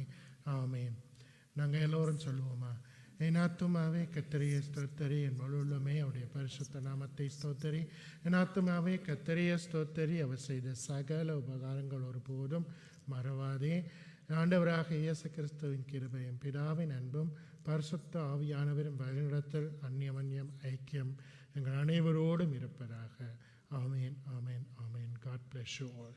[SPEAKER 1] நாங்கள் எல்லோரும் சொல்லுவோமா? என் ஆத்துமாவே கர்த்தரையே ஸ்தோத்தரி, என் முழுமே அவருடைய பரிசுத்த நாமத்தை ஸ்தோத்தரி. என் ஆத்துமாவே கர்த்தரையே ஸ்தோத்தரி, அவர் செய்த சகல உபகாரங்கள் ஒருபோதும் மறவாதே. ஆண்டவராக இயேசு கிறிஸ்துவின் கிருபையும் பிதாவின் அன்பும் பரிசுத்த ஆவியானவரின் வழிநடத்தல் அந்நியம் ஐக்கியம் எங்கள் அனைவரோடும் இருப்பதாக. ஆமேன், ஆமேன், ஆமேன். God bless you all.